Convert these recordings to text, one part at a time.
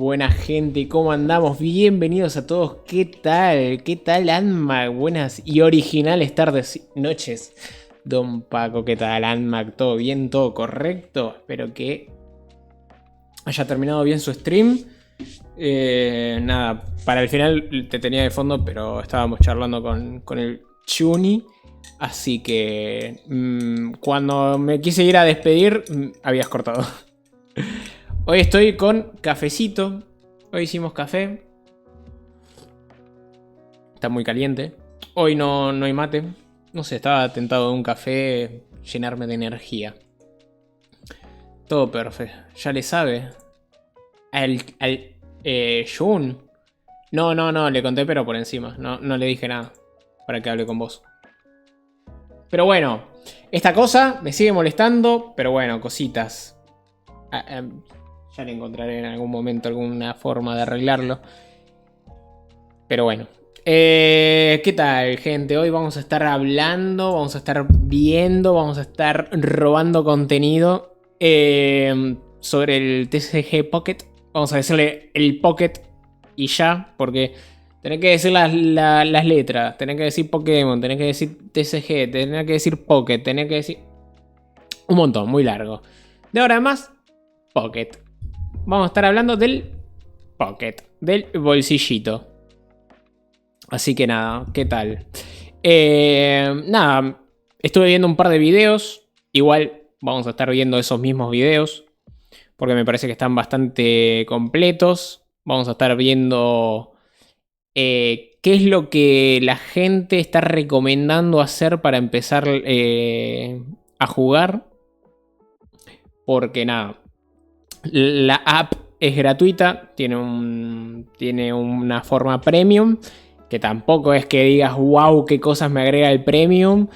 buena gente, ¿cómo andamos? Bienvenidos a todos, ¿qué tal? ¿Qué tal, Anmac? Buenas y originales tardes y noches. Don Paco, ¿qué tal, Anmac? ¿Todo bien? ¿Todo correcto? Espero que haya terminado bien su stream. Nada, para el final te tenía de fondo, pero estábamos charlando con el Chuni. Así que cuando me quise ir a despedir, habías cortado. Hoy estoy con cafecito. Hoy hicimos café. Está muy caliente. Hoy no hay mate. No sé, estaba tentado de un café, llenarme de energía. Todo perfecto. Ya le sabe. Al Jun. No, le conté pero por encima. No le dije nada para que hable con vos. Pero bueno, esta cosa me sigue molestando. Pero bueno, cositas. Ya le encontraré en algún momento alguna forma de arreglarlo. Pero bueno. ¿Qué tal, gente? Hoy vamos a estar hablando, vamos a estar viendo, vamos a estar robando contenido sobre el TCG Pocket. Vamos a decirle el Pocket y ya, porque tenés que decir las letras, tenés que decir Pokémon, tenés que decir TCG, tenés que decir Pocket, tenés que decir un montón, muy largo. De ahora en más, Pocket. Vamos a estar hablando del Pocket, del bolsillito. Así que nada, ¿qué tal? Nada, estuve viendo un par de videos. Igual vamos a estar viendo esos mismos videos, porque me parece que están bastante completos. Vamos a estar viendo qué es lo que la gente está recomendando hacer para empezar a jugar. Porque nada, la app es gratuita, tiene una forma premium, que tampoco es que digas, wow, qué cosas me agrega el premium.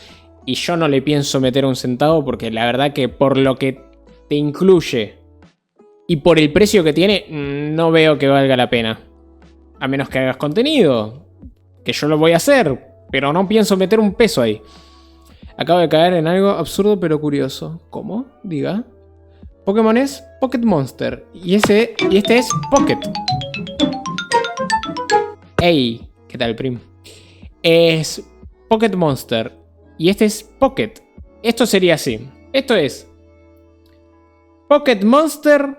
Y yo no le pienso meter un centavo porque la verdad que por lo que te incluye y por el precio que tiene, no veo que valga la pena. A menos que hagas contenido, que yo lo voy a hacer, pero no pienso meter un peso ahí. Acabo de caer en algo absurdo pero curioso. ¿Cómo? Diga. Pokémon es Pocket Monster. Y este es Pocket. Ey, ¿qué tal, Prim? Es Pocket Monster. Y este es Pocket. Esto sería así. Esto es Pocket Monster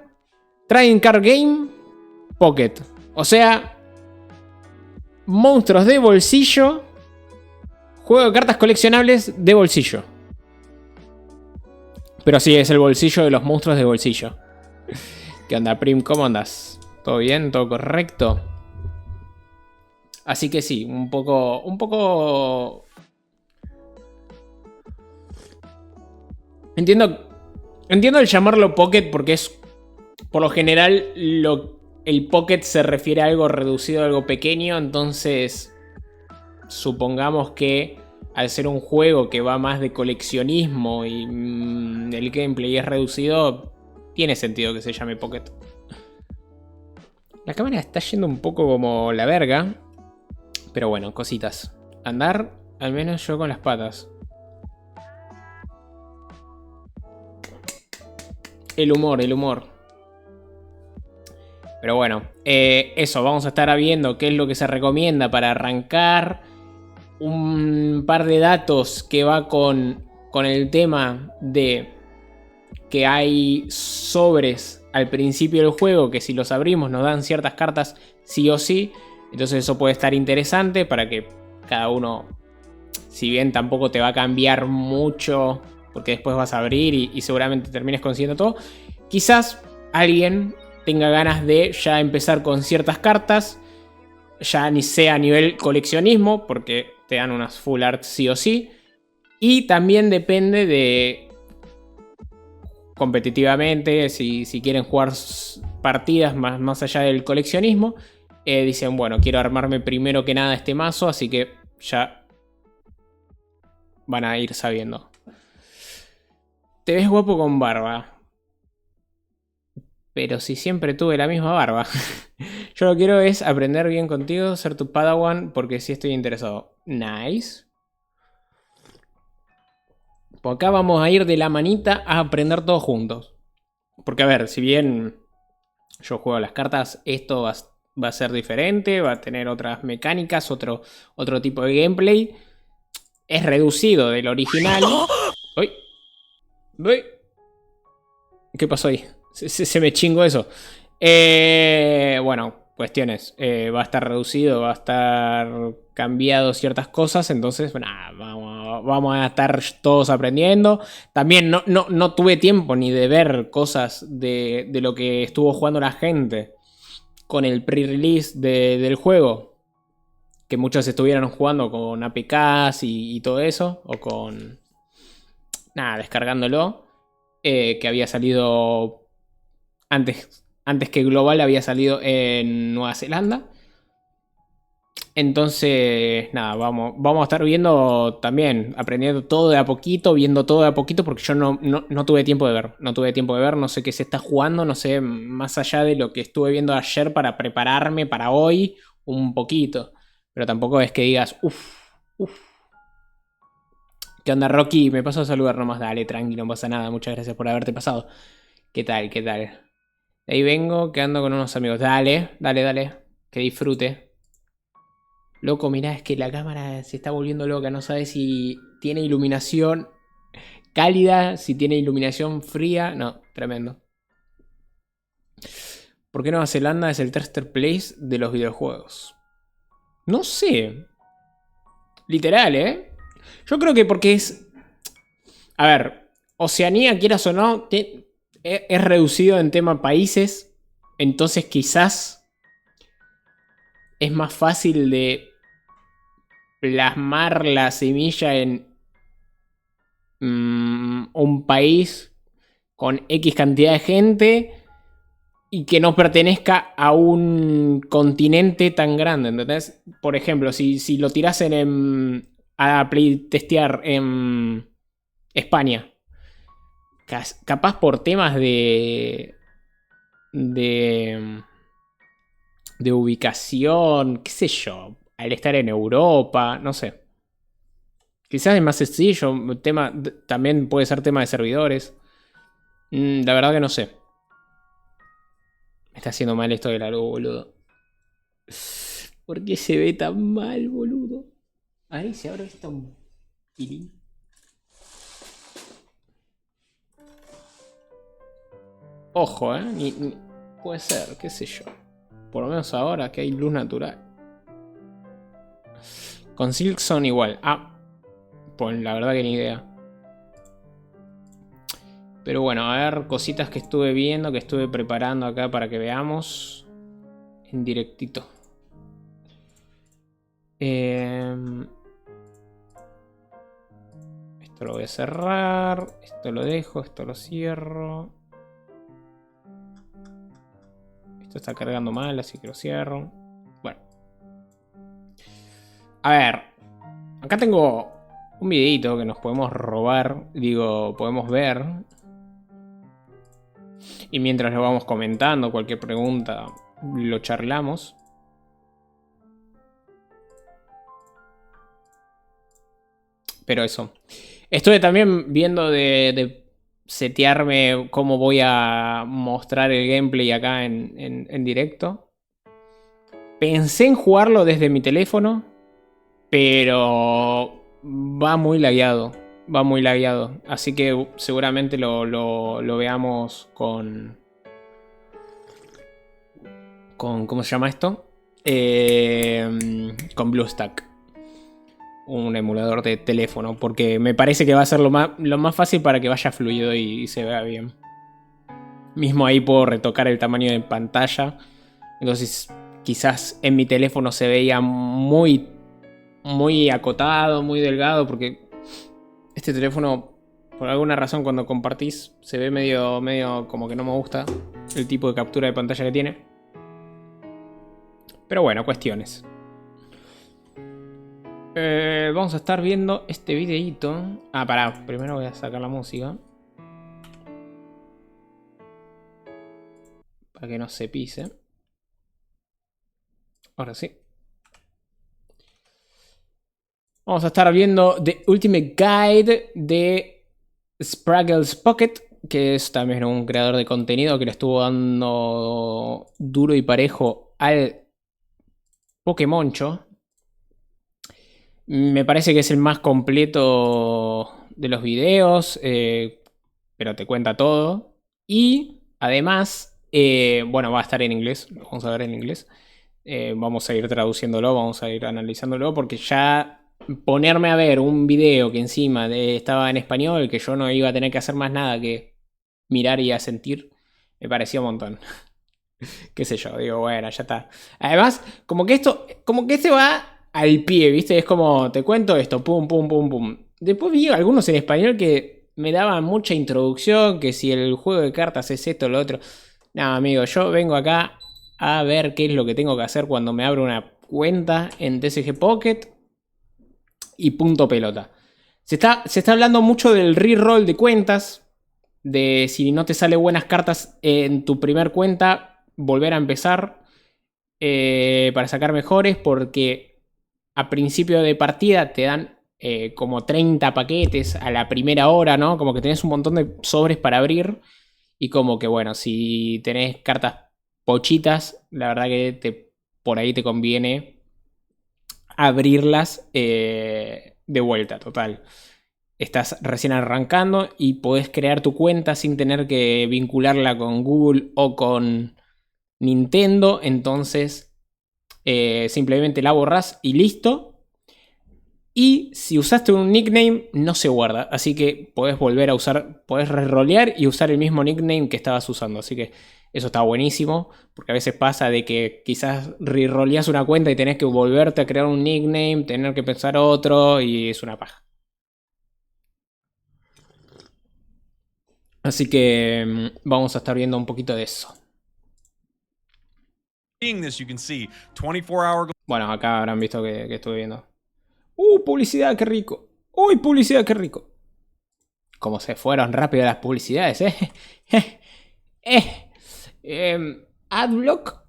Trading Card Game Pocket. O sea, monstruos de bolsillo. Juego de cartas coleccionables de bolsillo. Pero sí, es el bolsillo de los monstruos de bolsillo. ¿Qué onda, Prim? ¿Cómo andas? ¿Todo bien? ¿Todo correcto? Así que sí, un poco... Entiendo el llamarlo Pocket porque es... Por lo general, el Pocket se refiere a algo reducido, a algo pequeño. Entonces, supongamos que al ser un juego que va más de coleccionismo y el gameplay es reducido, tiene sentido que se llame Pocket. La cámara está yendo un poco como la verga. Pero bueno, cositas. Andar, al menos yo con las patas. El humor. Pero bueno, eso, vamos a estar viendo qué es lo que se recomienda para arrancar. Un par de datos que va con el tema de que hay sobres al principio del juego que si los abrimos nos dan ciertas cartas sí o sí. Entonces eso puede estar interesante para que cada uno, si bien tampoco te va a cambiar mucho, porque después vas a abrir y seguramente termines consiguiendo todo, quizás alguien tenga ganas de ya empezar con ciertas cartas, ya ni sea a nivel coleccionismo, porque te dan unas full art sí o sí, y también depende de competitivamente, si quieren jugar partidas más allá del coleccionismo, dicen, bueno, quiero armarme primero que nada este mazo, así que ya van a ir sabiendo. Te ves guapo con barba. Pero si siempre tuve la misma barba. Yo lo que quiero es aprender bien contigo, ser tu padawan, porque sí estoy interesado. Nice. Por acá vamos a ir de la manita a aprender todos juntos. Porque a ver, si bien Yo juego las cartas, esto va a ser diferente, va a tener otras mecánicas, otro tipo de gameplay. Es reducido del original. ¡Uy! ¡Uy! ¿Qué pasó ahí? Se me chingó eso. Bueno, cuestiones. Va a estar reducido, va a estar cambiado ciertas cosas. Entonces, nada, vamos a estar todos aprendiendo. También no tuve tiempo ni de ver cosas de lo que estuvo jugando la gente con el pre-release del juego. Que muchos estuvieron jugando con APKs y todo eso. O con... Nada, descargándolo. Que había salido antes que Global, había salido en Nueva Zelanda. Entonces, nada, vamos a estar viendo también, aprendiendo todo de a poquito, viendo todo de a poquito, porque yo no tuve tiempo de ver. No tuve tiempo de ver, no sé qué se está jugando, no sé, más allá de lo que estuve viendo ayer para prepararme para hoy, un poquito. Pero tampoco es que digas, uff. ¿Qué onda, Rocky? Me paso a saludar nomás. Dale, tranquilo, no pasa nada. Muchas gracias por haberte pasado. ¿Qué tal? ¿Qué tal? De ahí vengo, que ando con unos amigos. Dale. Que disfrute. Loco, mirá, es que la cámara se está volviendo loca. No sabe si tiene iluminación cálida, si tiene iluminación fría. No, tremendo. ¿Por qué Nueva Zelanda es el tercer place de los videojuegos? No sé. Literal, ¿eh? Yo creo que porque es... A ver, Oceanía, quieras o no, es reducido en tema países. Entonces quizás es más fácil de plasmar la semilla en un país con X cantidad de gente y que no pertenezca a un continente tan grande, ¿entendés? Por ejemplo, si lo tirasen a playtestear en España, capaz por temas de ubicación, qué sé yo, al estar en Europa, no sé. Quizás es más sencillo, también puede ser tema de servidores. La verdad que no sé. Me está haciendo mal esto de la luz, boludo. ¿Por qué se ve tan mal, boludo? Ahí se abre esto un pilín. Ojo, puede ser, qué sé yo. Por lo menos ahora que hay luz natural. Con Silk son igual. Pues la verdad que ni idea. Pero bueno, a ver, cositas que estuve viendo, que estuve preparando acá para que veamos. En directito. Esto lo voy a cerrar. Esto lo dejo, esto lo cierro. Esto está cargando mal, así que lo cierro. Bueno. A ver. Acá tengo un videito que nos podemos robar. Digo, podemos ver. Y mientras lo vamos comentando, cualquier pregunta, lo charlamos. Pero eso. Estuve también viendo de setearme cómo voy a mostrar el gameplay acá en directo. Pensé en jugarlo desde mi teléfono, pero va muy lagueado. Va muy lagueado. Así que seguramente lo veamos con... ¿Cómo se llama esto? Con BlueStack. Un emulador de teléfono. Porque me parece que va a ser lo más fácil para que vaya fluido y se vea bien. Mismo ahí puedo retocar el tamaño de pantalla. Entonces quizás en mi teléfono se veía muy acotado, muy delgado. Porque este teléfono, por alguna razón, cuando compartís, se ve medio como que no me gusta el tipo de captura de pantalla que tiene. Pero bueno, cuestiones. Vamos a estar viendo este videito. Pará, primero voy a sacar la música. Para que no se pise. Ahora sí. Vamos a estar viendo The Ultimate Guide de Spraggle's Pocket. que es también un creador de contenido que le estuvo dando duro y parejo al Pokémoncho. Me parece que es el más completo de los videos, pero te cuenta todo. Y además, bueno, va a estar en inglés, lo vamos a ver en inglés. Vamos a ir traduciéndolo, vamos a ir analizándolo, porque ya ponerme a ver un video que encima estaba en español, que yo no iba a tener que hacer más nada que mirar y a sentir, me parecía un montón. Qué sé yo, digo, bueno, ya está. Además, como que este va al pie, ¿viste? Es como, te cuento esto, pum, pum, pum, pum. Después vi algunos en español que me daban mucha introducción, que si el juego de cartas es esto o lo otro. No, amigo, yo vengo acá a ver qué es lo que tengo que hacer cuando me abro una cuenta en TCG Pocket y punto pelota. Se está hablando mucho del reroll de cuentas, de si no te sale buenas cartas en tu primer cuenta, volver a empezar para sacar mejores, porque a principio de partida te dan como 30 paquetes a la primera hora, ¿no? Como que tenés un montón de sobres para abrir y como que, bueno, si tenés cartas pochitas, la verdad que por ahí te conviene abrirlas de vuelta, total. Estás recién arrancando y podés crear tu cuenta sin tener que vincularla con Google o con Nintendo. Entonces simplemente la borrás y listo. Y si usaste un nickname, no se guarda. Así que podés volver a usar, podés rerolear y usar el mismo nickname que estabas usando. Así que eso está buenísimo. Porque a veces pasa de que quizás reroleás una cuenta y tenés que volverte a crear un nickname, tener que pensar otro y es una paja. Así que vamos a estar viendo un poquito de eso. Bueno, acá habrán visto que estuve viendo. Publicidad, qué rico. Uy, publicidad, qué rico. Como se fueron rápido las publicidades, Adblock.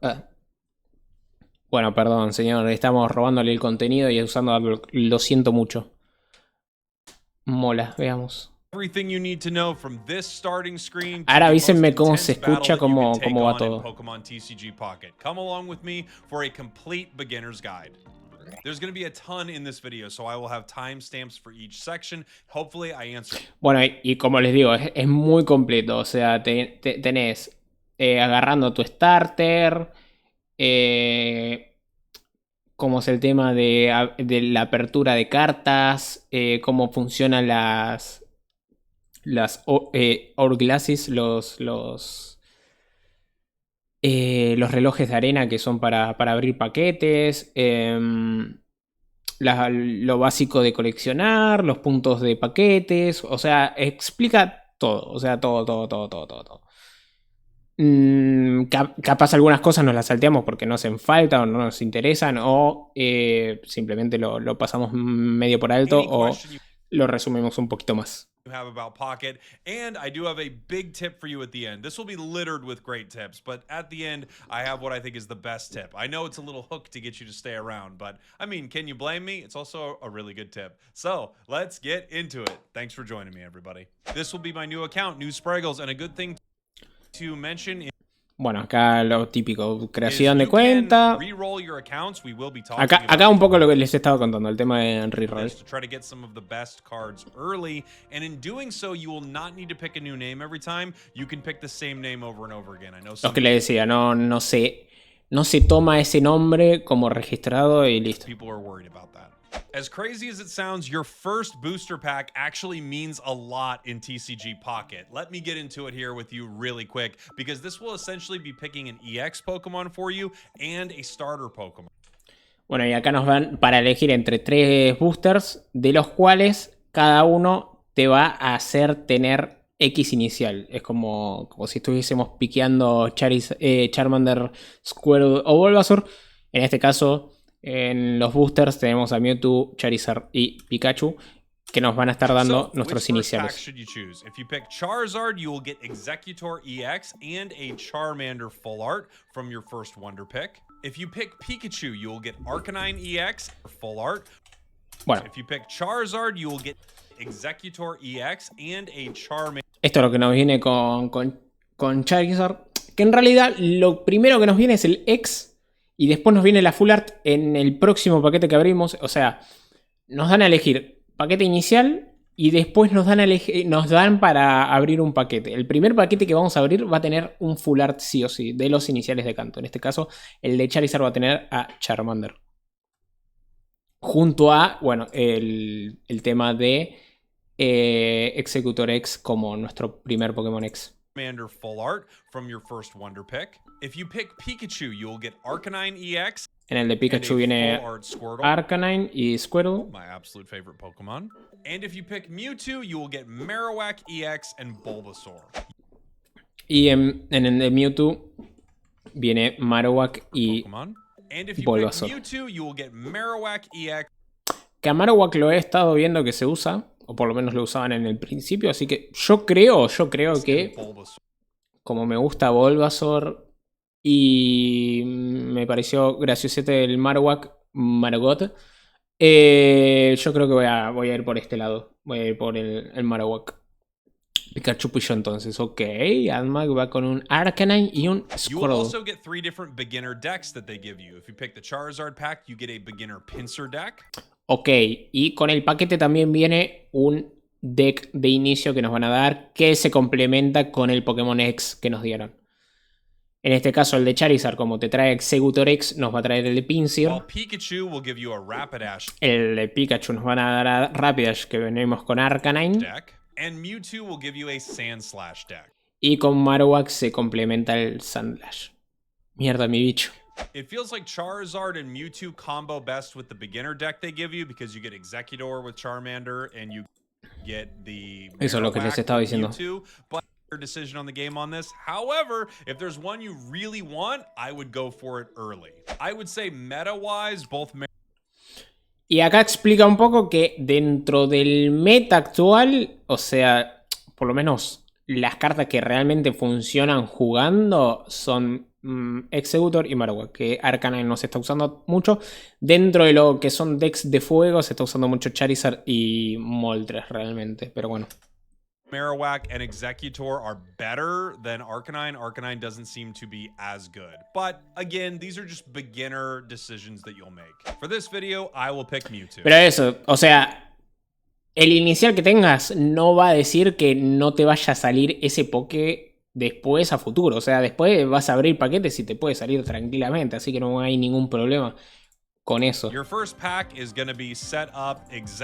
Bueno, perdón, señor. Estamos robándole el contenido y usando Adblock. Lo siento mucho. Mola, veamos. Ahora avísenme cómo se escucha, cómo va todo. TCG Pocket. Come along with me for a complete beginner's guide. There's going to be a ton in this video, so I will have timestamps for each section. Hopefully I answer. Bueno, y como les digo, es muy completo. O sea, tenés agarrando tu starter. Cómo es el tema de la apertura de cartas. Cómo funcionan las hourglasses, los relojes de arena que son para abrir paquetes. Lo básico de coleccionar, los puntos de paquetes. O sea, explica todo. O sea, todo. Capaz algunas cosas nos las salteamos porque no hacen falta o no nos interesan. O simplemente lo pasamos medio por alto o lo resumimos un poquito más. Have about Pocket, and I do have a big tip for you at the end. This will be littered with great tips, but at the end I have what I think is the best tip. I know it's a little hook to get you to stay around, but I mean, can you blame me? It's also a really good tip. So let's get into it. Thanks for joining me, everybody. This will be my new account, New Spraggles, and a good thing to mention. Bueno, acá lo típico, creación de cuenta. Acá un poco lo que les he estado contando, el tema de reroll. Lo que les decía, no se toma ese nombre como registrado y listo. As crazy as it sounds, your first booster pack actually means a lot in TCG Pocket. Let me get into it here with you really quick, because this will essentially be picking an EX Pokemon for you and a starter Pokemon. Bueno, y acá nos van para elegir entre 3 boosters, de los cuales cada uno te va a hacer tener X inicial. Es como si estuviésemos piqueando Charmander, Squirtle o Bulbasaur. En este caso, en los boosters tenemos a Mewtwo, Charizard y Pikachu, que nos van a estar dando nuestros iniciales. If you pick Charizard, you will get Executor EX and a Charmander Full Art from your first Wonder pick. If you pick Pikachu, you will get Arcanine EX Full Art. Bueno. If you pick Charizard, you will get Executor EX and a Charmander. Esto es lo que nos viene con Charizard. Que en realidad lo primero que nos viene es el X. Y después nos viene la Full Art en el próximo paquete que abrimos. O sea, nos dan a elegir paquete inicial. Y después nos dan para abrir un paquete. El primer paquete que vamos a abrir va a tener un Full Art sí o sí. De los iniciales de Kanto. En este caso, el de Charizard va a tener a Charmander. Junto a, bueno, el tema de Executor X como nuestro primer Pokémon X. Commander Full Art from your first Wonder Pick. If you pick Pikachu, you will get Arcanine EX. En el de Pikachu viene Arcanine y Squirtle. My absolute favorite Pokemon. And if you pick Mewtwo, you will get Marowak EX and Bulbasaur. Y en el de Mewtwo viene Marowak y Bulbasaur. Mewtwo, you will get Marowak EX. Que a Marowak lo he estado viendo que se usa, o por lo menos lo usaban en el principio, así que yo creo que como me gusta Bulbasaur y me pareció graciosete el Marowak, Maragot, yo creo que voy a ir por este lado, voy a ir por el Marowak. Pikachu Pillo entonces, ok. Admag va con un Arcanine y un Squirtle. You will also get 3 different beginner decks that they give you. If you pick the Charizard pack, you get a beginner pincer deck. Ok, y con el paquete también viene un deck de inicio que nos van a dar que se complementa con el Pokémon X que nos dieron. En este caso el de Charizard, como te trae Executor X, nos va a traer el de Pinsir. El de Pikachu nos van a dar a Rapidash, que venimos con Arcanine. And Mewtwo will give you a Sandslash deck. Y con Marowak se complementa el Sandslash. Mierda, mi bicho. It feels like Charizard and Mewtwo combo best with the beginner deck they give you because you get Executor with Charmander and you get the Eso es lo que les estaba diciendo. Mewtwo, but decision on the game on this. However, if there's one you really want, I would go for it early. I would say meta-wise, both. Y acá explica un poco que dentro del meta actual, o sea, por lo menos las cartas que realmente funcionan jugando son Executor y Marowak, que Arcanine no se está usando mucho. Dentro de lo que son decks de fuego se está usando mucho Charizard y Moltres realmente, pero bueno. Marowak and Executor are better than Arcanine. Arcanine doesn't seem to be as good. But again, these are just beginner decisions that you'll make. For this video, I will pick Mewtwo. Pero eso, o sea, el inicial que tengas no va a decir que no te vaya a salir ese Poké después a futuro. O sea, después vas a abrir paquetes y te puede salir tranquilamente. Así que no hay ningún problema con eso. Your first pack is going to be set up exactly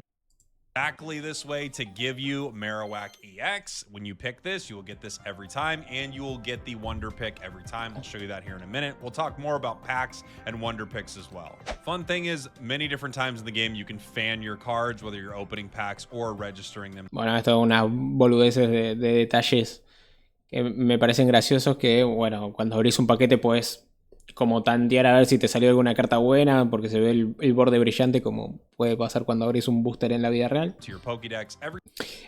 this way to give you Marowak EX. When you pick this, you will get this every time, and you will get the Wonder Pick every time. I'll show you that here in a minute. We'll talk more about packs and Wonder Picks as well. Fun thing is, many different times in the game, you can fan your cards, whether you're opening packs or registering them. Bueno, esto es unas boludeces de detalles que me parecen graciosos que, bueno, cuando abrís un paquete puedes como tantear a ver si te salió alguna carta buena porque se ve el borde brillante como puede pasar cuando abrís un booster en la vida real.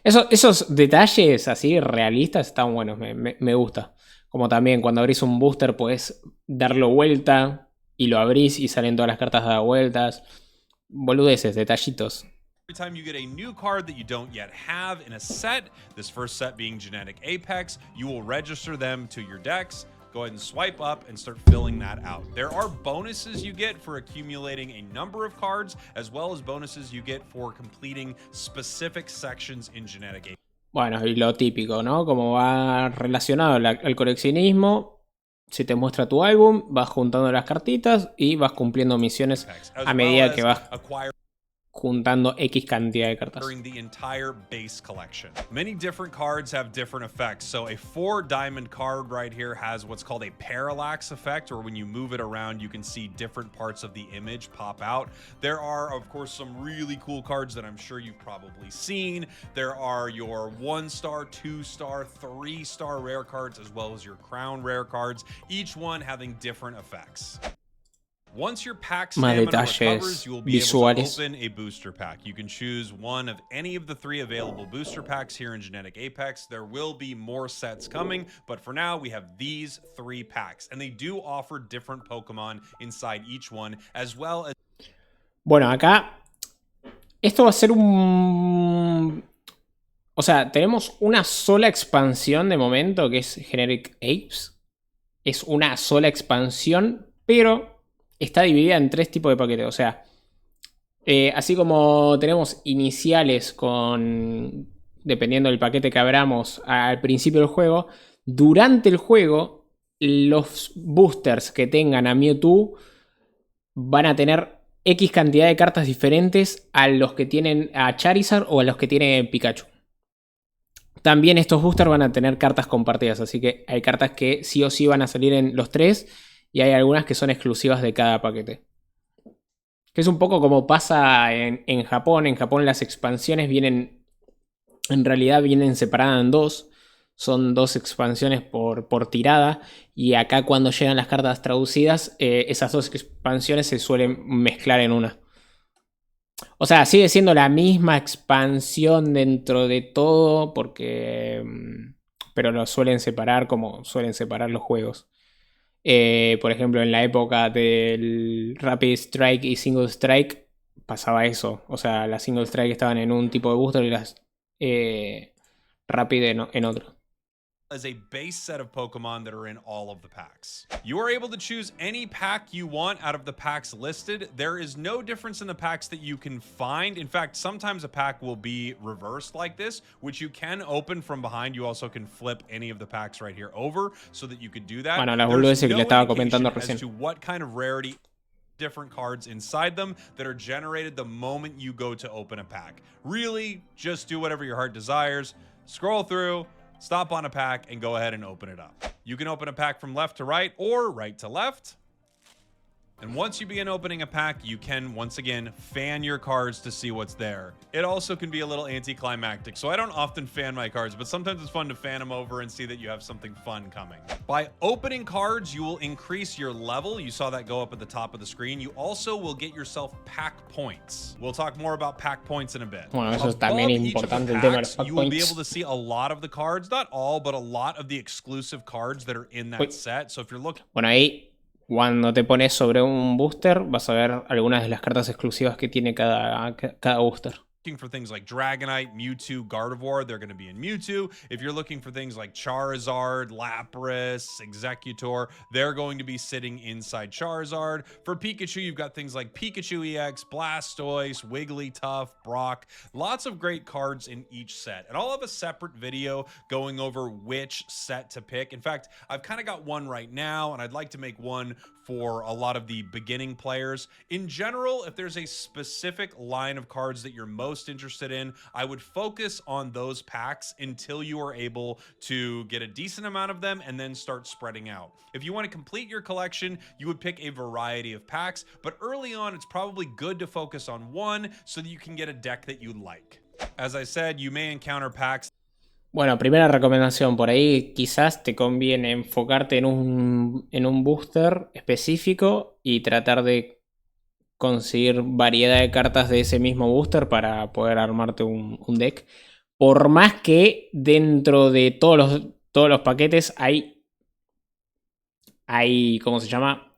Esos detalles así realistas están buenos, me gusta. Como también cuando abrís un booster puedes darlo vuelta y lo abrís y salen todas las cartas dadas vueltas. Boludeces, detallitos. Every time you get a new card that you don't yet have in a set, this first set being Genetic Apex, you will register them to your decks. Go ahead and swipe up and start filling that out. There are bonuses you get for accumulating a number of cards, as well as bonuses you get for completing specific sections in Genetic Apex. Bueno, y lo típico, ¿no? Como va relacionado al coleccionismo, si te muestra tu álbum, vas juntando las cartitas y vas cumpliendo misiones a medida que vas juntando X cantidad de cartas. During the entire base collection. Many different cards have different effects. So a 4 diamond card right here has what's called a parallax effect, or when you move it around, you can see different parts of the image pop out. There are, of course, some really cool cards that I'm sure you've probably seen. There are your 1-star, 2-star, 3-star rare cards, as well as your crown rare cards, each one having different effects. Once your pack stamina recovers, you will be able to open a booster pack. You can choose one of any of the 3 available booster packs here in Genetic Apex. There will be more sets coming, but for now we have these 3 packs, and they do offer different Pokemon inside each one, as well as... Bueno, acá esto va a ser un... O sea, tenemos una sola expansión de momento, que es Generic Apes. Es una sola expansión, pero está dividida en 3 tipos de paquetes. O sea, así como tenemos iniciales con, dependiendo del paquete que abramos al principio del juego, durante el juego los boosters que tengan a Mewtwo van a tener X cantidad de cartas diferentes a los que tienen a Charizard o a los que tiene Pikachu. También estos boosters van a tener cartas compartidas, así que hay cartas que sí o sí van a salir en los 3 y hay algunas que son exclusivas de cada paquete. Que es un poco como pasa en Japón. En Japón las expansiones vienen, en realidad vienen separadas en 2. Son 2 expansiones por tirada. Y acá cuando llegan las cartas traducidas, esas 2 expansiones se suelen mezclar en una. O sea, sigue siendo la misma expansión dentro de todo, porque... pero lo suelen separar como suelen separar los juegos. Por ejemplo, en la época del Rapid Strike y Single Strike pasaba eso. O sea, las Single Strike estaban en un tipo de booster y las Rapid en otro. As a base set of Pokemon that are in all of the packs. You are able to choose any pack you want out of the packs listed. There is no difference in the packs that you can find. In fact, sometimes a pack will be reversed like this, which you can open from behind. You also can flip any of the packs right here over so that you could do that. Bueno, las boludeces que le estaba comentando recién. As to what kind of rarity different cards inside them that are generated the moment you go to open a pack. Really, just do whatever your heart desires. Scroll through, stop on a pack, and go ahead and open it up. You can open a pack from left to right or right to left. And once you begin opening a pack, you can, once again, fan your cards to see what's there. It also can be a little anticlimactic, so I don't often fan my cards, but sometimes it's fun to fan them over and see that you have something fun coming. By opening cards, you will increase your level. You saw that go up at the top of the screen. You also will get yourself pack points. We'll talk more about pack points in a bit. Bueno, eso es también importante, el tema de los pack you will be points. able to see a lot of the cards, not all, but a lot of the exclusive cards that are in that set. So if you're looking... Bueno, ahí... Cuando te pones sobre un booster, vas a ver algunas de las cartas exclusivas que tiene cada booster. Looking for things like Dragonite, Mewtwo, Gardevoir, they're going to be in Mewtwo. If you're looking for things like Charizard, Lapras, Executor, they're going to be sitting inside Charizard. For Pikachu, you've got things like Pikachu EX, Blastoise, Wigglytuff, Brock. Lots of great cards in each set. And I'll have a separate video going over which set to pick. In fact, I've kind of got one right now, and I'd like to make one for a lot of the beginning players. In general, if there's a specific line of cards that you're most interested in, I would focus on those packs until you are able to get a decent amount of them and then start spreading out. If you want to complete your collection, you would pick a variety of packs, but early on, it's probably good to focus on one so that you can get a deck that you like. As I said, you may encounter packs. Bueno, primera recomendación, por ahí quizás te conviene enfocarte en un booster específico y tratar de conseguir variedad de cartas de ese mismo booster para poder armarte un deck. Por más que dentro de todos los paquetes hay ¿cómo se llama?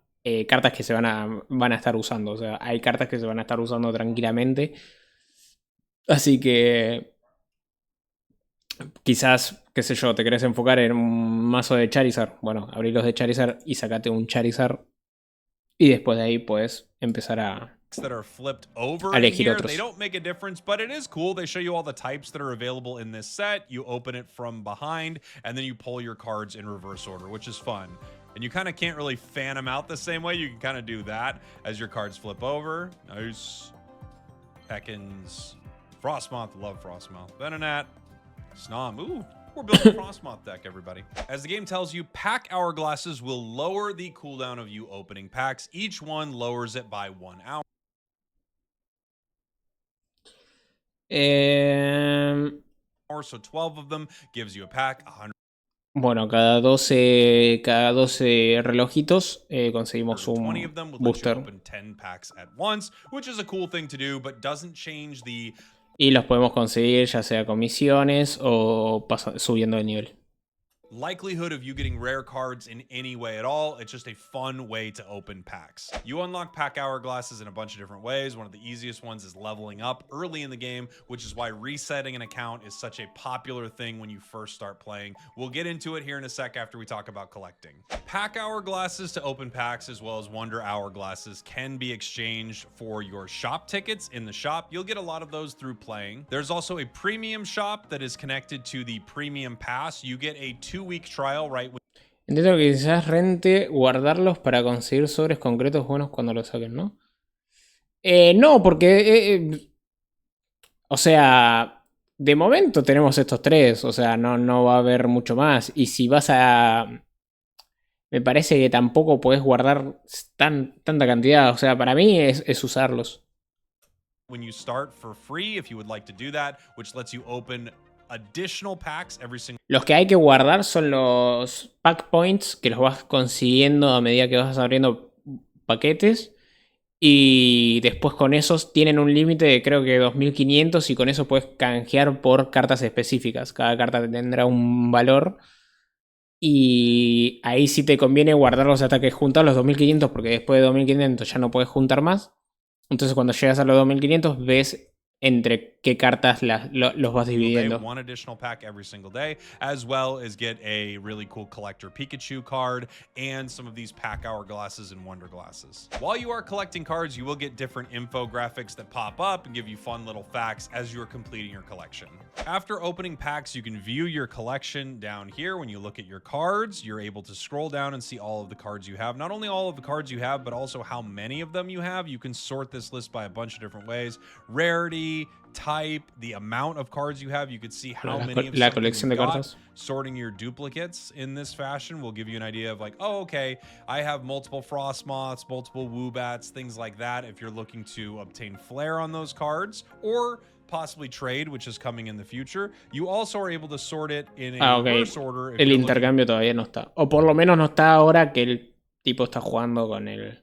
Cartas que se van a estar usando. O sea, hay cartas que se van a estar usando tranquilamente. Así que... Quizás, qué sé yo, te querés enfocar en un mazo de Charizard. Bueno, abrí los de Charizard y sacate un Charizard. Y después de ahí puedes empezar a that are flipped over in here. They don't make a difference, but it is cool. They show you all the types that are available in this set. You open it from behind, and then you pull your cards in reverse order, which is fun. And you kind of can't really fan them out the same way. You can kind of do that as your cards flip over. Nice. Ekans. Frostmoth. Love Frostmoth. Venonat. Snom. Ooh, we're building a Frostmoth deck, everybody. As the game tells you, pack hourglasses will lower the cooldown of you opening packs. Each one lowers it by 1 hour. So 12 of them gives you a pack. 100. Bueno, cada 12 relojitos conseguimos un booster. Y los podemos conseguir ya sea con misiones o subiendo de nivel. likelihood of you getting rare cards in any way at all. It's just a fun way to open packs. You unlock pack hourglasses in a bunch of different ways. One of the easiest ones is leveling up early in the game, which is why resetting an account is such a popular thing when you first start playing. We'll get into it here in a sec after we talk about collecting. Pack hourglasses to open packs, as well as wonder hourglasses, can be exchanged for your shop tickets in the shop. You'll get a lot of those through playing. There's also a premium shop that is connected to the premium pass. You get a 2-week trial right when Entiendo que quizás rente guardarlos para conseguir sobres concretos buenos cuando los saquen, ¿no? No, porque... o sea, de momento tenemos estos 3. O sea, no va a haber mucho más. Y si vas a... me parece que tampoco podés guardar tanta cantidad. O sea, para mí es usarlos. when you start for free if you would like to do that, which lets you open additional packs every single. Los que hay que guardar son los pack points, que los vas consiguiendo a medida que vas abriendo paquetes. Y después con esos tienen un límite de creo que 2500 y con eso puedes canjear por cartas específicas. Cada carta tendrá un valor. Y ahí sí te conviene guardarlos hasta que juntas los 2500 porque después de 2500 ya no puedes juntar más. Entonces cuando llegas a los 2500 ves entre qué cartas los vas dividiendo. One additional pack every single day, as well as get a really cool collector Pikachu card and some of these pack hourglasses and wonder glasses. While you are collecting cards, you will get different infographics that pop up and give you fun little facts as you're completing your collection. After opening packs, you can view your collection down here. When you look at your cards, you're able to scroll down and see all of the cards you have. Not only all of the cards you have, but also how many of them you have. You can sort this list by a bunch of different ways. Rarity, type, the amount of cards you have. You could see how many of la colección de cartas. Sorting your duplicates in this fashion will give you an idea of like, oh, okay, I have multiple Frostmoths, multiple Woobats, things like that. If you're looking to obtain flair on those cards or possibly trade, which is coming in the future, you also are able to sort it in a reverse order. El intercambio todavía no está. O por lo menos no está ahora que el tipo está jugando con el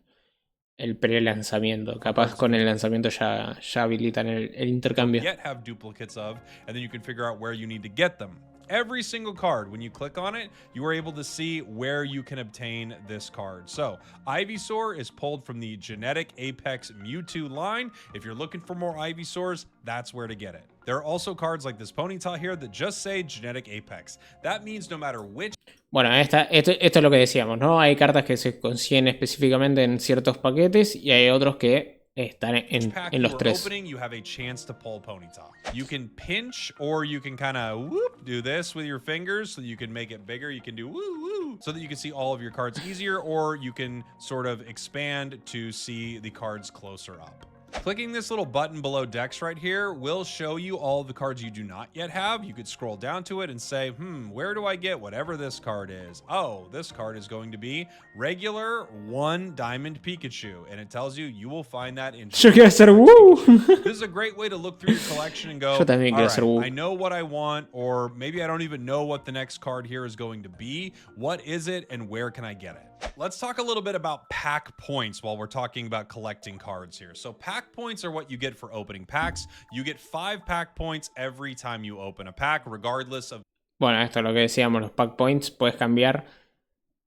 pre-lanzamiento. Capaz con el lanzamiento ya habilitan el intercambio. Yet have duplicates of, and then you can figure out where you need to get them. Every single card, when you click on it, you are able to see where you can obtain this card. So, Ivysaur is pulled from the Genetic Apex Mewtwo line. If you're looking for more Ivysaurs, that's where to get it. There are also cards like this Ponyta here that just say Genetic Apex. That means no matter which... Bueno, esto es lo que decíamos, ¿no? Hay cartas que se consiguen específicamente en ciertos paquetes y hay otros que están en los 3. You have a chance to pull Ponyta. You can pinch or you can kind of do this with your fingers so you can make it bigger. You can do woo so that you can see all of your cards easier, or you can sort of expand to see the cards closer up. Clicking this little button below Dex right here will show you all of the cards you do not yet have. You could scroll down to it and say, where do I get whatever this card is? Oh, this card is going to be regular 1 Diamond Pikachu. And it tells you will find that in... Yo quiero hacer woo. This is a great way to look through your collection and go, Yo también quiero hacer woo. I know what I want, or maybe I don't even know what the next card here is going to be. What is it and where can I get it? Let's talk a little bit about pack points while we're talking about collecting cards here. So pack points are what you get for opening packs. You get 5 pack points every time you open a pack, regardless of... Bueno, esto es lo que decíamos, los pack points. Puedes cambiar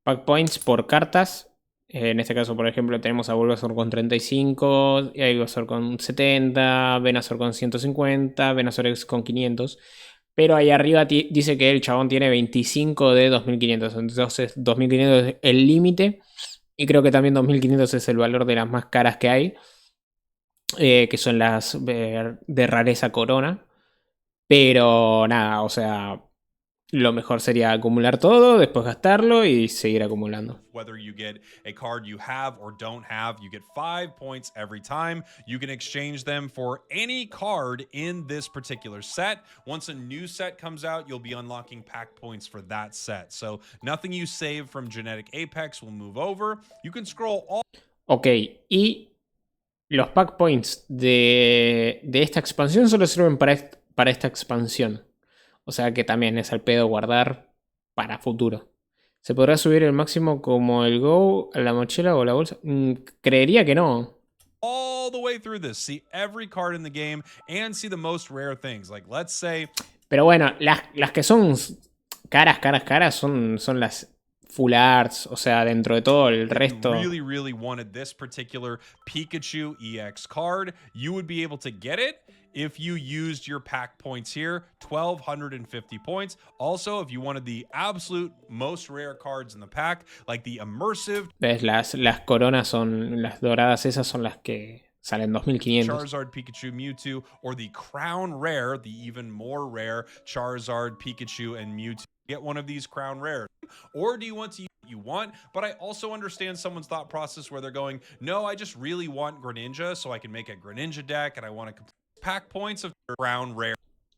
pack points por cartas. En este caso, por ejemplo, tenemos a Bulbasaur con 35, a Ivysaur con 70, Venusaur con 150, Venusaur X con 500. Pero ahí arriba dice que el chabón tiene 25 de 2500. Entonces 2500 es el límite. Y creo que también 2500 es el valor de las más caras que hay. Que son las de rareza corona. Pero nada, o sea, lo mejor sería acumular todo, después gastarlo y seguir acumulando. Whether you get a card you have or don't have, you get 5 points every time. You can exchange them for any card in this particular set. Once a new set comes out, you'll be unlocking pack points for that set. So nothing you save from Genetic Apex will move over. You can scroll all... Ok, y los pack points de esta expansión solo sirven para esta expansión. O sea que también es al pedo guardar para futuro. ¿Se podrá subir el máximo como el Go a la mochila o la bolsa? Creería que no. All the way through this, see every card in the game and see the most rare things. Like let's say... Pero bueno, las que son caras son las full arts. O sea, dentro de todo el If you resto. really wanted this particular Pikachu EX card, you would be able to get it if you used your pack points here, 1,250 points. Also, if you wanted the absolute most rare cards in the pack, like the immersive ¿Ves? Las coronas son. Las doradas esas son las que salen 2500. Charizard, Pikachu, Mewtwo, or the crown rare, the even more rare Charizard, Pikachu, and Mewtwo. Get one of these crown rares. Or do you want to use what you want? But I also understand someone's thought process where they're going, no, I just really want Greninja, so I can make a Greninja deck, and I want to complete pack points of crown rare.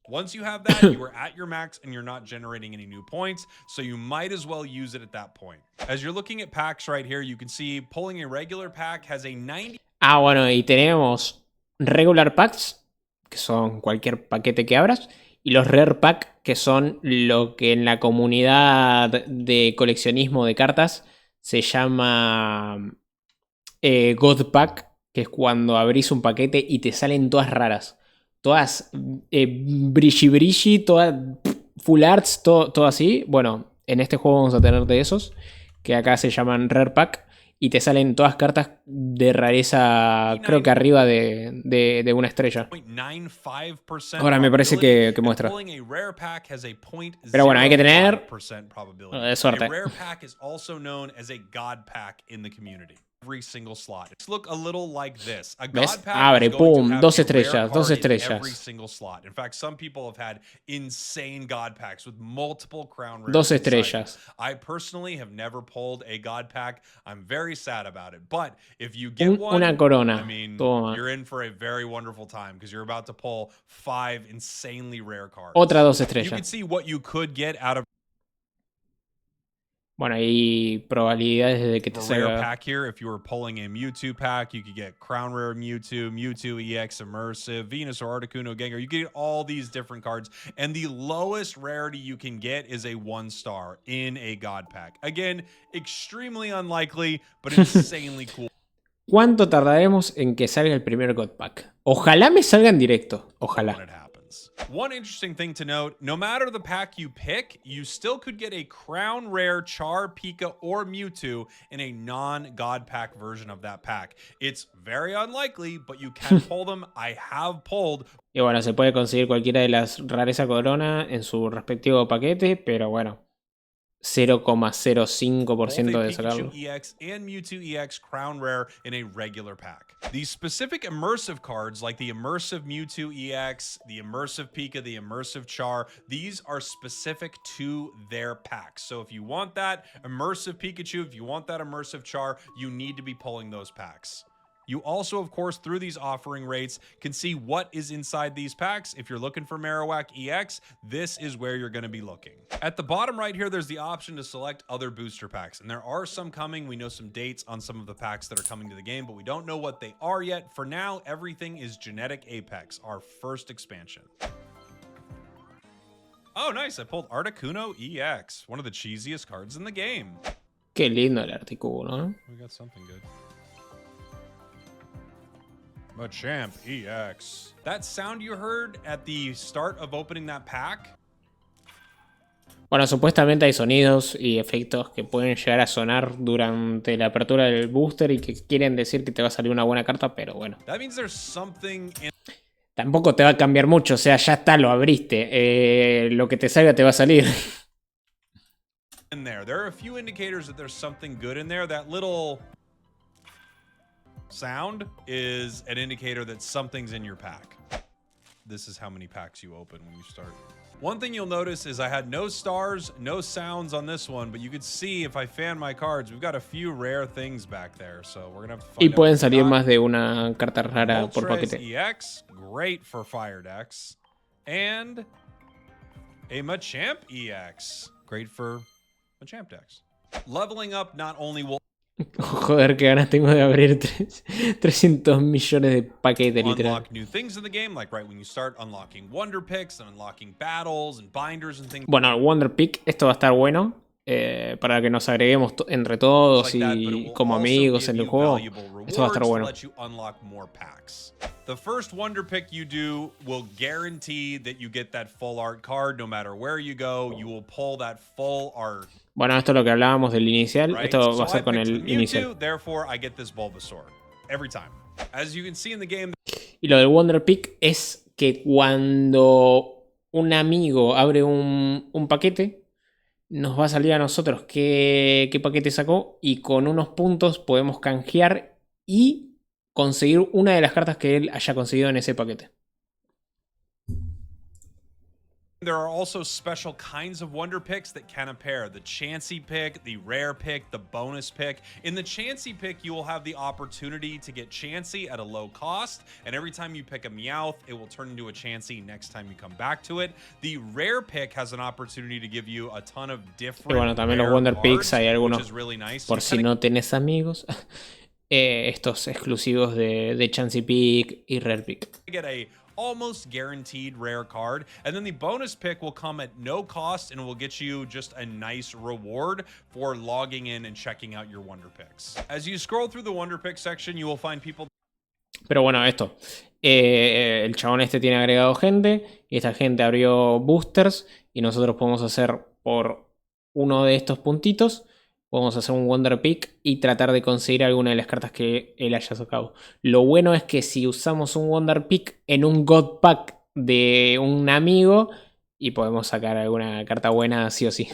Once you have that, you are at your max and you're not generating any new points, so you might as well use it at that point. As you're looking at packs right here, you can see pulling a regular pack has a 90. Ah, bueno, y tenemos regular packs, que son cualquier paquete que abras, y los rare pack, que son lo que en la comunidad de coleccionismo de cartas se llama God Pack, que es cuando abrís un paquete y te salen todas raras. Todas brilli, todas full arts, todo así. Bueno, en este juego vamos a tener de esos, que acá se llaman rare pack. Y te salen todas cartas de rareza, creo que arriba de una estrella. Ahora me parece que muestra. Pero bueno, hay que tener suerte. ¿Ves? Abre, pum, 2 estrellas, 2 estrellas. 2 estrellas. I personally have never pulled a God pack. I'm very sad about it. But if you get one, una corona. I mean, Toma. you're in for a very wonderful time because you're about to pull 5 insanely rare cards. Otra 2 estrellas. You can see what you could get out of. Bueno, hay probabilidades de que te rare salga. Pack here. If you were pulling a Mewtwo pack, you could get Crown Rare Mewtwo, Mewtwo EX Immersive, Venusaur, Articuno, Gengar. You get all these different cards, and the lowest rarity you can get is a 1-star in a God pack. Again, extremely unlikely, but insanely cool. ¿Cuánto tardaremos en que salga el primer God Pack? Ojalá me salga en directo. Ojalá. One interesting thing to note, no matter the pack you pick, you still could get a crown rare Char, Pika, or Mewtwo in a non-God pack version of that pack. It's very unlikely, but you can pull them. I have pulled. Y bueno, se puede conseguir cualquiera de las rareza corona en su respectivo paquete, pero bueno. 0,05% de sacarlo. EX and Mewtwo EX crown rare in a regular pack. These specific immersive cards, like the immersive Mewtwo EX, the immersive Pika, the immersive Char, these are specific to their packs. So if you want that immersive Pikachu, if you want that immersive Char, you need to be pulling those packs. You also, of course, through these offering rates, can see what is inside these packs. If you're looking for Marowak EX, this is where you're going to be looking. At the bottom right here, there's the option to select other booster packs. And there are some coming. We know some dates on some of the packs that are coming to the game, but we don't know what they are yet. For now, everything is Genetic Apex, our first expansion. Oh, nice. I pulled Articuno EX, one of the cheesiest cards in the game. Qué lindo el Articuno, ¿eh? We got something good. Machamp EX. That sound you heard at the start of opening that pack? Bueno, supuestamente hay sonidos y efectos que pueden llegar a sonar durante la apertura del booster y que quieren decir que te va a salir una buena carta, pero bueno. That means there's something in... Tampoco te va a cambiar mucho, o sea, ya está, lo abriste. Lo que te salga te va a salir. In there are a few indicators that there's something good in there. That little sound is an indicator that something's in your pack. This is how many packs you open when you start. One thing you'll notice is I had no stars, no sounds on this one, but you could see if I fan my cards, we've got a few rare things back there, so we're gonna have to find Y pueden out salir más de una carta rara por Moltres paquete. EX, great for fire decks, and a Machamp EX, great for Machamp decks. Leveling up not only will Joder, qué ganas tengo de abrir 300 millones de paquetes, literal. unlock new things in the game, like right when you start unlocking wonder picks and unlocking battles and binders and things. Bueno, Wonder Pick, esto va a estar bueno. Para que nos agreguemos entre todos like that, but it y will como also amigos give en el you juego. valuable Esto va a estar rewards to bueno. let you unlock more packs. The first wonder pick you do will guarantee that you get that full art card. No matter where you go, you will pull that full art. Bueno, esto es lo que hablábamos del inicial. Right? Esto va So a I ser con picked the el Mewtwo, inicial. therefore I get this Bulbasaur every time. As you can see in the game. Y lo del Wonder Pick es que cuando un amigo abre un paquete, nos va a salir a nosotros qué paquete sacó y con unos puntos podemos canjear y conseguir una de las cartas que él haya conseguido en ese paquete. There are also special kinds of wonder picks that can appear. The Chansey pick, the rare pick, the bonus pick. In the Chansey pick, you will have the opportunity to get Chansey at a low cost, and every time you pick a Meowth, it will turn into a Chansey next time you come back to it. The rare pick has an opportunity to give you a ton of different. Y bueno, también los Wonder Picks hay algunos, really nice. por si no tenés amigos, estos exclusivos de Chansey Pick y Rare Pick. Get a almost guaranteed rare card, and then the bonus pick will come at no cost and will get you just a nice reward for logging in and checking out your wonder picks. As you scroll through the wonder pick section, you will find people. Pero bueno, esto. El chabón este tiene agregado gente y esta gente abrió boosters y nosotros podemos hacer por uno de estos puntitos. Podemos hacer un Wonder Pick y tratar de conseguir alguna de las cartas que él haya sacado. Lo bueno es que si usamos un Wonder Pick en un God Pack de un amigo y podemos sacar alguna carta buena sí o sí.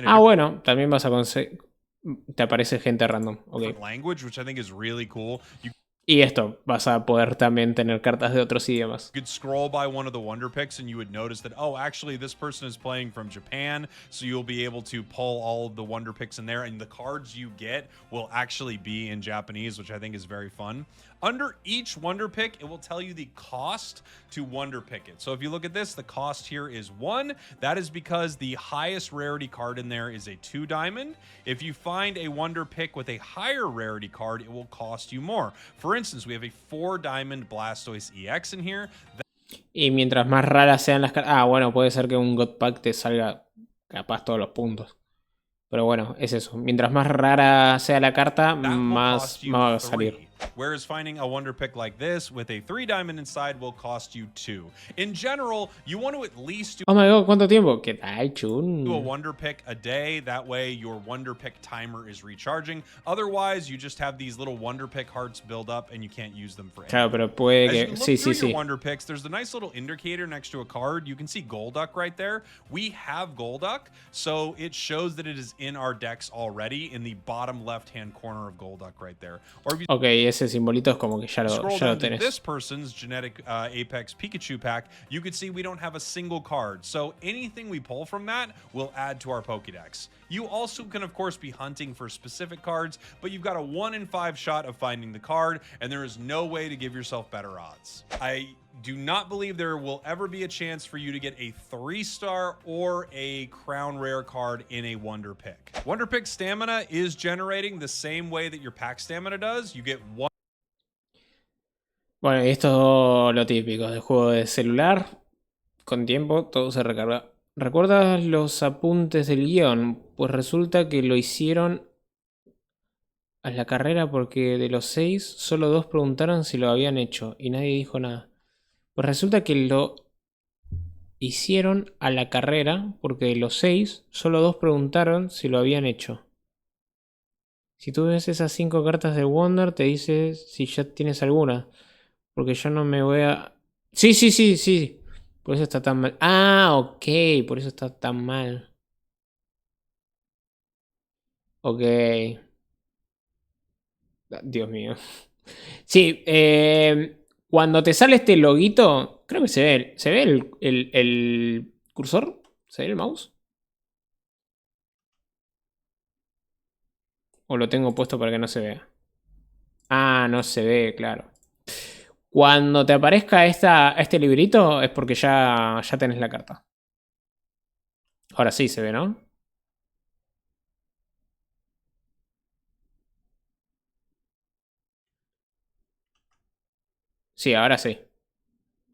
Ah, bueno, también vas a conseguir... Te aparece gente random. Okay. Y esto, vas a poder también tener cartas de otros idiomas. You could scroll by one of the wonder picks and you would notice that, oh, actually this person is playing from Japan, so you'll be able to pull all of the wonder picks in there, and the cards you get will actually be in Japanese, which I think is very fun. Under each wonder pick, it will tell you the cost to wonder pick it. So if you look at this, the cost here is 1. That is because the highest rarity card in there is a 2 diamond. If you find a wonder pick with a higher rarity card, it will cost you more. For instance, we have a 4 diamond Blastoise EX in here. Y mientras más raras sean las cartas... Ah, bueno, puede ser que un God Pack te salga capaz todos los puntos. Pero bueno, es eso. Mientras más rara sea la carta, más va a salir. Whereas finding a wonder pick like this with a 3 diamond inside will cost you 2. In general, you want to at least do oh my god, ¿cuánto tiempo? ¿Qué tal, chun? a wonder pick a day. That way your wonder pick timer is recharging. Otherwise, you just have these little wonder pick hearts build up and you can't use them for anything. Claro, pero puede que... Sí. Wonder picks, there's a nice little indicator next to a card. You can see Golduck right there. We have Golduck, so it shows that it is in our decks already in the bottom left-hand corner of Golduck right there. Or if you ese simbolito es como que ya lo tenés. This person's genetic Apex Pikachu pack, you can see we don't have a single card. So anything we pull from that will add to our Pokédex. You also can, of course, be hunting for specific cards, but you've got a 1 in 5 shot of finding the card, and there is no way to give yourself better odds. I do not believe there will ever be a chance for you to get a 3-star or a crown rare card in a wonder pick. Wonder pick stamina is generating the same way that your pack stamina does. You get 1. Bueno, y esto es lo típico del juego de celular. Con tiempo todo se recarga. ¿Recuerdas los apuntes del guión? Pues resulta que lo hicieron a la carrera porque de los 6 solo 2 preguntaron si lo habían hecho y nadie dijo nada. Pues resulta que lo hicieron a la carrera porque de los 6 solo 2 preguntaron si lo habían hecho. Si tú ves esas 5 cartas de Wonder, te dice si ya tienes alguna. Porque yo no me voy a... Sí. Por eso está tan mal. Ah, ok. Por eso está tan mal. Ok. Dios mío. Sí, cuando te sale este loguito, creo que se ve. ¿Se ve el cursor? ¿Se ve el mouse? ¿O lo tengo puesto para que no se vea? Ah, no se ve, claro. Cuando te aparezca este librito es porque ya tenés la carta. Ahora sí se ve, ¿no? Sí, ahora sí.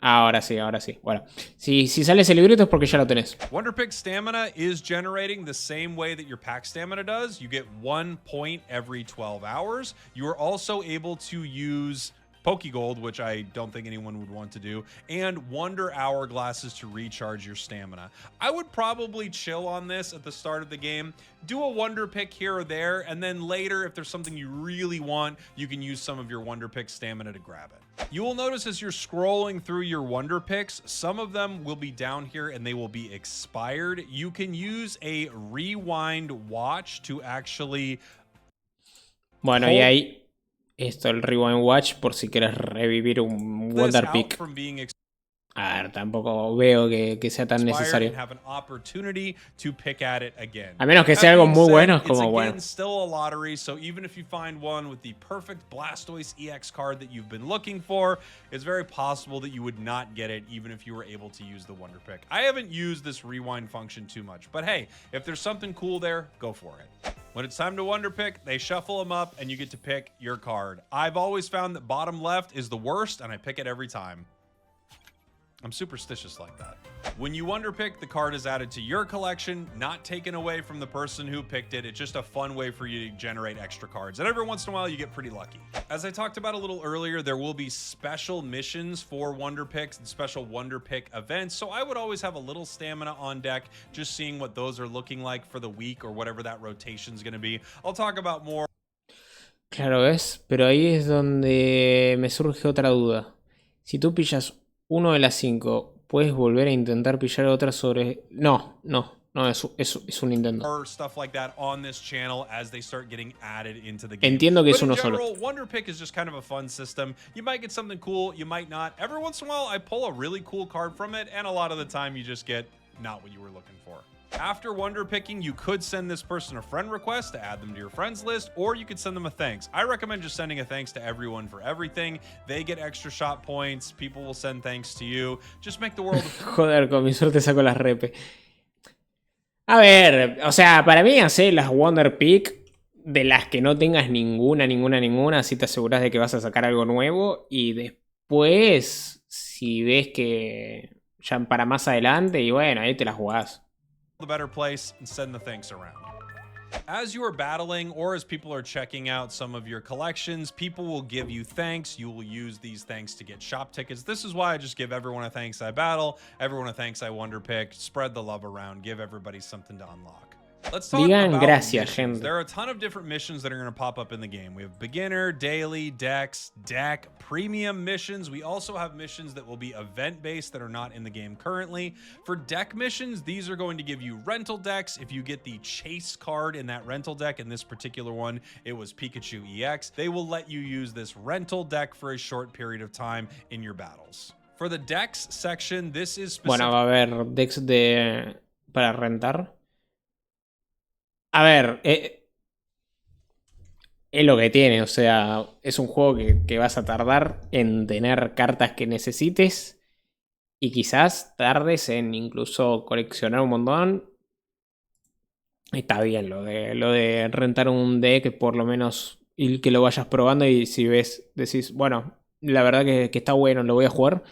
Ahora sí, ahora sí. Bueno, si sale ese librito es porque ya lo tenés. Wonder Pick stamina is generating the same way that your pack stamina does. You get 1 point every 12 hours. You are also able to use Pokegold, which I don't think anyone would want to do, and Wonder Hourglasses to recharge your stamina. I would probably chill on this at the start of the game, do a Wonder Pick here or there, and then later, if there's something you really want, you can use some of your Wonder Pick stamina to grab it. You will notice as you're scrolling through your Wonder Picks, some of them will be down here and they will be expired. You can use a rewind watch to actually... Bueno, y ahí... Esto, el Rewind Watch, por si quieres revivir un Wonder Pick. A ver, tampoco veo que sea tan necesario. A menos que sea algo muy bueno, es como bueno. Still a lottery, so even if you find one with the perfect Blastoise EX card that you've been looking for, it's very possible that you would not get it even if you were able to use the Wonder Pick. I haven't used this rewind function too much, but hey, if there's something cool there, go for it. When it's time to Wonder Pick, they shuffle them up and you get to pick your card. I've always found that bottom left is the worst and I pick it every time. I'm superstitious like that. When you Wonder Pick, the card is added to your collection, not taken away from the person who picked it. It's just a fun way for you to generate extra cards. And every once in a while, you get pretty lucky. As I talked about a little earlier, there will be special missions for Wonder Picks and special Wonder Pick events. So I would always have a little stamina on deck, just seeing what those are looking like for the week or whatever that rotation is going to be. I'll talk about more. Claro, ¿ves? Pero ahí es donde me surge otra duda. Si tú pillas uno de las 5, ¿puedes volver a intentar pillar otra sobre...? No, es un intento. Entiendo que es uno solo. Wonder Pick is just kind of a fun system. You might get something cool, you might not. Every once in a while, I pull a really cool card from it, and a lot of the time, you just get not what you were looking for. After Wonder Picking, you could send this person a friend request to add them to your friends list, or you could send them a thanks. I recommend just sending a thanks to everyone for everything. They get extra shot points. People will send thanks to you. Just make the world... Joder, con mi suerte saco las repe. A ver, o sea, para mí hacer las Wonder Pick de las que no tengas ninguna, así te aseguras de que vas a sacar algo nuevo. Y después, si ves que ya para más adelante, y bueno, ahí te las jugás. The better place and send the thanks around. As you are battling or as people are checking out some of your collections, people will give you thanks. You will use these thanks to get shop tickets. This is why I just give everyone a thanks I battle, everyone a thanks I Wonder Pick, spread the love around, give everybody something to unlock. Let's talk about gracias, missions. gente. There are a ton of different missions that are going to pop up in the game. We have beginner, daily, dex, deck, premium missions. We also have missions that will be event-based that are not in the game currently. For deck missions, these are going to give you rental decks. If you get the chase card in that rental deck, in this particular one, it was Pikachu EX, they will let you use this rental deck for a short period of time in your battles. For the dex section, this is specific. Bueno, va a haber decks para rentar. A ver, es lo que tiene, o sea, es un juego que vas a tardar en tener cartas que necesites y quizás tardes en incluso coleccionar un montón. Está bien lo de rentar un deck, por lo menos, y que lo vayas probando y si ves, decís, bueno, la verdad que está bueno, lo voy a jugar.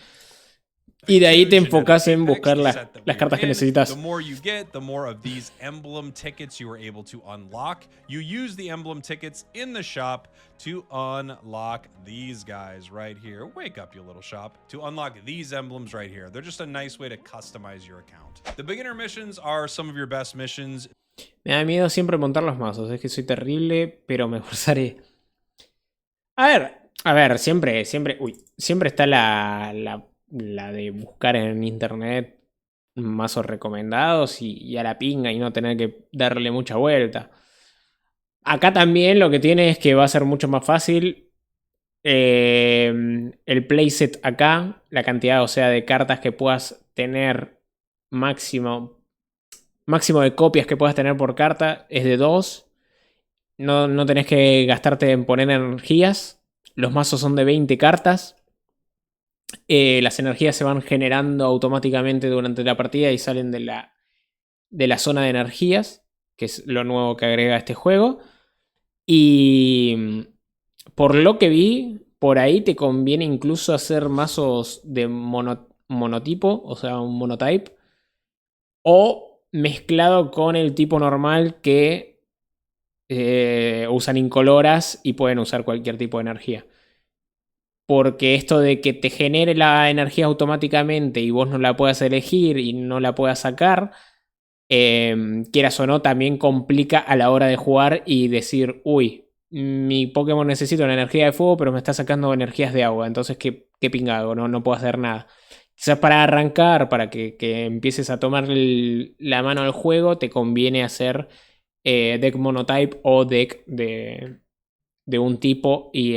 Y de ahí te enfocas en buscar las cartas que necesitas. The more you get, the more of these emblem tickets you are able to unlock. You use the emblem tickets in the shop to unlock these guys right here. Wake up, you little shop. To unlock these emblems right here. They're just a nice way to customize your account. The beginner missions are some of your best missions. Me da miedo siempre montar los mazos. Es que soy terrible, pero me esforzaré. A ver, siempre está la de buscar en internet mazos recomendados y a la pinga y no tener que darle mucha vuelta. Acá también lo que tiene es que va a ser mucho más fácil el playset acá, la cantidad, o sea, de cartas que puedas tener máximo de copias que puedas tener por carta es de 2. No tenés que gastarte en poner energías. Los mazos son de 20 cartas. Las energías se van generando automáticamente durante la partida y salen de la zona de energías, que es lo nuevo que agrega este juego. Y por lo que vi, por ahí te conviene incluso hacer mazos de monotipo, o sea, un monotype, o mezclado con el tipo normal que usan incoloras y pueden usar cualquier tipo de energía. Porque esto de que te genere la energía automáticamente y vos no la puedas elegir y no la puedas sacar, quieras o no, también complica a la hora de jugar y decir, uy, mi Pokémon necesita una energía de fuego, pero me está sacando energías de agua. Entonces, ¿qué pinga hago? No puedo hacer nada. Quizás para arrancar, para que empieces a tomar la mano al juego, te conviene hacer deck monotype o deck de un tipo y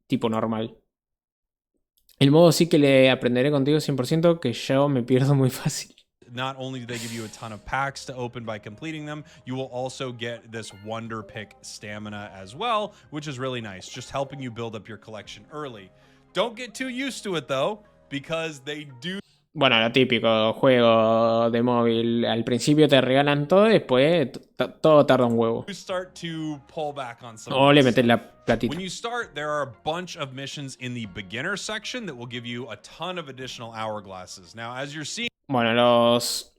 tipo normal. El modo sí que le aprenderé contigo 100%, que yo me pierdo muy fácil. Not only do they give you a ton of packs to open by completing them, you will also get this Wonder Pick stamina as well, which is really nice, just helping you build up your collection early. Don't get too used to it though, because they do. Bueno, lo típico, juego de móvil. Al principio te regalan todo, después todo tarda un huevo. Start to pull back on some O le metes la platita. When you start, there are a bunch of missions in the beginner section that will give you a ton of additional hourglasses. Now, as you're seeing. Bueno, los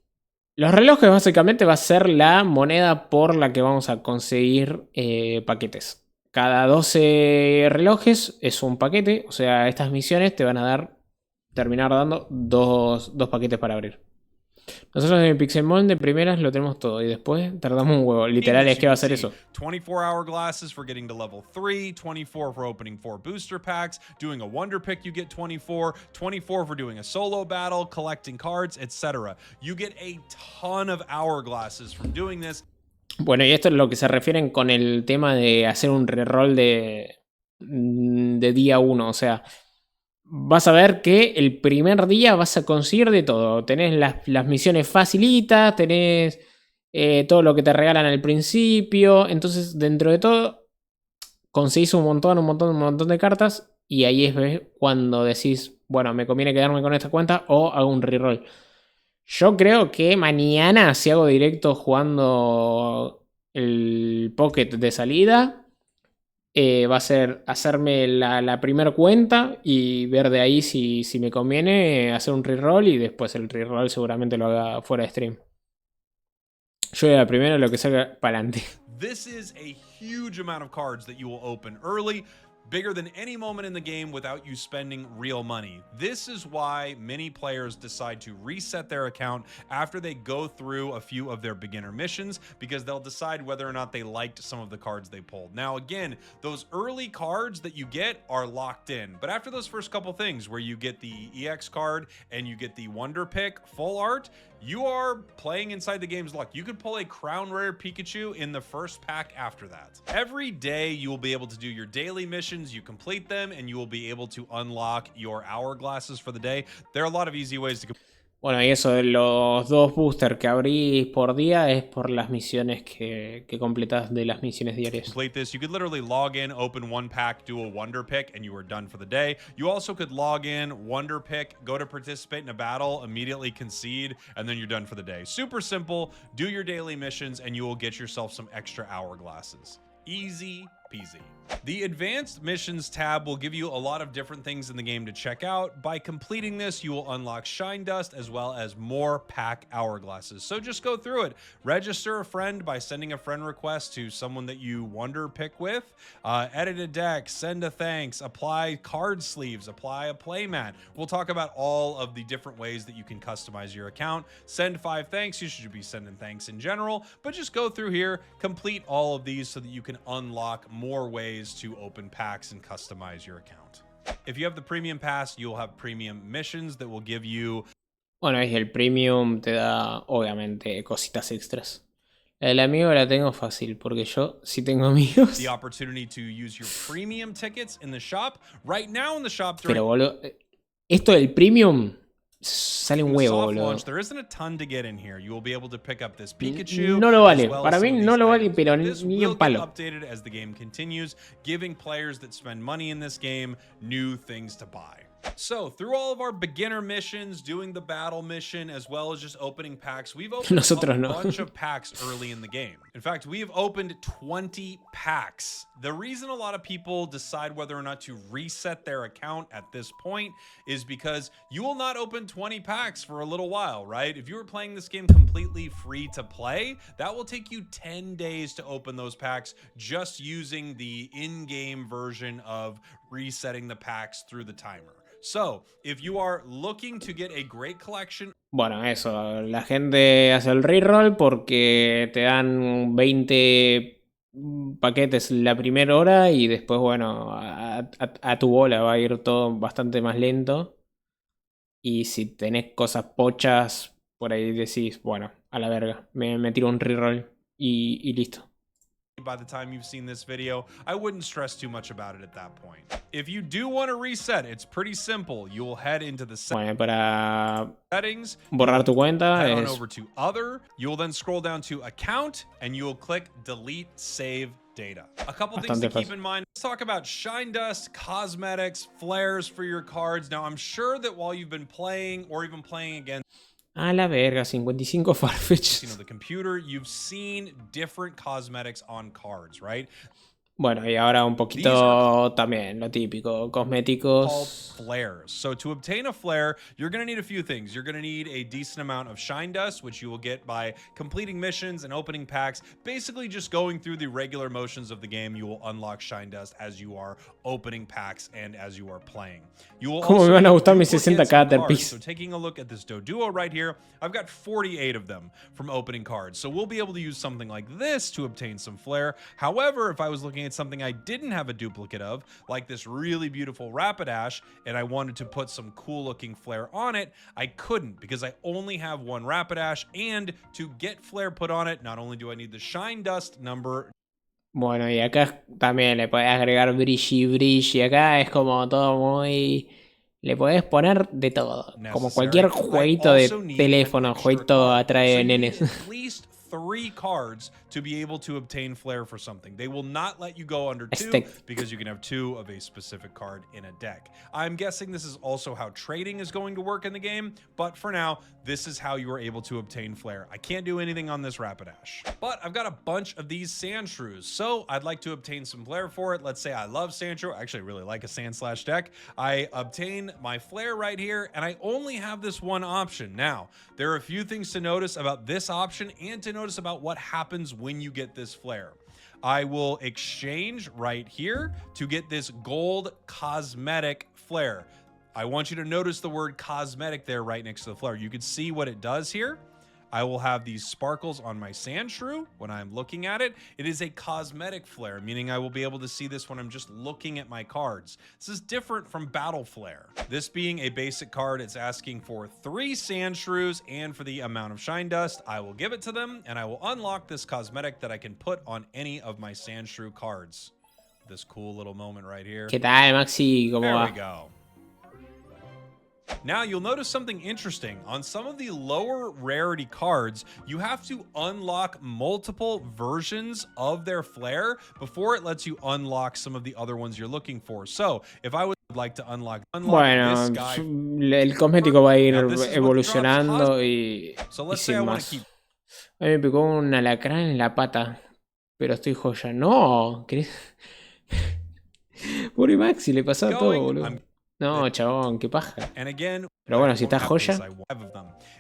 relojes básicamente va a ser la moneda por la que vamos a conseguir paquetes. Cada 12 relojes es un paquete, o sea, estas misiones te van a terminar dando dos paquetes para abrir. Nosotros en el Pixelmon de primeras lo tenemos todo y después tardamos un huevo. Literal es que va a ser eso. 24 hourglasses for getting to level 3, 24 for opening 4 booster packs, doing a wonder pick you get 24, 24 for doing a solo battle, collecting cards, etc. You get a ton of hourglasses from doing this. Bueno, y esto es lo que se refieren con el tema de hacer un reroll de día 1, o sea, vas a ver que el primer día vas a conseguir de todo. Tenés las misiones facilitas, tenés todo lo que te regalan al principio. Entonces, dentro de todo, conseguís un montón de cartas. Y ahí es cuando decís, bueno, me conviene quedarme con esta cuenta o hago un reroll. Yo creo que mañana, si hago directo jugando el Pocket de salida, va a ser hacerme la primera cuenta y ver de ahí si me conviene hacer un reroll y después el reroll seguramente lo haga fuera de stream. Yo de la primera lo que salga para adelante. This is a huge amount of cards that you will open early, bigger than any moment in the game without you spending real money. This is why many players decide to reset their account after they go through a few of their beginner missions, because they'll decide whether or not they liked some of the cards they pulled. Now, again, those early cards that you get are locked in, but after those first couple things where you get the EX card and you get the Wonder Pick full art, you are playing inside the game's luck. You could pull a Crown Rare Pikachu in the first pack after that. Every day you will be able to do your daily missions, you complete them, and you will be able to unlock your hourglasses for the day. There are a lot of easy ways to complete. Bueno, y eso de los 2 boosters que abrís por día es por las misiones que completás de las misiones diarias. Complete this. You could literally log in, open one pack, do a wonder pick, and you are done for the day. You also could log in, wonder pick, go to participate in a battle, immediately concede, and then you're done for the day. Super simple. Do your daily missions, and you will get yourself some extra hourglasses. Easy peasy. The advanced missions tab will give you a lot of different things in the game to check out. By completing this, you will unlock shine dust as well as more pack hourglasses. So just go through it. Register a friend by sending a friend request to someone that you wonder pick with. Edit a deck, send a thanks, apply card sleeves, apply a playmat. We'll talk about all of the different ways that you can customize your account. Send 5 thanks. You should be sending thanks in general, but just go through here, complete all of these so that you can unlock more ways to open packs and customize your account. If you have the premium pass, you'll have premium missions that will give you. Bueno, es el premium te da obviamente cositas extras. El amigo la tengo fácil porque yo sí tengo amigos. The opportunity to use your premium tickets in the shop. Right now in the shop. Pero boludo, esto del premium sale un huevo, boludo. There isn't a ton to get in here. You will be able to pick up this Pikachu. No lo vale. Para mí no lo vale, pero ni en palo. Updated as the game continues, giving players that spend money in this game new things to buy. So, through all of our beginner missions, doing the battle mission, as well as just opening packs, we've opened Nosotros a no. bunch of packs early in the game. In fact, we have opened 20 packs. The reason a lot of people decide whether or not to reset their account at this point is because you will not open 20 packs for a little while, right? If you were playing this game completely free to play, that will take you 10 days to open those packs just using the in-game version of resetting the packs through the timer. So, if you are looking to get a great collection. Bueno, eso, la gente hace el reroll porque te dan 20 paquetes la primera hora y después, bueno, a tu bola va a ir todo bastante más lento. Y si tenés cosas pochas, por ahí decís, bueno, a la verga, me tiro un reroll y listo. By the time you've seen this video, I wouldn't stress too much about it at that point. If you do want to reset, it's pretty simple. You will head into the Bueno, para settings, borrar tu cuenta head on es... over to other. You will then scroll down to account and you will click delete save data. A couple things to keep in mind. Let's talk about shine dust, cosmetics, flares for your cards. Now, I'm sure that while you've been playing or even playing again, a la verga, 55 Farfetch. the computer, you've seen different cosmetics on cards, right? Bueno, y ahora un poquito también lo típico, cosméticos. Flares. So to obtain a flare, you're going to need a few things. You're going to need a decent amount of shine dust, which you will get by completing missions and opening packs. Basically just going through the regular motions of the game, you will unlock shine dust as you are opening packs and as you are playing. You will ¿Cómo me van a gustar mis 60 Caterpies? So taking a look at this Doduo right here, I've got 48 of them from opening cards. So we'll be able to use something like this to obtain some flare. However, if I was looking at something I didn't have a duplicate of, like this really beautiful Rapidash, and I wanted to put some cool looking flare on it, I couldn't because I only have one Rapidash, and to get flare put on it, not only do I need the shine dust number. Bueno, y acá también le podés agregar brilli. Acá es como todo muy... Le podés poner de todo. Como cualquier jueguito de teléfono, jueguito atrae nenes. 3 cards to be able to obtain flare for something. They will not let you go under 2 because you can have 2 of a specific card in a deck. I'm guessing this is also how trading is going to work in the game, but for now, this is how you are able to obtain flare. I can't do anything on this Rapidash, but I've got a bunch of these sand shrews, so I'd like to obtain some flare for it. Let's say I love sand shrew. Actually, I really like a sand slash deck. I obtain my flare right here, and I only have this one option. Now, there are a few things to notice about this option and to notice about what happens when you get this flare. I will exchange right here to get this gold cosmetic flare. I want you to notice the word cosmetic there right next to the flare. You can see what it does here. I will have these sparkles on my sand shrew when I'm looking at it. It is a cosmetic flare, meaning I will be able to see this when I'm just looking at my cards. This is different from battle flare. This being a basic card, it's asking for 3 sand shrews, and for the amount of shine dust, I will give it to them, and I will unlock this cosmetic that I can put on any of my sand shrew cards. This cool little moment right here. ¿Qué tal, Maxi? ¿Cómo va? There we go. Now, you'll notice something interesting. On some of the lower rarity cards, you have to unlock multiple versions of their flare before it lets you unlock some of the other ones you're looking for. So, if I would like to unlock bueno, this guy, el cosmético va a ir evolucionando y sin más. A mí me picó un alacrán en la pata, pero estoy joya. No, ¿querés? Pobre Maxi, le pasaba todo, boludo. No, chabón, qué paja. Pero bueno, si está joya.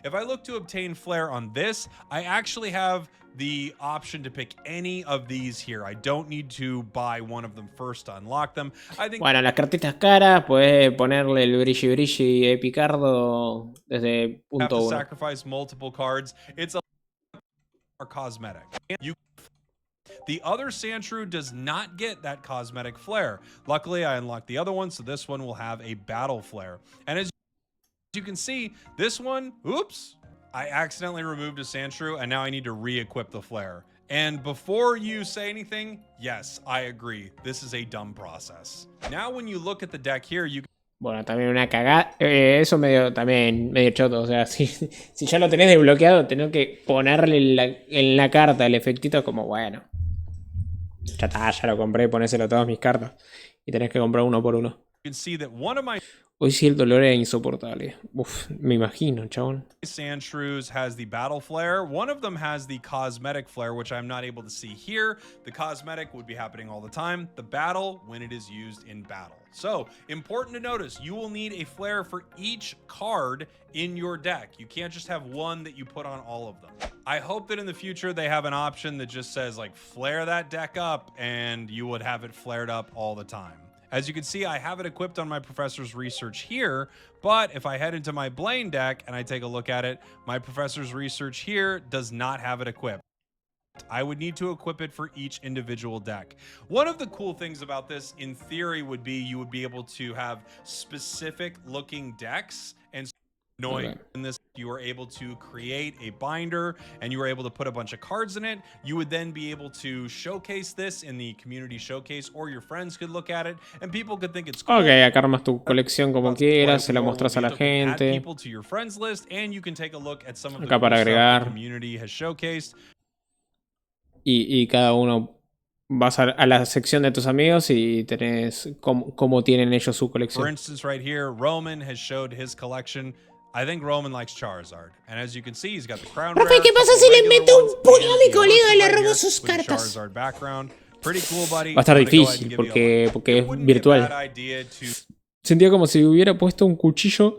If I look to obtain flare on this, I actually have the option to pick any of these here. I don't need to buy one of them first to unlock them. I think bueno, las cartitas caras, puedes ponerle el brilli epicardo desde punto 1. Sacrifice multiple cards. It's a cosmetic. The other sand shrew does not get that cosmetic flare. Luckily, I unlocked the other one, so this one will have a battle flare. And as you can see, this one, oops, I accidentally removed a sand shrew, and now I need to re-equip the flare. And before you say anything, yes, I agree. This is a dumb process. Now, when you look at the deck here, you bueno, también una cagada. Eso también medio choto. O sea, si ya lo tenés desbloqueado, tener que ponerle en la carta el efectito como, bueno. Ya lo compré, ponéselo todas mis cartas. Y tenés que comprar uno por uno. Hoy sí el dolor era insoportable. Uf, me imagino, chabón. Sandshrews has the battle flare. One of them has the cosmetic flare, which I'm not able to see here. The cosmetic would be happening all the time. The battle, when it is used in battle. So, important to notice, you will need a flare for each card in your deck. You can't just have one that you put on all of them. I hope that in the future they have an option that just says, like, flare that deck up, and you would have it flared up all the time. As you can see, I have it equipped on my Professor's Research here, but if I head into my Blaine deck and I take a look at it, my Professor's Research here does not have it equipped. I would need to equip it for each individual deck. One of the cool things about this, in theory, would be you would be able to have specific looking decks, and knowing in this you were able to create a binder and you were able to put a bunch of cards in it. You would then be able to showcase this in the community showcase, or your friends could look at it and people could think it's cool. Ok, acá armas tu colección como quieras, se la mostras a la gente. People to your friends list, and you can take a look at some of the Acá para agregar. the community has showcased. Y cada uno vas a la sección de tus amigos y tenés cómo tienen ellos su colección. For instance, right here, Roman has showed his collection. I think Roman likes Charizard. And as you can see, he's got the crown. Profe, ¿qué pasa si le meto un puño a mi colega y le robo sus cartas? Pretty cool, buddy. Va a estar difícil porque es virtual. Sentía como si hubiera puesto un cuchillo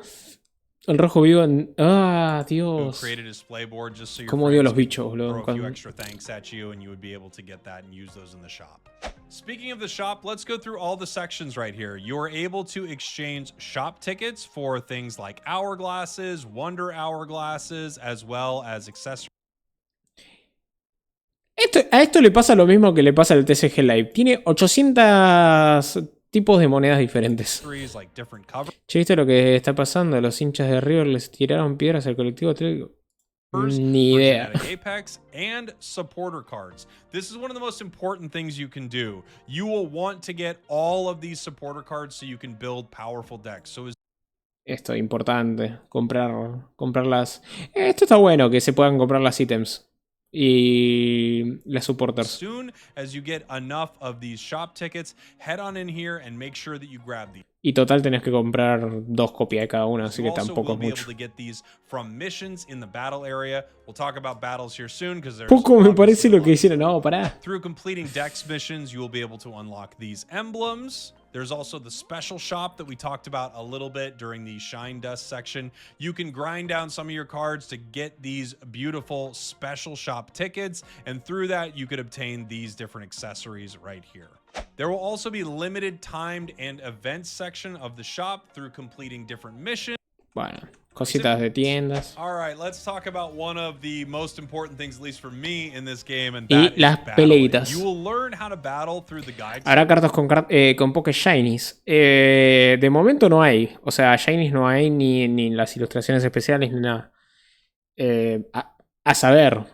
en rojo vivo en... ¡Ah, Dios! Cómo odio los bichos, boludo. Speaking of the shop, let's go through all the sections right here. You're able to exchange shop tickets for things like hourglasses, wonder hourglasses, as well as accessories. A esto le pasa lo mismo que le pasa al TCG Live. Tiene 800 tipos de monedas diferentes. Che, ¿viste lo que está pasando? Los hinchas de River les tiraron piedras al colectivo atlético. Ni idea. Apex and supporter cards. This is one of the most important things you can do. You will want to get all of these supporter cards so you can build powerful decks. So esto es importante, comprarlas. Esto está bueno, que se puedan comprar las ítems y las supporters. As soon as you get enough of these shop tickets, head on in here and make sure that you grab these. Y total tenés que comprar 2 copias de cada una, así que tampoco es mucho. Poco me parece lo que hicieron. No, pará. Through completing Dex missions, you will be able to unlock these emblems. There's also the special shop that we talked about a little bit during the Shine Dust section. You can grind down some of your cards to get these beautiful special shop tickets, and through that you could obtain these different accessories right here. There will also be limited timed and events section of the shop through completing different missions. Bueno, cositas de tiendas. All right, let's talk about one of the most important things, at least for me, in this game, and y that las is peleitas. You will learn how to battle through the guides. Habrá cartas con Pocket Shinies. De momento no hay. O sea, Shinies no hay ni las ilustraciones especiales ni nada. A saber,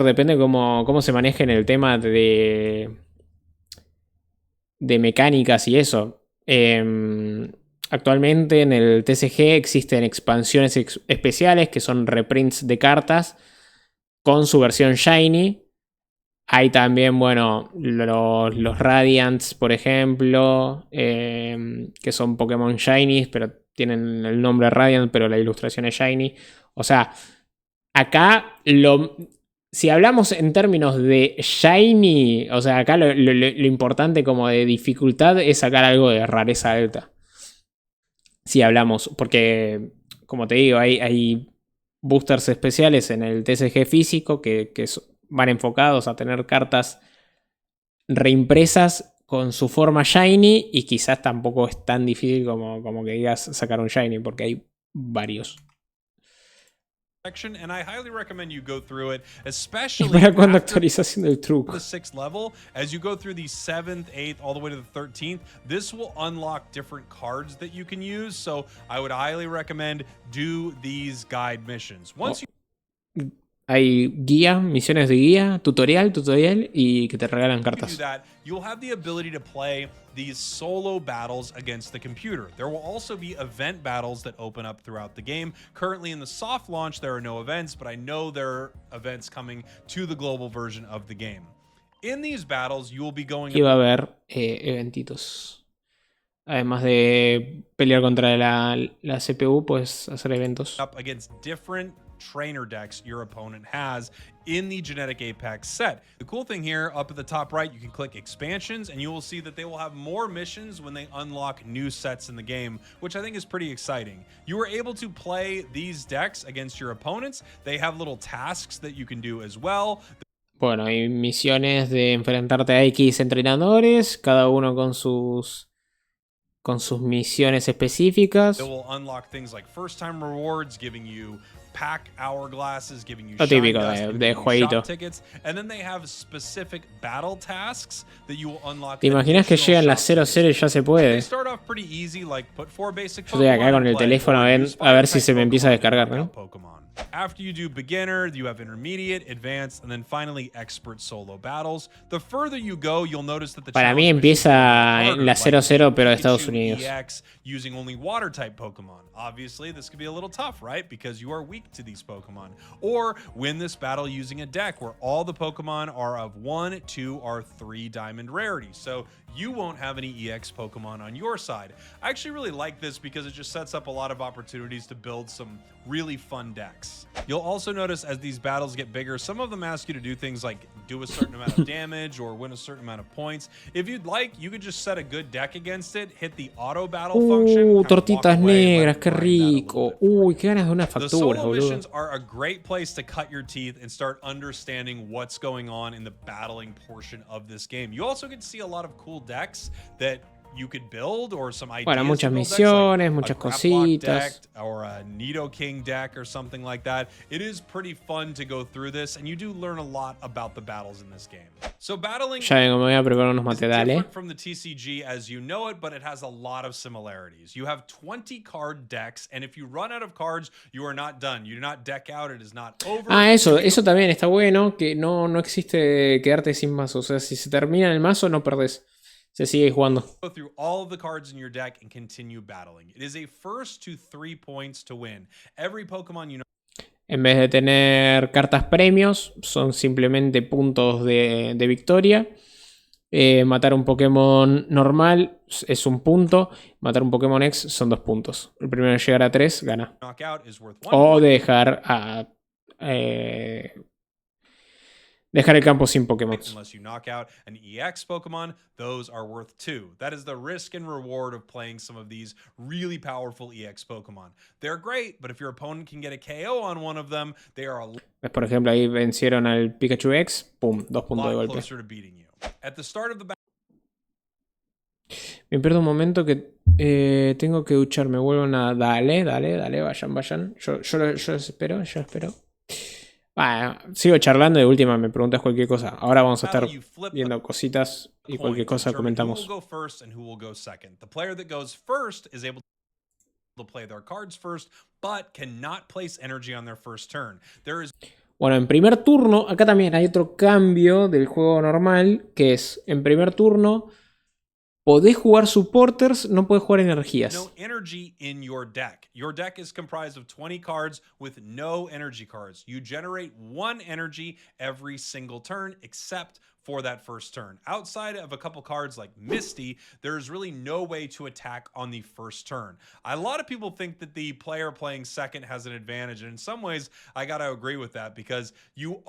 depende cómo se maneje en el tema de mecánicas y eso. Actualmente en el TCG existen expansiones especiales que son reprints de cartas con su versión Shiny. Hay también, bueno, los Radiants, por ejemplo, que son Pokémon Shinies, pero tienen el nombre Radiant, pero la ilustración es Shiny. O sea, acá si hablamos en términos de Shiny, o sea, acá lo importante como de dificultad es sacar algo de rareza alta. Si hablamos, porque, como te digo, hay boosters especiales en el TCG físico que van enfocados a tener cartas reimpresas con su forma Shiny, y quizás tampoco es tan difícil como que digas sacar un Shiny, porque hay varios. And I highly recommend you go through it, especially para cuando actualización del truco. The 6th level, as you go through the 7th, 8th, all the way to the 13th, this will unlock different cards that you can use. So I would highly recommend do these guide missions. Once you hay guía, misiones de guía, tutorial y que te regalan cartas. You'll have the ability to play these solo battles against the computer. There will also be event battles that open up throughout the game. Currently in the soft launch, there are no events, but I know there are events coming to the global version of the game. In these battles, you will be going... Y va a haber eventitos. Además de pelear contra la CPU, puedes hacer eventos. Up against different trainer decks your opponent has in the Genetic Apex set. The cool thing here, up at the top right, you can click expansions and you will see that they will have more missions when they unlock new sets in the game, which I think is pretty exciting. You are able to play these decks against your opponents. They have little tasks that you can do as well. Bueno, hay misiones de enfrentarte a X entrenadores, cada uno con sus misiones específicas. It will unlock things like first time rewards, giving you pack hourglasses, giving you Lo shine típico dust, de giving you jueguito. shop tickets, and then they have specific battle tasks that you will unlock. ¿Te imaginas que llegan las 0-0 y ya se puede? They start off pretty easy, like put 4 basic Yo estoy acá con el teléfono a ver si se me empieza a descargar, ¿no? After you do beginner, you have intermediate, advanced, and then finally expert solo battles. The further you go, you'll notice that the Para mí empieza en la 0-0 pero de Estados Unidos. Using only water type Pokemon. Obviously, this could be a little tough, right? Because you are weak to these Pokemon. Or win this battle using a deck where all the Pokemon are of 1, 2, or 3 diamond rarity. So you won't have any EX Pokemon on your side. I actually really like this because it just sets up a lot of opportunities to build some really fun decks. You'll also notice as these battles get bigger, some of them ask you to do things like do a certain amount of damage or win a certain amount of points. If you'd like, you could just set a good deck against it, hit the auto battle function. Tortitas negras, qué rico. Uy, qué ganas de una factura, the solo boludo. missions are a great place to cut your teeth and start understanding what's going on in the battling portion of this game. You also get to see a lot of cool decks that you could build or some ideas. Bueno, muchas misiones, like muchas cositas. Or a Nidoking deck or something like that. It is pretty fun to go through this, and you do learn a lot about the battles in this game. So battling ya vengo, me voy a preparar unos is materiales. different from the TCG as you know it, but it has a lot of similarities. You have 20 card decks, and if you run out of cards, you are not done. You do not deck out, it is not over. Eso también está bueno, que no existe quedarte sin mazo. O sea, si se termina el mazo, no perdés. Se sigue jugando. Go through all of the cards in your deck and continue battling. It is a first to 3 points to win. Every Pokemon you know. En vez de tener cartas premios, son simplemente puntos de victoria. Matar un Pokémon normal es un punto. Matar un Pokémon X son 2 puntos. El primero en llegar a 3 gana. O dejar a... dejar el campo sin Pokémon. Unless you knock out an EX Pokemon, those are worth 2. That is the risk and reward of playing some of these really powerful EX Pokemon. They're great, but if your opponent can get a KO on one of them, they are a Por ejemplo, ahí vencieron al Pikachu X, pum, 2 puntos de golpe. closer to beating you. At the start of the Me pierdo un momento que tengo que ducharme. Vuelvo a... Dale, vayan. Yo espero. Bueno, sigo charlando y de última me preguntas cualquier cosa. Ahora vamos a estar viendo cositas y cualquier cosa comentamos. Who will go first and who will go second. The player that goes first is able to play their cards first, but cannot place energy on their first turn. There is... Bueno, en primer turno, acá también hay otro cambio del juego normal, que es, en primer turno, podés jugar supporters, no podés jugar energías. No energy in your deck. Your deck is comprised of 20 cards with no energy cards. You generate 1 energy every single turn, except for that first turn. Outside of a couple cards like Misty, there's really no way to attack on the first turn. A lot of people think that the player playing second has an advantage, and in some ways, I gotta agree with that, because you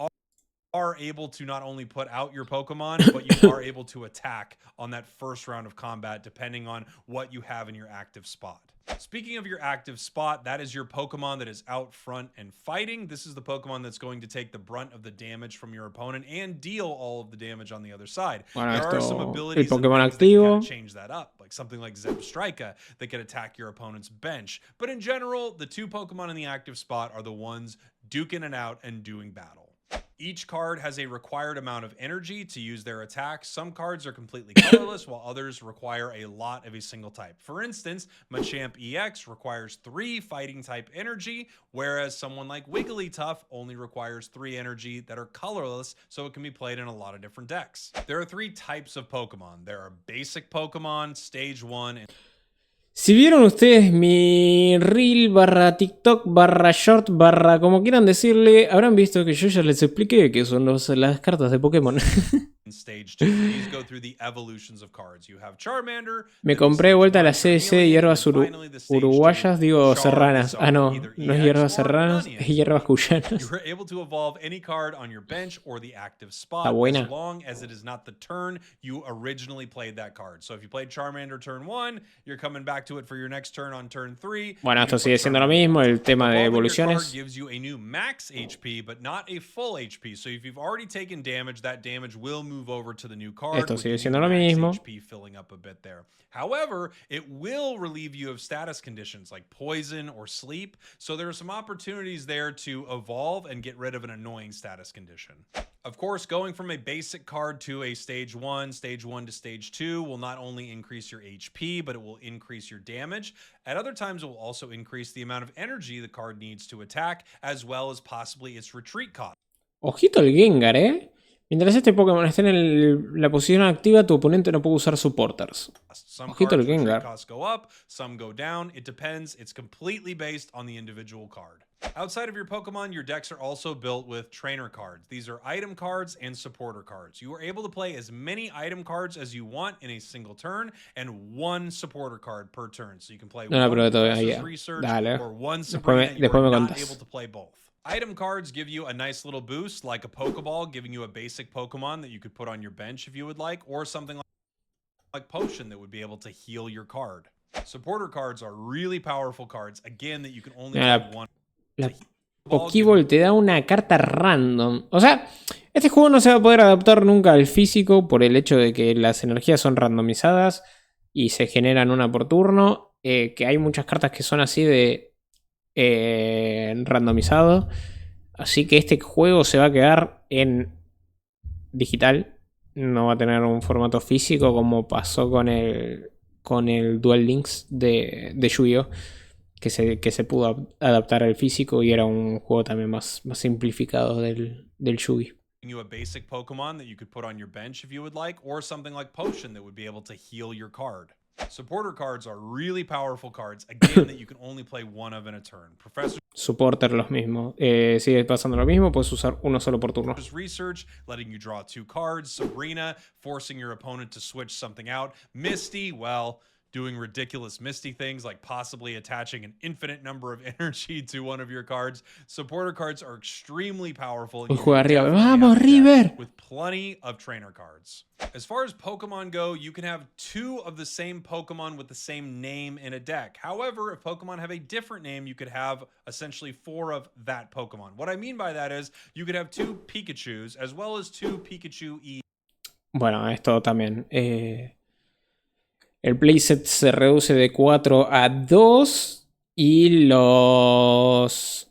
are able to not only put out your Pokemon, but you are able to attack on that first round of combat, depending on what you have in your active spot. Speaking of your active spot, that is your Pokemon that is out front and fighting. This is the Pokemon that's going to take the brunt of the damage from your opponent and deal all of the damage on the other side. Bueno, there are some abilities el Pokemon and things that can activo. kind of change that up, like something like Zebstrika that can attack your opponent's bench. But in general, the 2 Pokemon in the active spot are the ones duking it out and doing battle. Each card has a required amount of energy to use their attack. Some cards are completely colorless, while others require a lot of a single type. For instance, Machamp EX requires 3 fighting type energy, whereas someone like Wigglytuff only requires 3 energy that are colorless, so it can be played in a lot of different decks. There are 3 types of Pokemon. There are basic Pokemon, Stage 1, and... Si vieron ustedes mi reel barra TikTok barra short barra como quieran decirle, habrán visto que yo ya les expliqué qué son las cartas de Pokémon. in stage 2. These go through the evolutions of cards. You have Charmander. Me compré de vuelta la CDC hierbas uruguayas, digo serranas. Ah, no, no es hierbas serranas, es hierbas cuyanas. You are able to evolve any card on your bench or the active spot as long as it is not the turn you originally played that card. So if you played Charmander turn 1, you're coming back to it for your next turn on turn 3. Bueno, esto sigue siendo lo mismo, el tema de evoluciones. Gives you a new max HP, but not a full HP. So if you've already taken damage, that damage will move over to the new card. Esto sigue siendo lo mismo. HP filling up a bit there. However, it will relieve you of status conditions like poison or sleep. So there are some opportunities there to evolve and get rid of an annoying status condition. Of course, going from a basic card to a stage 1 to stage 2 will not only increase your HP, but it will increase your damage. At other times, it will also increase the amount of energy the card needs to attack, as well as possibly its retreat cost. Ojito el Gengar, ¿eh? Mientras este Pokémon esté en la posición activa, tu oponente no puede usar supporters. Ojito el Gengar. Costs go up, some go down. It depends. It's completely based on the individual card. Outside of your Pokemon, your decks are also built with trainer cards. These are item cards and supporter cards. You are able to play as many item cards as you want in a single turn and one supporter card per turn. So you can play one Professor's Research or one Sabrina. You are not able to play both. Item cards give you a nice little boost, like a Pokeball giving you a basic Pokemon that you could put on your bench if you would like, or something like Potion that would be able to heal your card. Supporter cards are really powerful cards, again, that you can only play one. La Pokéball te da una carta random. O sea, este juego no se va a poder adaptar nunca al físico por el hecho de que las energías son randomizadas y se generan una por turno. Que hay muchas cartas que son así de randomizado. Así que este juego se va a quedar en digital. No va a tener un formato físico como pasó con el Duel Links de Yu-Gi-Oh! Que se pudo adaptar al físico y era un juego también más simplificado del Yu-Gi. You a basic Pokemon that you could put on your bench if you would like, or something like Potion that would be able to heal your card. Supporter cards are really powerful cards, again, that you can only play one of in a turn. Supporter los mismos. Sigue pasando lo mismo, puedes usar uno solo por turno. Research, letting you draw 2 cards. Sabrina, forcing your opponent to switch something out. Misty, well, doing ridiculous Misty things like possibly attaching an infinite number of energy to one of your cards. Supporter cards are extremely powerful. Vamos, River! With plenty of trainer cards. As far as Pokemon go, you can have 2 of the same Pokemon with the same name in a deck. However, if Pokemon have a different name, you could have essentially 4 of that Pokemon. What I mean by that is you could have 2 Pikachus as well as 2 Pikachu E. Bueno, esto también. El playset se reduce de 4 a 2 y los...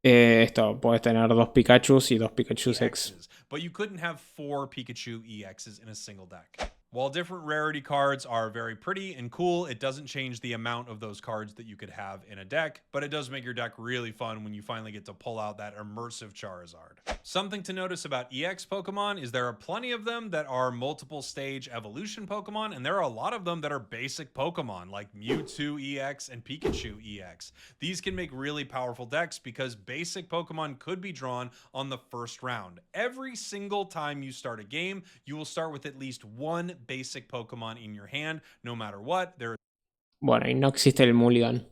esto, puedes tener 2 Pikachus y 2 Pikachus X. But you couldn't have 4 Pikachu EXs in a single deck. While different rarity cards are very pretty and cool, it doesn't change the amount of those cards that you could have in a deck, but it does make your deck really fun when you finally get to pull out that immersive Charizard. Something to notice about EX Pokemon is there are plenty of them that are multiple stage evolution Pokemon, and there are a lot of them that are basic Pokemon like Mewtwo EX and Pikachu EX. These can make really powerful decks because basic Pokemon could be drawn on the first round. Every single time you start a game, you will start with at least one basic Pokemon in your hand, no matter what. Bueno, y no existe el mulligan.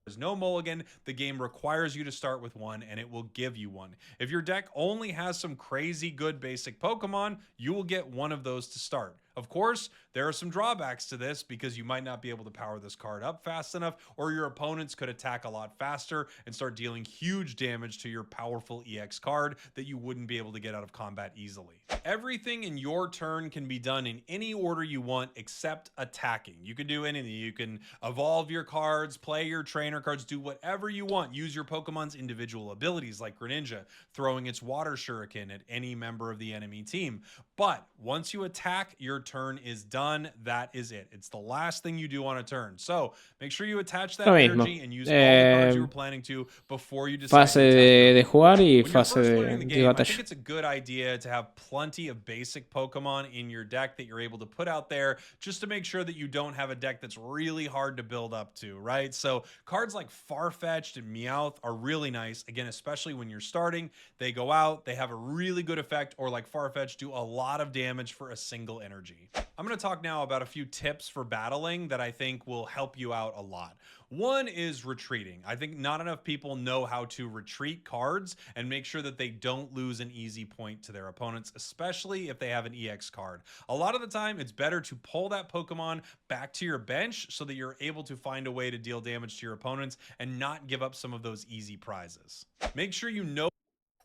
There's no mulligan. The game requires you to start with one, and it will give you one. If your deck only has some crazy good basic Pokemon, you will get one of those to start. Of course, there are some drawbacks to this because you might not be able to power this card up fast enough, or your opponents could attack a lot faster and start dealing huge damage to your powerful EX card that you wouldn't be able to get out of combat easily. Everything in your turn can be done in any order you want except attacking. You can do anything. You can evolve your cards, play your trainer cards, do whatever you want. Use your Pokemon's individual abilities like Greninja, throwing its water shuriken at any member of the enemy team. But once you attack, your turn is done, that is it. It's the last thing you do on a turn. So make sure you attach that Lo mismo. energy and use all the cards you were planning to before you decide Fase to attack. de jugar y When you're fase first learning the de game, I think batalla. it's a good idea to have plenty of basic Pokemon in your deck that you're able to put out there just to make sure that you don't have a deck that's really hard to build up to, right? So cards like Farfetch'd and Meowth are really nice, again, especially when you're starting. They go out, they have a really good effect, or like Farfetch, do a lot of damage for a single energy. I'm going to talk now about a few tips for battling that I think will help you out a lot. One is retreating. I think not enough people know how to retreat cards and make sure that they don't lose an easy point to their opponents, especially if they have an EX card. A lot of the time, it's better to pull that Pokemon back to your bench so that you're able to find a way to deal damage to your opponents and not give up some of those easy prizes. Make sure you know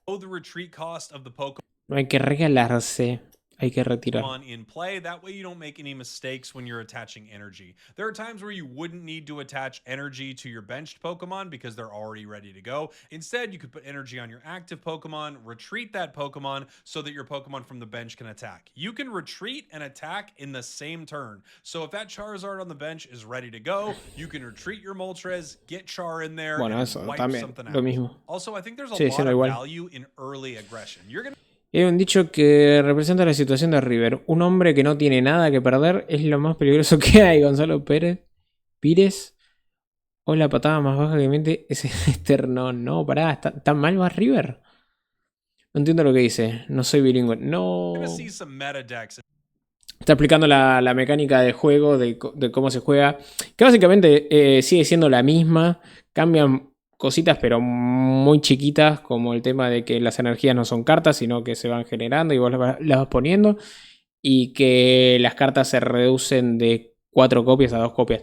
the retreat cost of the Pokemon. No hay que regalarse. Hay que retirar. In play. That way you don't make any mistakes when you're attaching energy. There are times where you wouldn't need to attach energy to your benched Pokemon because they're already ready to go. Instead, you could put energy on your active Pokemon, retreat that Pokemon so that your Pokemon from the bench can attack. You can retreat and attack in the same turn. So if that Charizard on the bench is ready to go, you can retreat your Moltres, get Char in there, Bueno, and eso wipe también, something lo out. mismo. Also, I think there's a Sí, lot siendo of igual. value in early aggression. You're gonna Hay un dicho que representa la situación de River. Un hombre que no tiene nada que perder es lo más peligroso que hay. Gonzalo Pires. O la patada más baja que mete es Eterno. No, pará, ¿está mal va River? No entiendo lo que dice. No soy bilingüe. No. see some meta decks. Está explicando la mecánica de juego, de cómo se juega. Que básicamente sigue siendo la misma. Cambian cositas, pero muy chiquitas, como el tema de que las energías no son cartas, sino que se van generando y vos las vas poniendo. Y que las cartas se reducen de 4 copias a 2 copias.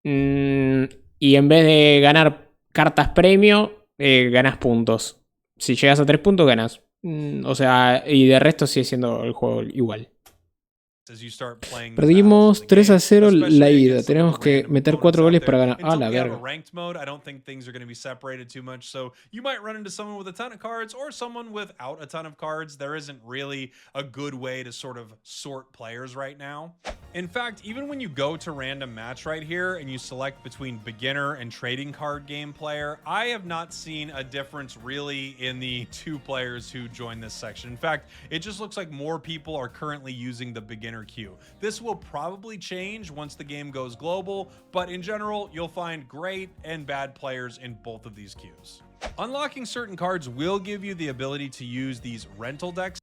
Y en vez de ganar cartas premio, ganas puntos. Si llegas a 3 puntos, ganas. O sea, y de resto sigue siendo el juego igual. Perdimos 3-0 la ida. Tenemos que meter 4 goles para ganar. Ah, la verga. Ranked mode, I don't think things are going to be separated too much. So you might run into someone with a ton of cards or someone without a ton of cards. There isn't really a good way to sort of sort players right now. In fact, even when you go to random match right here and you select between beginner and trading card game player, I have not seen a difference really in the 2 players who join this section. In fact, it just looks like more people are currently using the beginner queue. This will probably change once the game goes global, but in general, you'll find great and bad players in both of these queues. Unlocking certain cards will give you the ability to use these rental decks.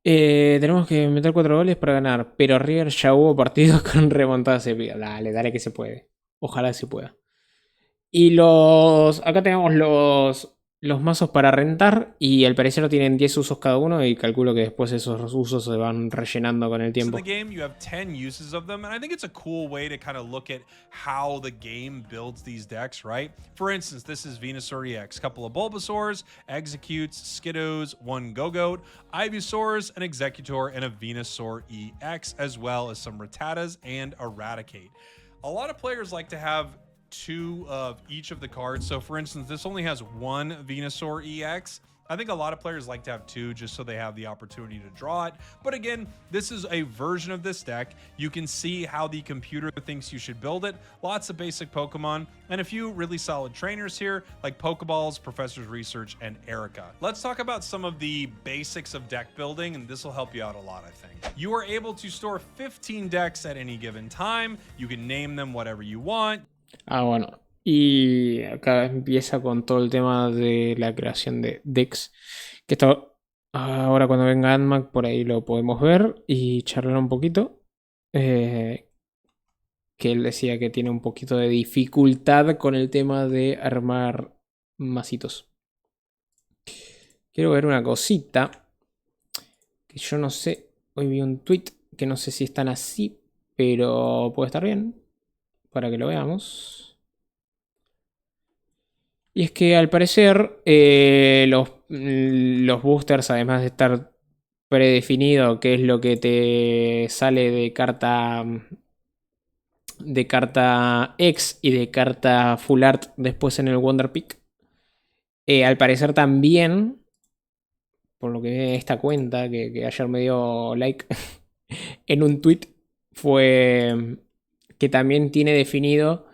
Tenemos que meter 4 goles para ganar, pero River ya hubo partidos con remontadas épicas. Dale que se puede. Ojalá se pueda. Y acá tenemos los mazos para rentar y al parecer no tienen 10 usos cada uno y calculo que después esos usos se van rellenando con el tiempo. In the game, you have 10 uses of them, and I think it's a cool way to kind of look at how the game builds these decks, right? For instance, this is Venusaur EX, couple of Bulbasaurs, Executes, Skiddos, 1 Go-Goat, Ivysaurs, an Executor, and a Venusaur EX, as well as some Rattatas and Eradicate. A lot of players like to have 2 of each of the cards. So for instance, this only has 1 Venusaur EX. I think a lot of players like to have 2 just so they have the opportunity to draw it. But again, this is a version of this deck. You can see how the computer thinks you should build it. Lots of basic Pokemon and a few really solid trainers here like Pokeballs, Professor's Research, and Erica. Let's talk about some of the basics of deck building, and this will help you out a lot, I think. You are able to store 15 decks at any given time. You can name them whatever you want. Ah, bueno. Y acá empieza con todo el tema de la creación de decks. Que esto, ahora cuando venga AdMac por ahí lo podemos ver y charlar un poquito. Que él decía que tiene un poquito de dificultad con el tema de armar masitos. Quiero ver una cosita. Que yo no sé. Hoy vi un tweet que no sé si están así. Pero puede estar bien. Para que lo veamos. Y es que al parecer los boosters, además de estar predefinido qué es lo que te sale de carta X y de carta Full Art después en el Wonder Pick, al parecer también, por lo que ve esta cuenta que ayer me dio like, en un tweet fue que también tiene definido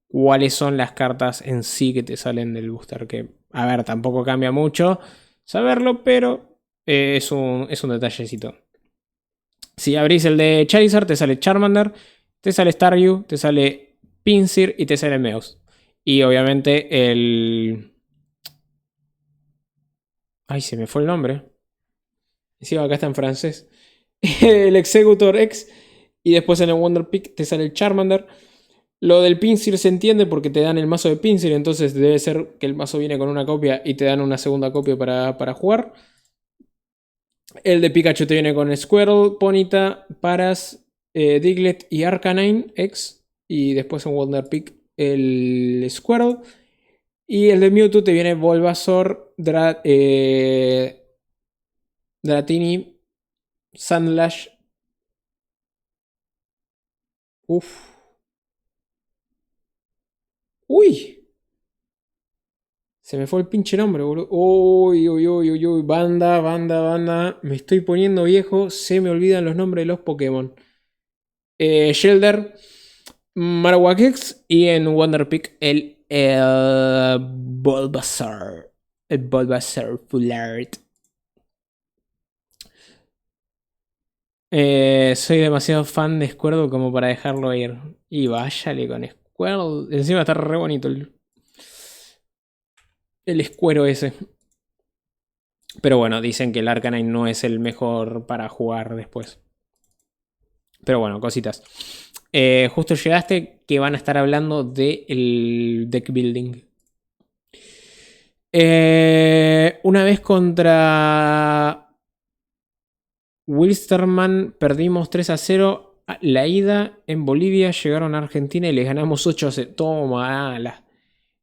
cuáles son las cartas en sí que te salen del booster. Que, a ver, tampoco cambia mucho saberlo, pero es un detallecito. Si abrís el de Charizard, te sale Charmander, te sale Staryu, te sale Pinsir y te sale Meowth. Y obviamente el... Ay, se me fue el nombre. Encima acá está en francés. El Executor X. Y después en el Wonder Pick te sale el Charmander. Lo del Pinsir se entiende porque te dan el mazo de Pinsir. Entonces debe ser que el mazo viene con una copia y te dan una segunda copia para jugar. El de Pikachu te viene con Squirtle, Ponyta, Paras, Diglett y Arcanine X. Y después en Wonder Pick el Squirtle. Y el de Mewtwo te viene Bulbasaur, Dratini, Sandlash. Uf. Uy. Se me fue el pinche nombre, boludo. Uy, uy, uy, uy, uy. Banda. Me estoy poniendo viejo. Se me olvidan los nombres de los Pokémon. Shelder, Marowak X y en Wonder Pick el Bulbasaur. El Bulbasaur Full Art. Soy demasiado fan de Squirtle como para dejarlo ir. Y váyale con Squirtle. Encima está re bonito el escuero ese. Pero bueno, dicen que el Arcanine no es el mejor para jugar después. Pero bueno, cositas. Justo llegaste que van a estar hablando del deck building. Una vez contra Wilstermann perdimos 3-0. La ida en Bolivia, llegaron a Argentina y les ganamos 8-0. Toma, ala.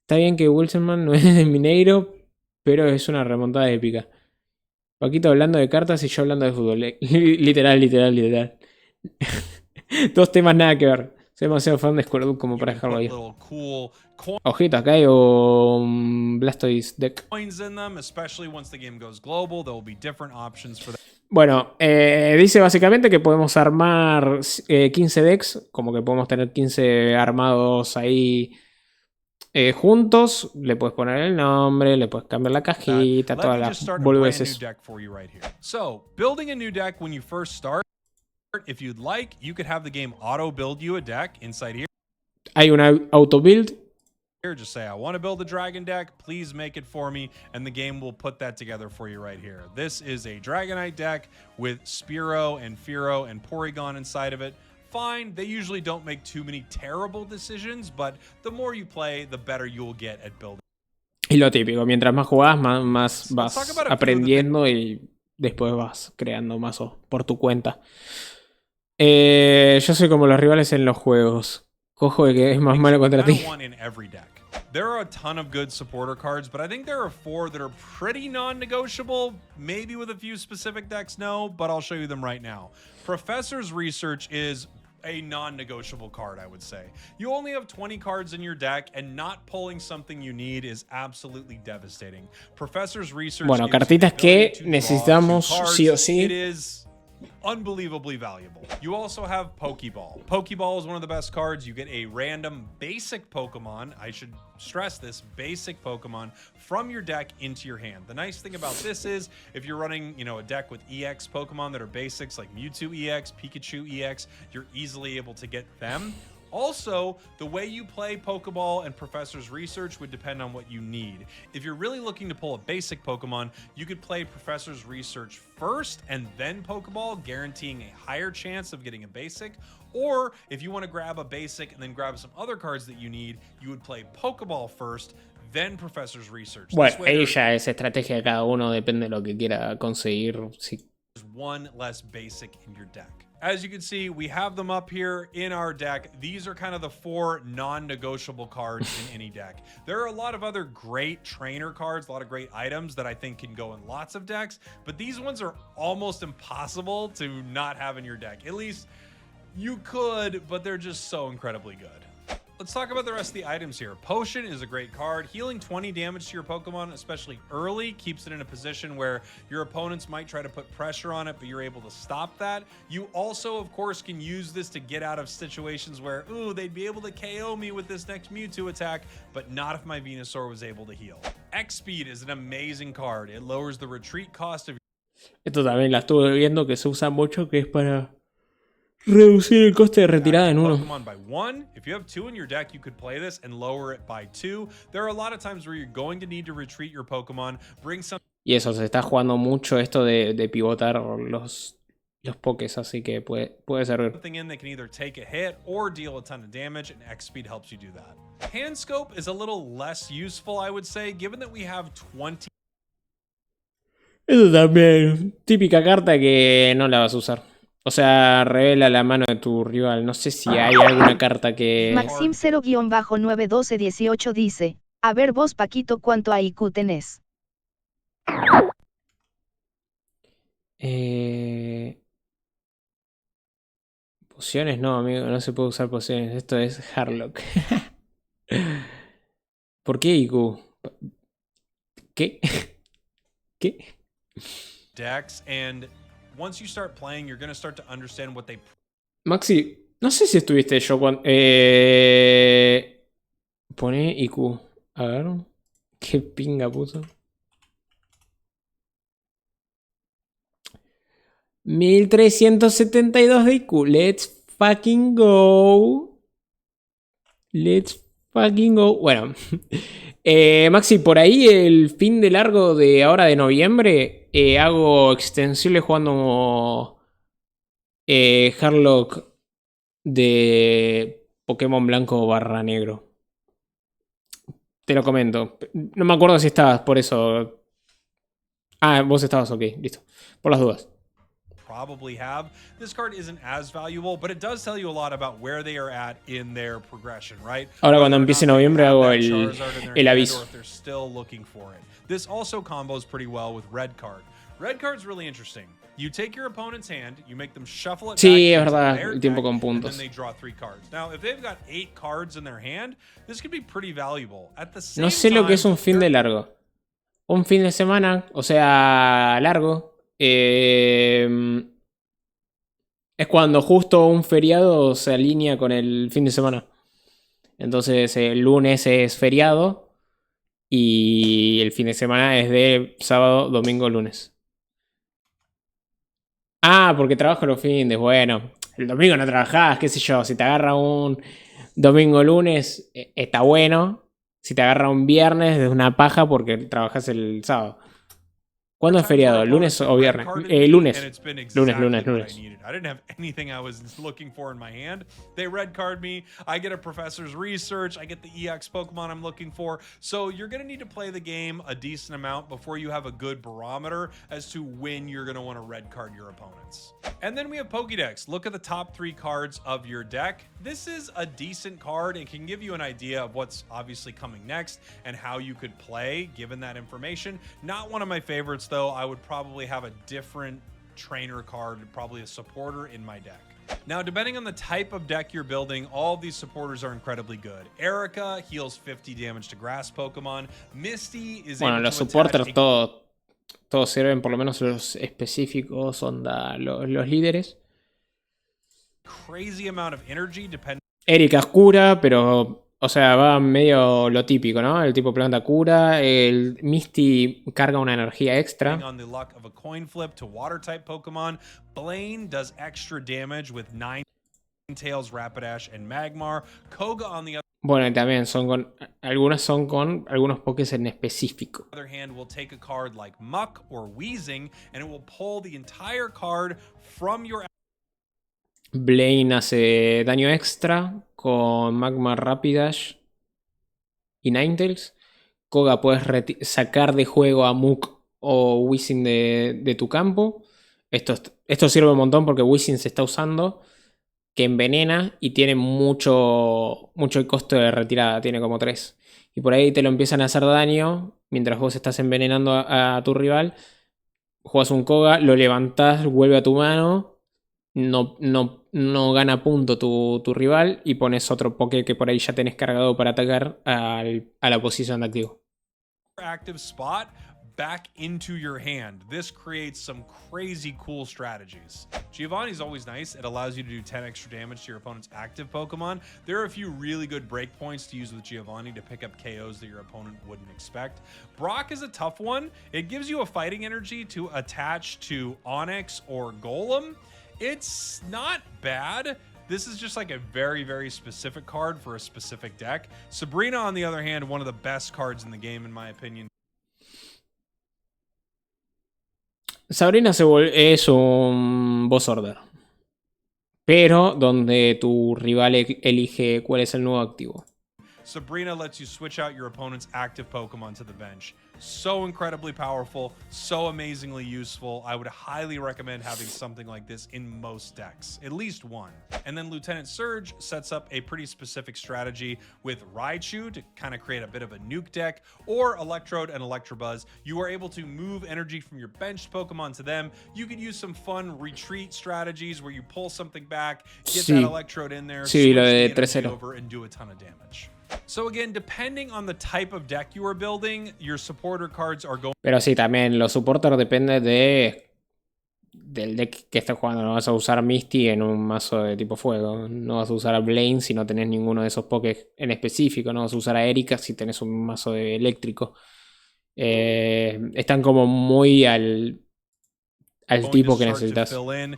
Está bien que Wilstermann no es de Mineiro, pero es una remontada épica. Paquito hablando de cartas y yo hablando de fútbol. Literal. Dos temas nada que ver. Soy demasiado fan de Squirtle como para dejarlo ahí. Ojito, acá hay un Blastoise deck. Bueno, dice básicamente que podemos armar 15 decks. Como que podemos tener 15 armados ahí juntos. Le puedes poner el nombre, le puedes cambiar la cajita, todas las boludeces. So, building a new deck when you first start, if you'd like, you could have the game auto build you a deck inside here. Hay una auto build. Just say, I want to build a dragon deck, please make it for me, and the game will put that together for you right here. This is a Dragonite deck with Spearow and Fearow and Porygon inside of it. Fine, they usually don't make too many terrible decisions, but the more you play, the better you'll get at building. Y lo típico, mientras más jugás, más vas aprendiendo y después vas creando mazos por tu cuenta. Yo soy como los rivales en los juegos. Cojo de que es más malo contra ti. There are a ton of good supporter cards, but I think there are 4 that are pretty non-negotiable. Maybe with a few specific decks, no, but I'll show you them right now. Professor's Research is a non-negotiable card, I would say. You only have 20 cards in your deck, and not pulling something you need is absolutely devastating. Professor's Research. Bueno, cartitas que necesitamos sí o sí. It is unbelievably valuable. You also have Pokeball. Pokeball is one of the best cards. You get a random basic Pokemon, I should stress this, basic Pokemon from your deck into your hand. The nice thing about this is if you're running, a deck with EX Pokemon that are basics like Mewtwo EX, Pikachu EX, you're easily able to get them. Also, the way you play Pokeball and Professor's Research would depend on what you need. If you're really looking to pull a basic Pokemon, you could play Professor's Research first and then Pokeball, guaranteeing a higher chance of getting a basic. Or if you want to grab a basic and then grab some other cards that you need, you would play Pokeball first, then Professor's Research. Bueno, ahí ya es estrategia de cada uno, depende de lo que quiera conseguir. Sí. There's one less basic in your deck. As you can see, we have them up here in our deck. These are kind of the 4 non-negotiable cards in any deck. There are a lot of other great trainer cards, a lot of great items that I think can go in lots of decks, but these ones are almost impossible to not have in your deck. At least you could, but they're just so incredibly good. Let's talk about the rest of the items here. Potion is a great card. Healing 20 damage to your Pokemon, especially early, keeps it in a position where your opponents might try to put pressure on it, but you're able to stop that. You also, of course, can use this to get out of situations where, ooh, they'd be able to KO me with this next Mewtwo attack, but not if my Venusaur was able to heal. X-Speed is an amazing card. It lowers the retreat cost of Esto también la estuve viendo que se usa mucho, que es para reducir el coste de retirada en uno. Pokemon by 1. If you have 2 in your deck, you could play this and lower it by 2. There are a lot of times where you're going to need to retreat your Pokemon, bring some. Y eso, se está jugando mucho esto de pivotar los pokés, así que puede servir. Something in that can either take a hit or deal a ton of damage, and X-Speed helps you do that. Hand Scope is a little less useful, I would say, given that we have 20. Eso también, típica carta que no la vas a usar. O sea, revela la mano de tu rival. No sé si hay alguna carta que... Maxim 0-91218 dice, a ver vos Paquito cuánto IQ tenés. Pociones, no, amigo, no se puede usar pociones. Esto es Harlock. ¿Por qué IQ? ¿Qué? ¿Qué? Decks, and once you start playing, you're going to start to understand what they. Maxi, no sé si estuviste yo cuando... Pone IQ. A ver. Qué pinga puso. 1372 de IQ. Let's fucking go. Let's fucking go. Bueno. Maxi, por ahí el fin de largo de ahora de noviembre hago extensible jugando Harlock de Pokémon blanco / negro. Te lo comento. No me acuerdo si estabas, por eso. Ah, vos estabas, ok, listo. Por las dudas. Probably have. This card isn't as valuable, but it does tell you a lot about where they are at in their progression, right? Ahora cuando empiece noviembre hago el aviso. Still looking for it. This also combos pretty well with Red Card. Red Card's really interesting. You take your opponent's hand, you make them shuffle it sí, back es verdad, their el tiempo deck, con puntos. and then they draw 3 cards. Now, if they've got 8 cards in their hand, this could be pretty valuable. At the same no sé lo que es un fin de largo. Un fin de semana, o sea, largo. Es cuando justo un feriado se alinea con el fin de semana. Entonces el lunes es feriado y el fin de semana es de sábado, domingo, lunes. Ah, porque trabajo los fines. Bueno, el domingo no trabajás, qué sé yo. Si te agarra un domingo, lunes, está bueno. Si te agarra un viernes, es una paja porque trabajas el sábado. ¿Cuándo es feriado? ¿Lunes o viernes? Lunes. Lunes. I didn't have anything I was looking for in my hand. They red card me. I get a professor's research. I get the EX Pokemon I'm looking for. So you're going to need to play the game a decent amount before you have a good barometer as to when you're going to want to red card your opponents. And then we have Pokédex. Look at the top 3 cards of your deck. This is a decent card. It can give you an idea of what's obviously coming next and how you could play given that information. Not one of my favorites though. I would probably have a different trainer card, probably a supporter in my deck. Now, depending on the type of deck you're building, all of these supporters are incredibly good. Erica heals 50 damage to grass Pokemon. Misty is bueno, los supporters todos sirven, por lo menos los específicos, onda, los líderes. Crazy amount of energy depending. Erika es cura, pero... O sea, va medio lo típico, ¿no? El tipo planta cura, el Misty carga una energía extra. On the luck of a coin flip to water type Pokemon, Blaine does extra damage with 9 Tails, Rapidash, and Magmar. Koga on the bueno, y también algunas son con algunos Pokés en específico. other hand will take a card like Muck or Weezing and it will pull the entire card from your. Blaine hace daño extra con Magmar, Rapidash y Ninetales. Koga puedes sacar de juego a Muk o Weezing de tu campo. Esto sirve un montón porque Weezing se está usando, que envenena y tiene mucho el costo de retirada, tiene como 3. Y por ahí te lo empiezan a hacer daño mientras vos estás envenenando a tu rival. Juegas un Koga, lo levantás, vuelve a tu mano. no gana punto tu rival y pones otro poke que por ahí ya tenés cargado para atacar a la posición de activo. Active spot back into your hand. This creates some crazy cool strategies. Giovanni's always nice. It allows you to do 10 extra damage to your opponent's active Pokemon. There are a few really good breakpoints to use with Giovanni to pick up KOs that your opponent wouldn't expect. Brock is a tough one. It gives you a fighting energy to attach to Onyx or Golem. It's not bad. This is just like a very, very specific card for a specific deck. Sabrina, on the other hand, one of the best cards in the game, in my opinion. Sabrina es un boss order, pero donde tu rival elige cuál es el nuevo activo. Sabrina lets you switch out your opponent's active Pokemon to the bench. So incredibly powerful, so amazingly useful. I would highly recommend having something like this in most decks, at least one. And then Lieutenant Surge sets up a pretty specific strategy with Raichu to kind of create a bit of a nuke deck, or Electrode and Electabuzz. You are able to move energy from your benched Pokemon to them. You could use some fun retreat strategies where you pull something back, get that Electrode in there, switch lo de the energy 3-0 over, and do a ton of damage. So again, depending on the type of deck you are building, your supporter cards are going. Pero sí, también los supporters depende del deck que estés jugando. No vas a usar Misty en un mazo de tipo fuego. No vas a usar a Blaine si no tenés ninguno de esos pokés en específico. No vas a usar a Erika si tenés un mazo de eléctrico. Están como muy al tipo que necesitas. Son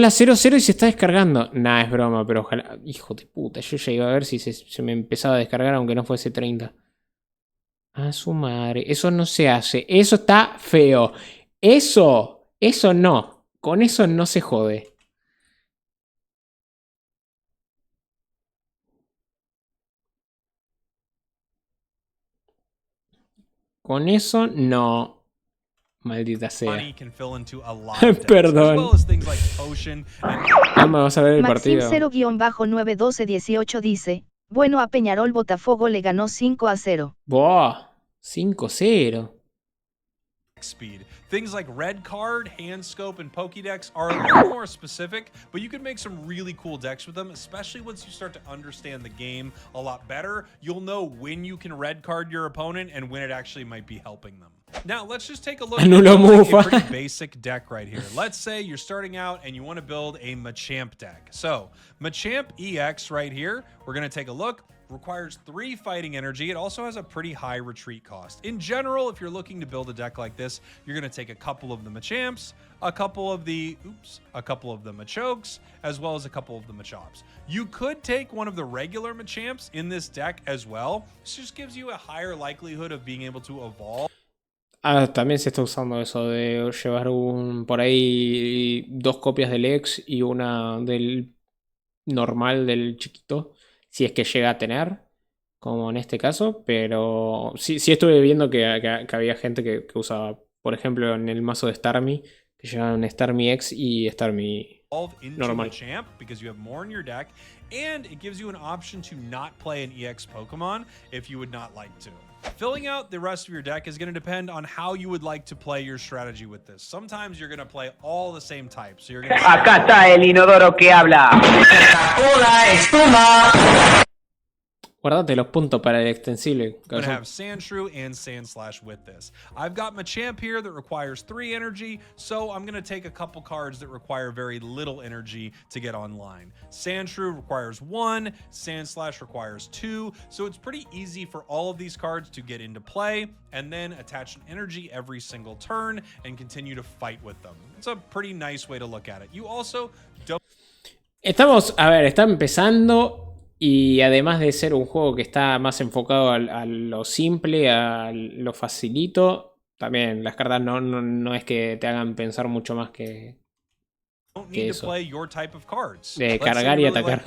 las 0-0 y se está descargando. Nah, es broma, pero ojalá. Hijo de puta, yo ya iba a ver si se me empezaba a descargar aunque no fuese 30. A su madre, eso no se hace. Eso está feo. Eso no. Con eso no se jode. Con eso no. Maldita sea. Perdón. Vamos a ver el partido. Maxim 0-91218 dice, bueno, a Peñarol Botafogo le ganó 5-0. Buah, 5-0. Speed. Things like Red Card, Hand Scope, and Pokédex are a little more specific, but you can make some really cool decks with them, especially once you start to understand the game a lot better. You'll know when you can Red Card your opponent and when it actually might be helping them. Now, let's just take a look at a pretty basic deck right here. Let's say you're starting out and you want to build a Machamp deck. So, Machamp EX right here, we're going to take a look. Requires 3 fighting energy. It also has a pretty high retreat cost. In general, if you're looking to build a deck like this, you're going to take a couple of the Machamps, a couple of the Machokes, as well as a couple of the Machops. You could take one of the regular Machamps in this deck as well. This just gives you a higher likelihood of being able to evolve. También se está usando eso de llevar por ahí 2 copias del X y una del normal, del chiquito. Si es que llega a tener, como en este caso, pero sí estuve viendo que había gente que usaba, por ejemplo, en el mazo de Starmie, que llevaban Starmie X y Starmie normal. Champ because you have more in your deck, and it gives you an option to not play an EX Pokemon if you would not like to. Filling out the rest of your deck is going to depend on how you would like to play your strategy with this. Sometimes you're going to play all the same types. So you're going to Acá está el inodoro que habla. ¡Hola, espuma! Guardate los puntos para el extensible. I'm going to have Sandshrew and Sandslash with this. I've got Machamp here that requires 3 energy, so I'm going to take a couple cards that require very little energy to get online. Sandshrew requires 1, Sandslash requires 2, so it's pretty easy for all of these cards to get into play and then attach an energy every single turn and continue to fight with them. It's a pretty nice way to look at it. You also don't... Está empezando. Y además de ser un juego que está más enfocado a lo simple, a lo facilito, también las cartas no es que te hagan pensar mucho más que eso. De cargar y atacar.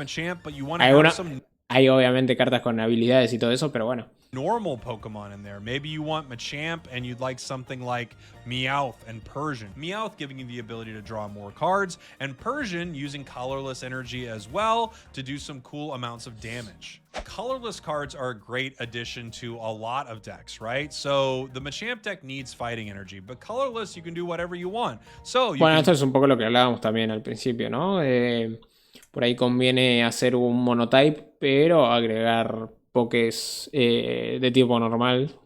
Hay obviamente cartas con habilidades y todo eso, pero bueno. normal Pokemon in there. Maybe you want Machamp and you'd like something like Meowth and Persian. Meowth giving you the ability to draw more cards, and Persian using colorless energy as well to do some cool amounts of damage. Colorless cards are a great addition to a lot of decks, right? So the Machamp deck needs fighting energy, but colorless you can do whatever you want. So you Bueno, can esto es un poco lo que hablábamos también al principio, ¿no? Por ahí conviene hacer un monotype, pero agregar pokés de tipo normal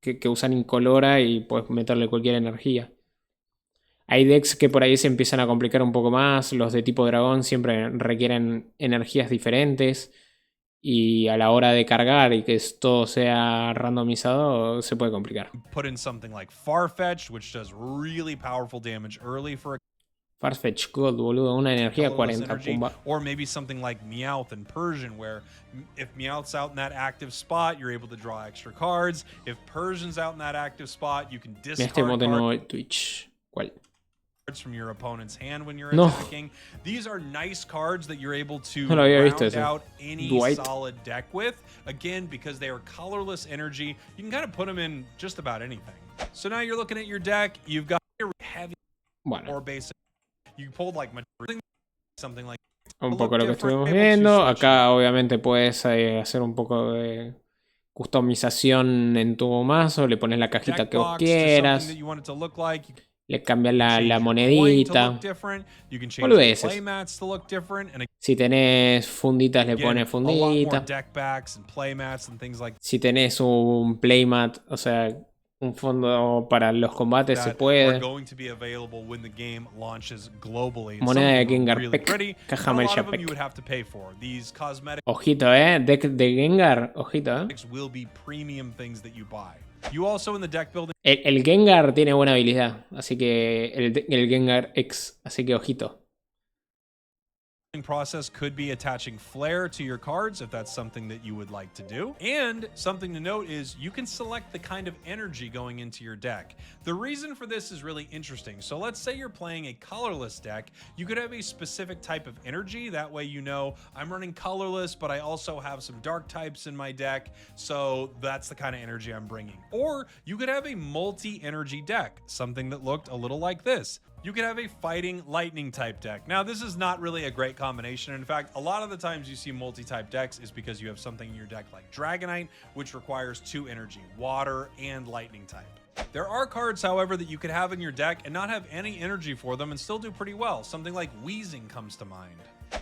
que usan incolora y puedes meterle cualquier energía. Hay decks que por ahí se empiezan a complicar un poco más. Los de tipo dragón siempre requieren energías diferentes. Y a la hora de cargar y que todo sea randomizado, se puede complicar. put in something like Farfetch'd, which does really powerful damage early for a Farfetch Gold, boludo, una energía colorless 40, energy, pumba. or maybe something like Meowth and Persian, where if Meowth's out in that active spot, you're able to draw extra cards. If Persian's out in that active spot, you can Mira este discard mote nuevo de Twitch. ¿Cuál? cards from your opponent's hand when you're No. attacking. These are nice cards that you're able to No lo había visto round ese. out any Dwight. solid deck with. Again, because they are colorless energy, you can kind of put them in just about anything. So now you're looking at your deck. You've got your heavy Bueno, or basic. You pulled like something like un look poco lo que different, estuvimos able to viendo. switch Acá obviamente puedes hacer un poco de customización en tu mazo. Le pones la cajita deck que vos box to something quieras. that you want it to look like. You can Le cambias la change your coin to monedita. look different. You can change Boludeces. your playmats to look different. And Si tenés funditas, le again, pones a lot more fundita. deck backs and playmats and things like Si tenés un playmat, o sea, un fondo para los combates, se that are puede. going to be available when the game launches globally. And Moneda some de of them are Gengar really Peck, pretty, caja and a lot amarilla of them you Peck. would have to pay for. These cosmetics Ojito, deck de Gengar, ojito, will be premium things that you buy. You also in the deck building El Gengar tiene buena habilidad, así que el Gengar X, así que ojito. process could be attaching flair to your cards if that's something that you would like to do. And something to note is you can select the kind of energy going into your deck. The reason for this is really interesting. So let's say you're playing a colorless deck. You could have a specific type of energy. That way you know I'm running colorless, but I also have some dark types in my deck. So that's the kind of energy I'm bringing. Or you could have a multi-energy deck, something that looked a little like this. You could have a fighting lightning type deck. Now, this is not really a great combination. In fact, a lot of the times you see multi-type decks is because you have something in your deck like Dragonite, which requires 2 energy, water and lightning type. There are cards, however, that you could have in your deck and not have any energy for them and still do pretty well. Something like Wheezing comes to mind.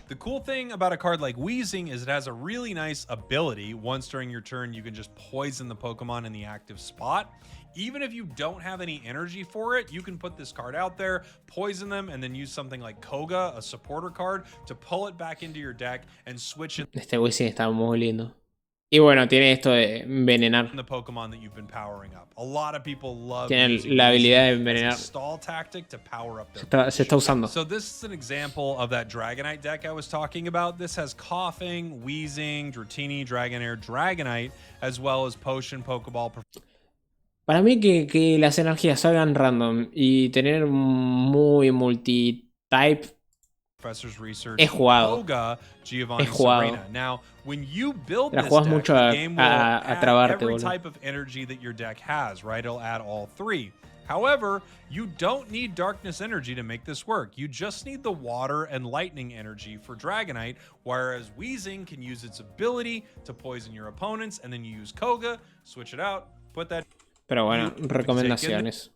The cool thing about a card like Wheezing is it has a really nice ability. Once during your turn, you can just poison the Pokemon in the active spot. Even if you don't have any energy for it, you can put this card out there, poison them, and then use something like Koga, a supporter card, to pull it back into your deck and switch it Este Wizzing está muy lindo. Y bueno, tiene esto de envenenar. in the Pokemon that you've been powering up. A lot of people love Tiene using la habilidad de Wheezing as envenenar. a stall tactic to power up their Se está usando. So this is an example of that Dragonite deck I was talking about. This has Coughing, Wheezing, Dratini, Dragonair, Dragonite, as well as Potion, Pokeball. Para mí que las energías salgan random y tener muy multi-type, Professor's Research, he jugado. Koga, Giovanni He jugado. Serena. Now, when you build La this jugás deck, mucho the a game will add trabarte, every boludo. type of energy that your deck has, right? It'll add all 3. However, you don't need darkness energy to make this work. You just need the water and lightning energy for Dragonite, whereas Wheezing can use its ability to poison your opponents, and then you use Koga, switch it out, put that. Pero bueno, recomendaciones.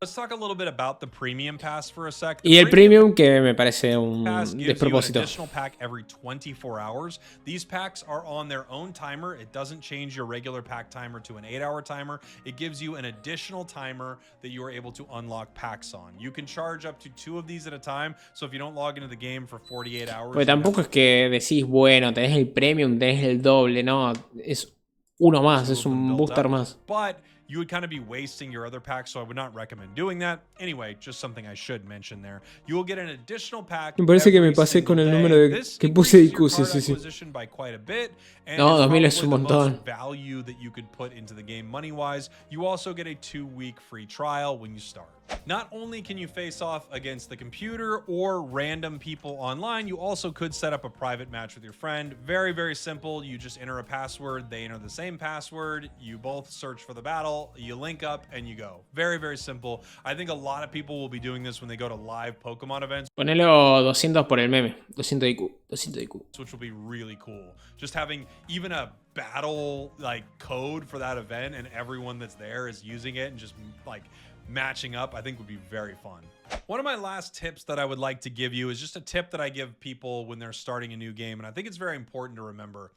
Let's talk a little bit about the premium pass for a sec. Y el premium que me parece un Pass gives you an despropósito. additional pack every 24 hours. These packs are on their own timer. It doesn't change your regular pack timer to an 8-hour timer. It gives you an additional timer that you are able to unlock packs on. You can charge up to 2 of these at a time. So if you don't log into the game for 48 hours, Porque tampoco es que decís, bueno, tenés el premium, tenés el doble, no. Es uno más, es un booster más. But you would kind of be wasting your other packs, so I would not recommend doing that. Anyway, just something I should mention there. You will get an additional pack Me parece que me every pasé con single el número day. de This que puse de increases your IQ, sí, card sí, sí. acquisition by quite a bit, and No, it's 2000 probably es un the montón. most value that you could put into the game money-wise. You also get a 2-week free trial when you start. Not only can you face off against the computer or random people online, you also could set up a private match with your friend. Very, very simple. You just enter a password, they enter the same password, you both search for the battle, you link up, and you go. Very, very simple. I think a lot of people will be doing this when they go to live Pokemon events, Ponelo 200 por el meme. 200 IQ. 200 IQ. which will be really cool. Just having even a battle like code for that event and everyone that's there is using it and just like matching up, I think would be very fun. One of my last tips that I would like to give you is just a tip that I give people when they're starting a new game, and I think it's very important to remember.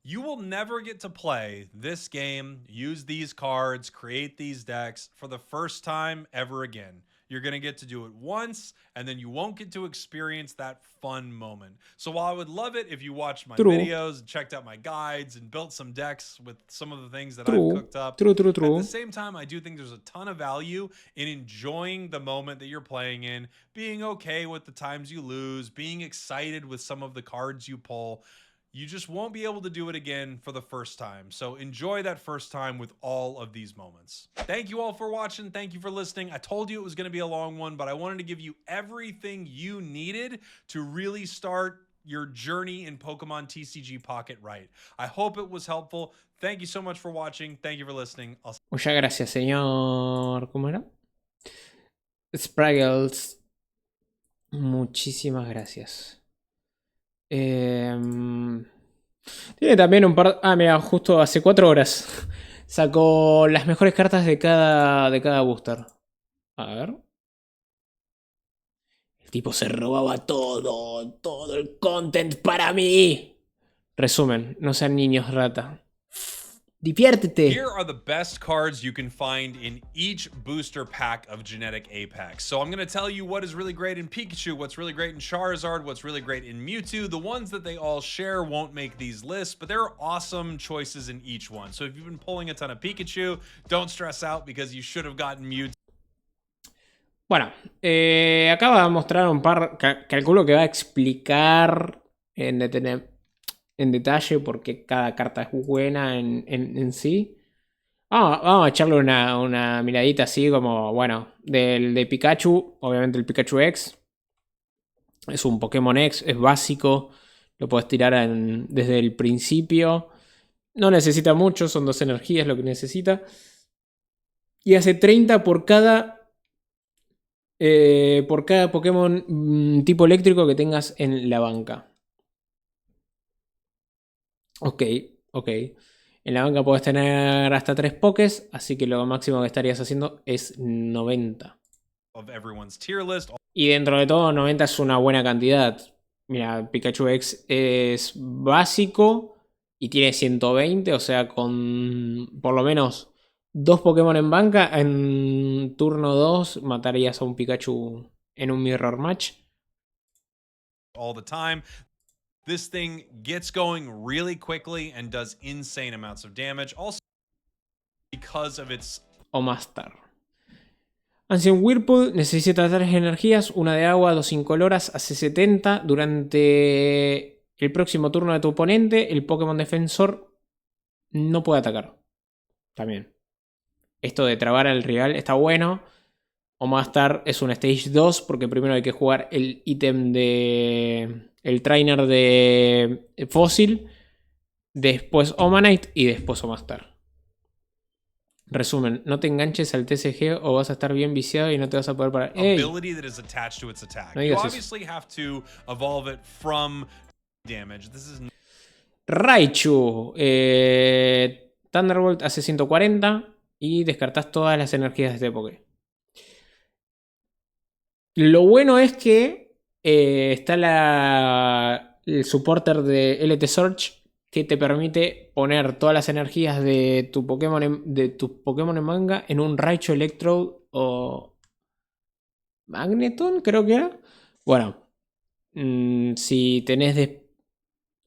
You will never get to play this game, use these cards, create these decks for the first time ever again. You're going to get to do it once, and then you won't get to experience that fun moment. So while I would love it if you watched my videos and checked out my guides and built some decks with some of the things that I've cooked up, at the same time, I do think there's a ton of value in enjoying the moment that you're playing in, being okay with the times you lose, being excited with some of the cards you pull. You just won't be able to do it again for the first time. So enjoy that first time with all of these moments. Thank you all for watching. Thank you for listening. I told you it was going to be a long one, but I wanted to give you everything you needed to really start your journey in Pokemon TCG Pocket right. I hope it was helpful. Thank you so much for watching. Thank you for listening. Muchas gracias, señor. ¿Cómo era? Spraggles. Muchísimas gracias. Tiene también un par... Ah, mira, justo hace 4 horas sacó las mejores cartas de cada booster. A ver. El tipo se robaba todo el content para mí. Resumen, no sean niños rata. Diviértete. Here are the best cards you can find in each booster pack of Genetic Apex. So I'm going to tell you what is really great in Pikachu, what's really great in Charizard, what's really great in Mewtwo. The ones that they all share won't make these lists, but there are awesome choices in each one. So if you've been pulling a ton of Pikachu, don't stress out because you should have gotten Mewtwo. Bueno, acá va a mostrar un par, calculo que va a explicar en detalle por qué cada carta es buena en sí. Vamos a echarle una miradita así como, bueno, de Pikachu, obviamente el Pikachu X. Es un Pokémon X, es básico, lo puedes tirar desde el principio. No necesita mucho, son 2 energías lo que necesita. Y hace 30 por cada Pokémon tipo eléctrico que tengas en la banca. Ok. En la banca puedes tener hasta 3 Pokés, así que lo máximo que estarías haciendo es 90. Y dentro de todo, 90 es una buena cantidad. Mira, Pikachu X es básico y tiene 120, o sea, con por lo menos 2 Pokémon en banca, en turno 2 matarías a un Pikachu en un Mirror Match. All the time. This thing gets going really quickly and does insane amounts of damage. Also, because of its... O Master. Ancient Whirlpool necesita 3 energías, una de agua, 2 incoloras, hace 70. Durante el próximo turno de tu oponente, el Pokémon defensor no puede atacar. También. Esto de trabar al rival está bueno. O Master es un Stage 2 porque primero hay que jugar el ítem de... el trainer de Fósil, después Omanite y después Omastar. Resumen, no te enganches al TCG o vas a estar bien viciado y no te vas a poder parar. ¡Ey! No digas eso. Raichu. Thunderbolt hace 140 y descartás todas las energías de este Poké. Lo bueno es que está el supporter de LT Search que te permite poner todas las energías de tu Pokémon en manga en un Raichu Electrode o Magneton, creo que era. Bueno, si tenés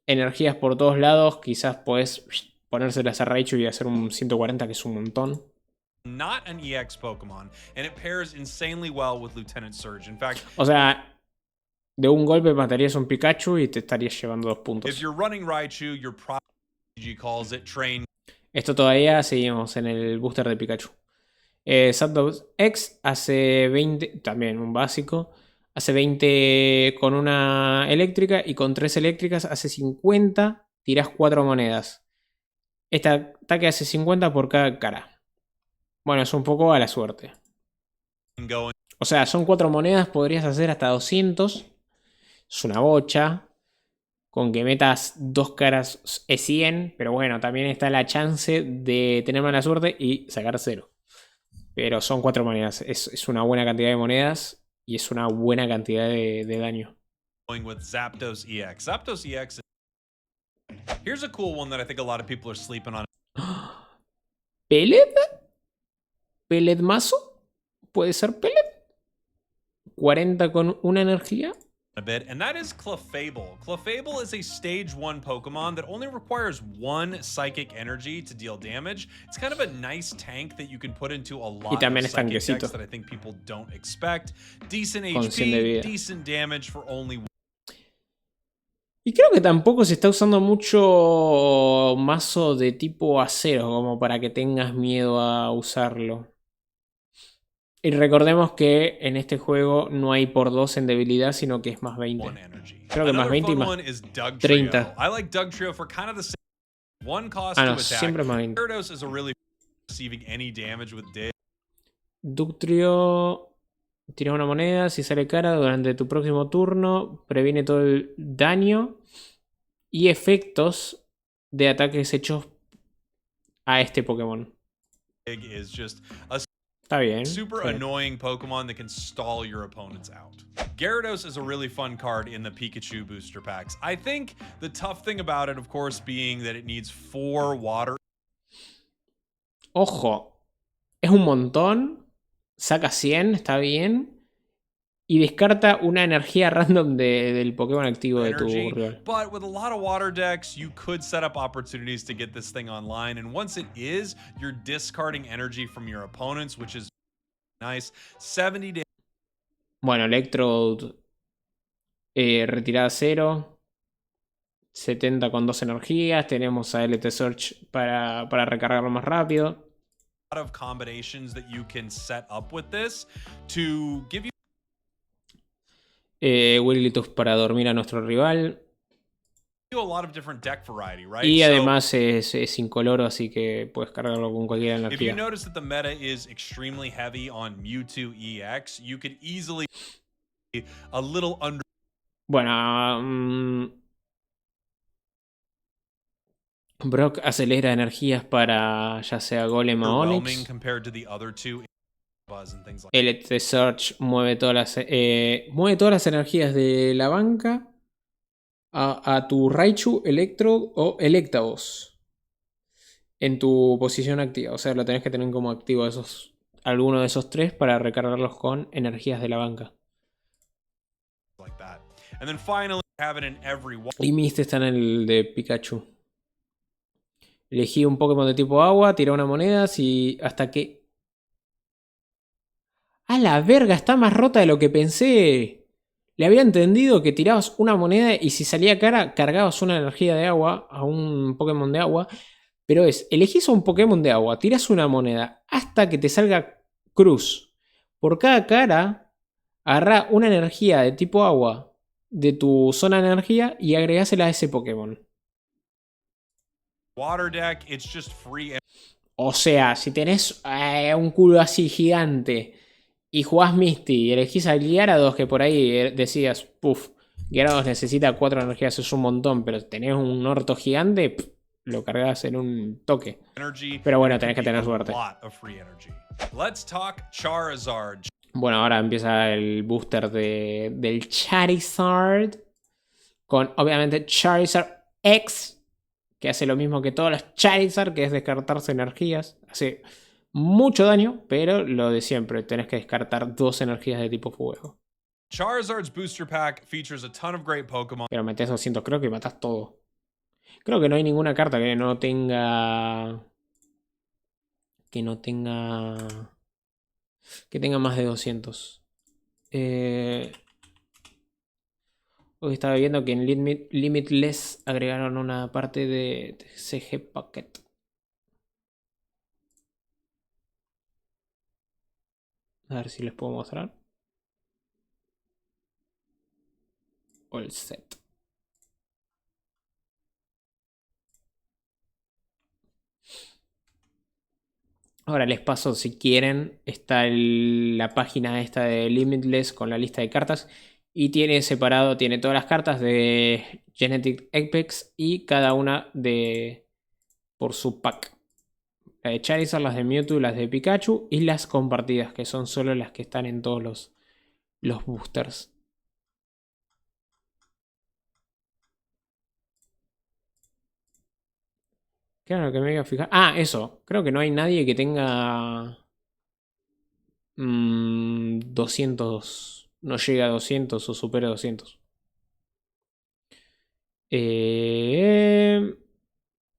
energías por todos lados, quizás podés ponérselas a Raichu y hacer un 140, que es un montón. not an EX Pokemon, and it pairs insanely well with Lieutenant Surge. In fact, O sea, de un golpe matarías un Pikachu y te estarías llevando 2 if puntos. you're running Raichu, your TCG calls it Train. Esto todavía seguimos en el booster de Pikachu. Zapdos X hace 20, también un básico. Hace 20 con una eléctrica y con 3 eléctricas hace 50. Tirás 4 monedas. Este ataque hace 50 por cada cara. Bueno, es un poco a la suerte. O sea, son 4 monedas, podrías hacer hasta 200. Es una bocha. Con que metas 2 caras es 100. Pero bueno, también está la chance de tener mala suerte y sacar 0. Pero son 4 monedas. Es una buena cantidad de monedas. Y es una buena cantidad de daño. With Zapdos EX. Zapdos EX. Here's a cool one that I think a lot of people are sleeping on. ¿Pellet? ¿Pellet mazo? ¿Puede ser Pellet? 40 con una energía. A bit, and that is Clefable. Clefable is a stage 1 Pokemon that only requires 1 psychic energy to deal damage. It's kind of a nice tank that you can put into a lot of psychic decks that I think people don't expect. Decent HP, decent damage for only 1. Y creo que tampoco se está usando mucho mazo de tipo acero como para que tengas miedo a usarlo. Y recordemos que en este juego no hay por 2 en debilidad, sino que es más 20. Creo que más 20 y más 30. Ah, no, siempre es más 20. Dugtrio tira una moneda, si sale cara durante tu próximo turno, previene todo el daño y efectos de ataques hechos a este Pokémon. Está bien. Super annoying Pokemon that can stall your opponents out. Gyarados is a really fun card in the Pikachu booster packs. I think the tough thing about it, of course, being that it needs 4 water. Ojo, es un montón. Saca 100, está bien. Y descarta una energía random del Pokémon activo de tu rival. But with a lot of water decks, you could set up opportunities to get this thing online. And once it is, you're discarding energy from your opponents, which is nice. 70 damage. Bueno, Electrode retirada 0. 70 con 2 energías. Tenemos a LT Search para recargarlo más rápido. A lot of combinations that you can set up with this to give you Wigglytuff para dormir a nuestro rival. a lot of different deck variety, right? Y además es incoloro, así que puedes cargarlo con cualquier energía. If you notice that the meta is extremely heavy on Mewtwo EX, you could easily a little under. Bueno, Brock acelera energías para ya sea Golem o Onix. LT Search mueve todas las energías de la banca a tu Raichu, Electrode o Electabuzz en tu posición activa. O sea, lo tenés que tener como activo alguno de esos 3 para recargarlos con energías de la banca. Y Mist está en el de Pikachu. Elegí un Pokémon de tipo agua, tiré una moneda hasta que... ¡A la verga! Está más rota de lo que pensé. Le había entendido que tirabas una moneda y si salía cara, cargabas una energía de agua a un Pokémon de agua. Pero elegís a un Pokémon de agua, tiras una moneda hasta que te salga cruz. Por cada cara, agarrá una energía de tipo agua de tu zona de energía y agregásela a ese Pokémon. Water deck, it's just free. O sea, si tenés un culo así gigante y jugás Misty y elegís a Gyarados, que por ahí decías, puff, Gyarados necesita 4 energías, es un montón, pero tenés un orto gigante, lo cargas en un toque. Pero bueno, tenés que tener suerte. Bueno, ahora empieza el booster del Charizard. Con obviamente Charizard X, que hace lo mismo que todos los Charizard, que es descartarse energías. Hace mucho daño, pero lo de siempre, tenés que descartar 2 energías de tipo fuego. Charizard's booster pack features a ton of great Pokemon. Pero metés 200, creo que matás todo. Creo que no hay ninguna carta que no tenga que no tenga... que tenga más de 200. Hoy estaba viendo que en Limitless agregaron una parte de TCG Pocket. A ver si les puedo mostrar. All set. Ahora les paso, si quieren, está la página esta de Limitless con la lista de cartas. Y tiene separado, tiene todas las cartas de Genetic Apex y cada una por su pack. La de Charizard, las de Mewtwo, las de Pikachu y las compartidas, que son solo las que están en todos los boosters. Claro que me voy a fijar. Ah, eso. Creo que no hay nadie que tenga 200. No llega a 200 o supera 200.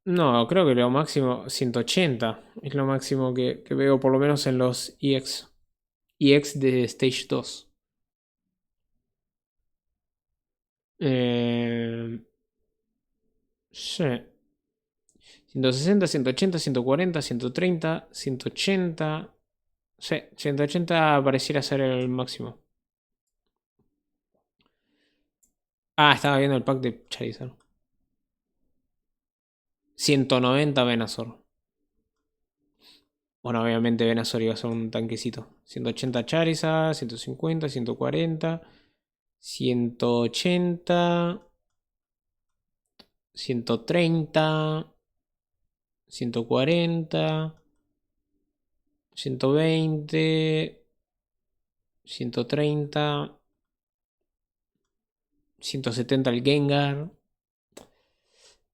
No, creo que lo máximo 180 es lo máximo que veo, por lo menos en los EX. EX de Stage 2. Sí. 160, 180, 140, 130, 180. Sí, 180 pareciera ser el máximo. Ah, estaba viendo el pack de Charizard. 190 Venusaur. Bueno, obviamente Venusaur iba a ser un tanquecito. 180 Charizard, 150, 140, 180, 130, 140, 120, 130, 170 el Gengar,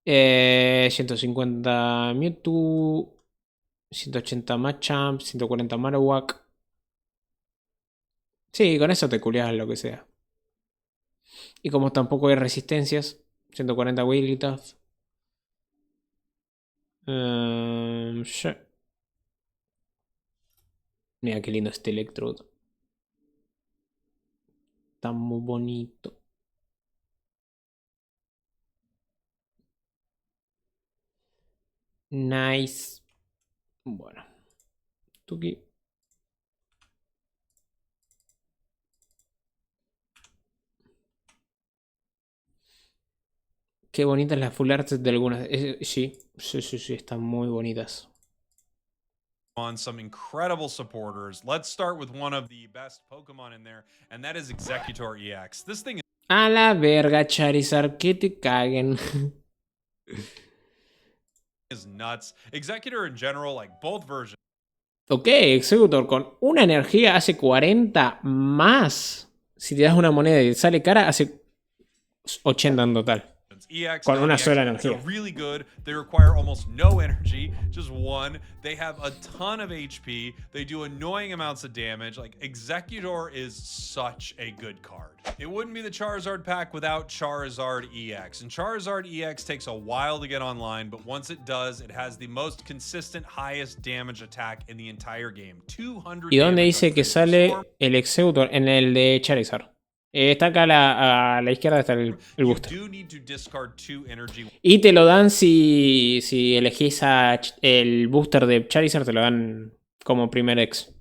150 Mewtwo, 180 Machamp, 140 Marowak. Sí, con eso te culias lo que sea. Y como tampoco hay resistencias, 140 Wigglytuff. Sí. Mira qué lindo este Electrode. Está muy bonito. Nice. Bueno. Tuki. Qué bonitas las full arts de algunas. Sí, están muy bonitas. On some incredible supporters. Let's start with one of the best Pokemon in there, and that is Executor EX. This thing A la verga, Charizard, que te caguen. is nuts. Executor in general, like both versions. Ok, Executor con una energía hace 40 más. Si te das una moneda y sale cara, hace 80 en total. EX, Con una non-EX, sola they're energía. really good. They require almost no energy, just one. They have a ton of HP. They do annoying amounts of damage. Like, Executor is such a good card. It wouldn't be the Charizard pack without Charizard EX. And Charizard EX takes a while to get online, but once it does, it has the most consistent, highest damage attack in the entire game. 200 ¿Y dónde damage dice on que Critical sale Storm. el Executor? En el de Charizard. Está acá a la izquierda, está el You booster. do need to discard 2 energy. Y te lo dan si elegís el booster de Charizard, te lo dan como primer ex.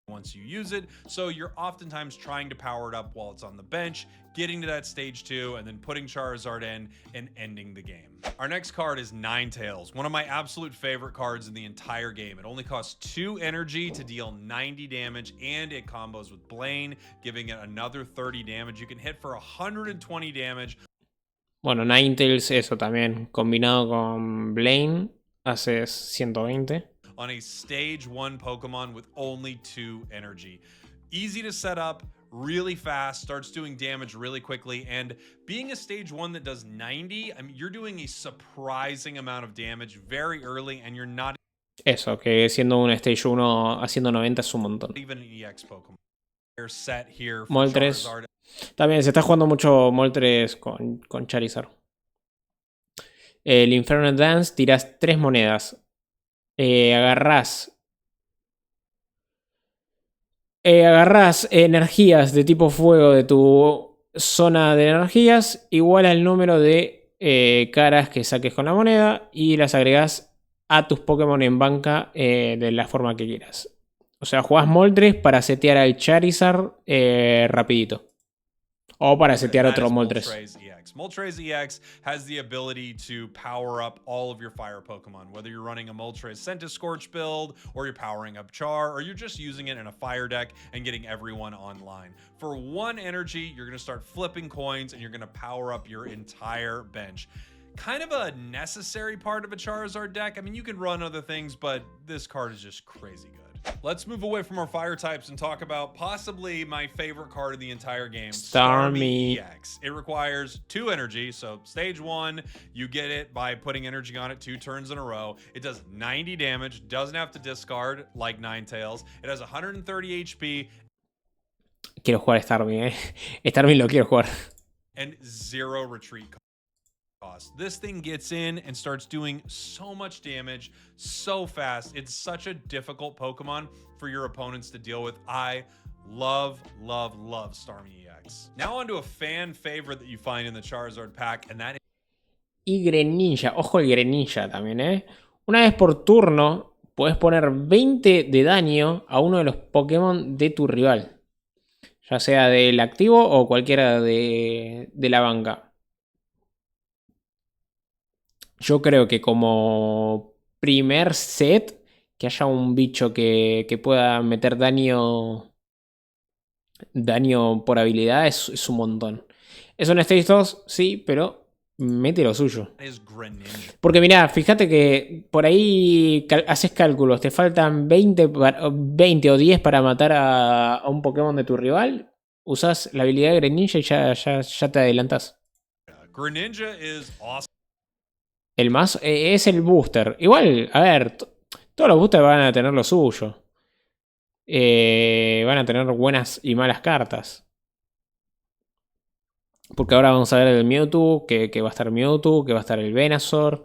Once you use it, so you're oftentimes trying to power it up while it's on the bench, getting to that stage 2, and then putting Charizard in and ending the game. Our next card is Ninetales, one of my absolute favorite cards in the entire game. It only costs 2 energy to deal 90 damage, and it combos with Blaine, giving it another 30 damage. You can hit for 120 damage. Bueno, Ninetales, eso también. Combinado con Blaine, hace 120. On a stage 1 Pokemon with only 2 energy. Easy to set up, really fast, starts doing damage really quickly, and being a stage 1 that does 90, I mean, you're doing a surprising amount of damage very early, and you're not Eso, que siendo un Stage 1 haciendo 90 es un montón. even an EX Pokemon. They're set here for Moltres. Charizard. También se está jugando mucho Moltres con Charizard. El Infernal Dance, tirás 3 monedas. Agarrás Agarrás energías de tipo fuego de tu zona de energías igual al número de caras que saques con la moneda y las agregás a tus Pokémon en banca de la forma que quieras. O sea, jugás Moltres para setear al Charizard rapidito. O para setear That otro is Moltres. Moltres EX. Moltres EX has the ability to power up all of your fire Pokemon, whether you're running a Moltres Scorch build, or you're powering up Char, or you're just using it in a fire deck and getting everyone online. For 1 energy, you're going to start flipping coins and you're going to power up your entire bench. Kind of a necessary part of a Charizard deck. I mean, you can run other things, but this card is just crazy good. Let's move away from our fire types and talk about possibly my favorite card of the entire game, Starmie EX. It requires 2 energy, so stage 1, you get it by putting energy on it 2 turns in a row. It does 90 damage, doesn't have to discard like Ninetales. It has 130 HP. Quiero jugar Starmie, Starmie lo quiero jugar. And 0 retreat cost. This thing gets in and starts doing so much damage so fast. It's such a difficult Pokemon for your opponents to deal with. I love Starmie EX. Now onto a fan favorite that you find in the Charizard pack, and that is... Y Greninja, ojo el Greninja también, Una vez por turno, puedes poner 20 de daño a uno de los Pokémon de tu rival. Ya sea del activo o cualquiera de la banca. Yo creo que como primer set, que haya un bicho que pueda meter daño por habilidad es un montón. Es un Stage 2, sí, pero mete lo suyo. Porque mirá, fíjate que por ahí haces cálculos, te faltan 20 o 10 para matar a un Pokémon de tu rival, usás la habilidad de Greninja y ya te adelantás. Greninja is awesome. El más es el booster. Igual, a ver, todos los boosters van a tener lo suyo. Van a tener buenas y malas cartas. Porque ahora vamos a ver el Mewtwo, que va a estar Mewtwo, que va a estar el Venusaur.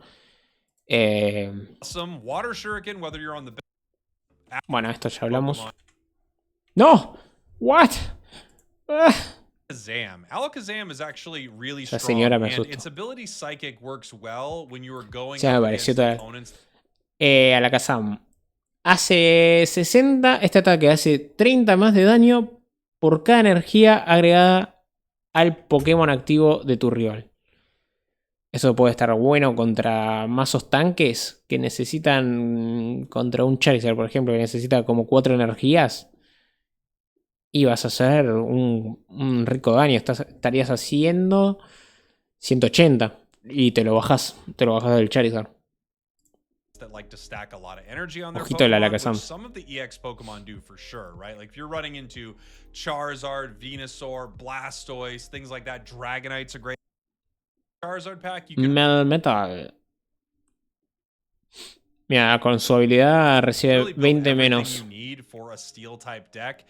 Bueno, esto ya hablamos. ¡No! ¿What? Alakazam is actually really La strong, señora me and asustó. its ability Psychic works well when you are going Ya me up pareció against toda... opponents. Alakazam. Hace 60, este ataque hace 30 más de daño por cada energía agregada al Pokémon activo de tu rival. Eso puede estar bueno contra mazos tanques que necesitan, contra un Charizard, por ejemplo, que necesita como 4 energías. Y vas a hacer un rico daño. Estarías haciendo 180 y te lo bajas del Charizard. That like to stack a lot of energy on their Ojito la Pokemon, Alakazam. which some of the EX Pokemon do for sure, right? Like if you're running into Charizard, Venusaur, Blastoise, things like that, Dragonite's a great Charizard pack. You can Melmetal. Mira, con su habilidad recibe really build 20 everything menos. you need for a steel type deck.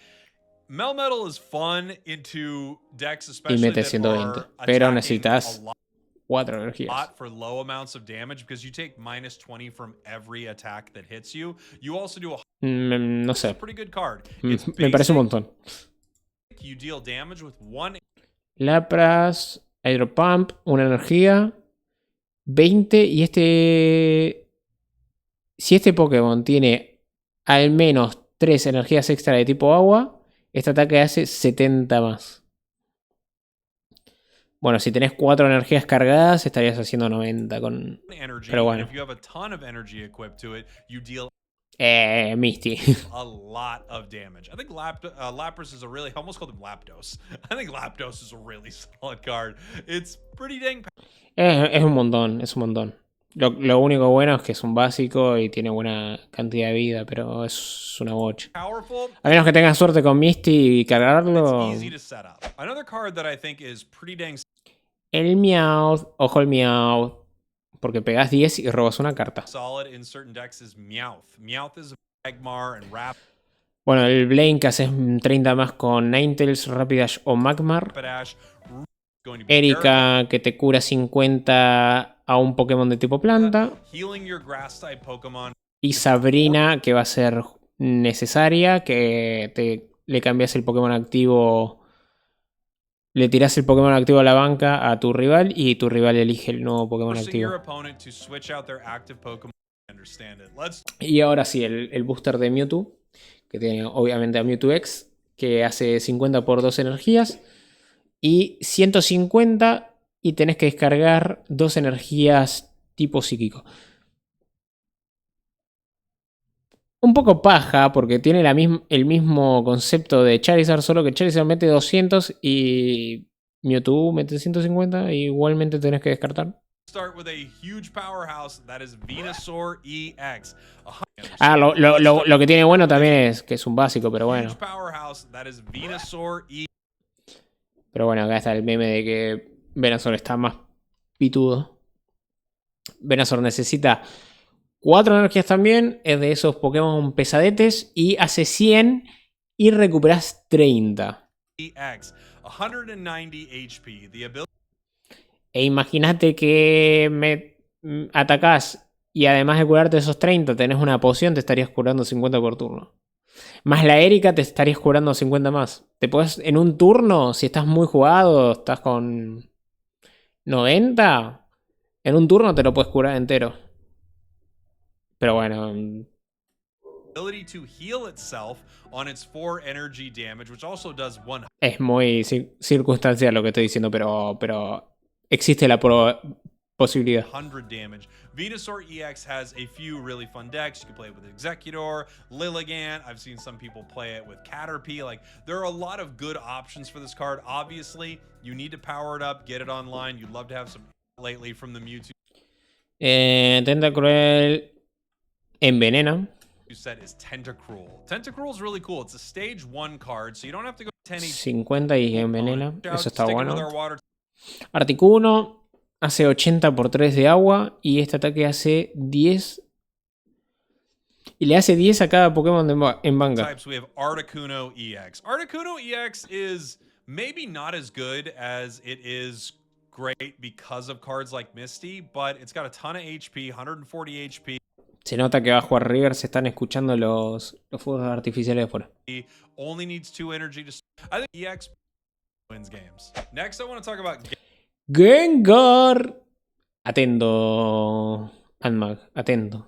Melmetal is fun into decks, Y especially mete that 120. are Pero attacking necesitas a lot 4 energías. for low amounts of damage because you take minus 20 from every attack that hits you. You also do a No It's a sé. pretty good card. Me It's parece un basic. montón. You deal damage with 1 Lapras, Hydro Pump, una energía, 20. Y si este Pokémon tiene al menos 3 energías extra de tipo agua, este ataque hace 70 más. Bueno, si tenés 4 energías cargadas, estarías haciendo 90 con... energy. Pero bueno. And if you have a ton of energy equipped to it, you deal Misty. a lot of damage. I think Lapras is a really... I almost called him Lapdos. I think Lapdos is a really solid card. It's pretty dang Es un montón, es un montón. Lo único bueno es que es un básico y tiene buena cantidad de vida, pero es una bocha. powerful. A menos que tengas suerte con Misty y cargarlo. It's easy to set up. Another card that I think is pretty dang El Meowth, ojo el Meowth, porque pegás 10 y robas una carta. solid in certain decks is Meowth. Meowth is a Magmar and Bueno, el Blaine que haces 30 más con Ninetales, Rapidash o Magmar. Rapidash. Going to be Erika que te cura 50 a un Pokémon de tipo planta. healing your grass type Pokemon. Y Sabrina que va a ser necesaria, que te le cambias el Pokémon activo. Le tirás el Pokémon activo a la banca a tu rival y tu rival elige el nuevo Pokémon activo. Y ahora sí, el booster de Mewtwo, que tiene obviamente a Mewtwo X, que hace 50 por 2 energías. Y 150 y tenés que descargar 2 energías tipo psíquico. Un poco paja porque tiene el mismo concepto de Charizard, solo que Charizard mete 200 y Mewtwo mete 150 y igualmente tenés que descartar. Ah, lo que tiene bueno también es que es un básico, pero bueno. Pero bueno, acá está el meme de que Venusaur está más pitudo. Venusaur necesita 4 energías también. Es de esos Pokémon pesadetes. Y hace 100 y recuperas 30. E imagínate que me atacás y además de curarte esos 30 tenés una poción, te estarías curando 50 por turno. Más la Erika te estarías curando 50 más. Te puedes, en un turno, si estás muy jugado, estás con 90, en un turno te lo puedes curar entero. Pero bueno. Es muy circunstancial lo que estoy diciendo, pero existe la posibilidad. 100 damage. Venusaur EX has a few really fun decks. You can play it with Executor, Lilligant. I've seen some people play it with Caterpie. Like, there are a lot of good options for this card. Obviously, you need to power it up, get it online. You'd love to have some lately from the Mewtwo. Tentacruel envenena. Set is Tentacruel. Tentacruel is really cool. It's a stage 1 card, so you don't have to go 50 y envenena. Eso está bueno. Articuno. Hace 80 por 3 de agua. Y este ataque hace 10. Y le hace 10 a cada Pokémon en banca. We have Articuno EX. Articuno EX is maybe not as good as it is great because of cards like Misty, but it's got a ton of HP, 140 HP. Se nota que bajo a River se están escuchando los fuegos artificiales de fuera. Only needs 2 energy to. I think EX wins games. Next, I want to talk about Gengar. Atento, Anmag, atento.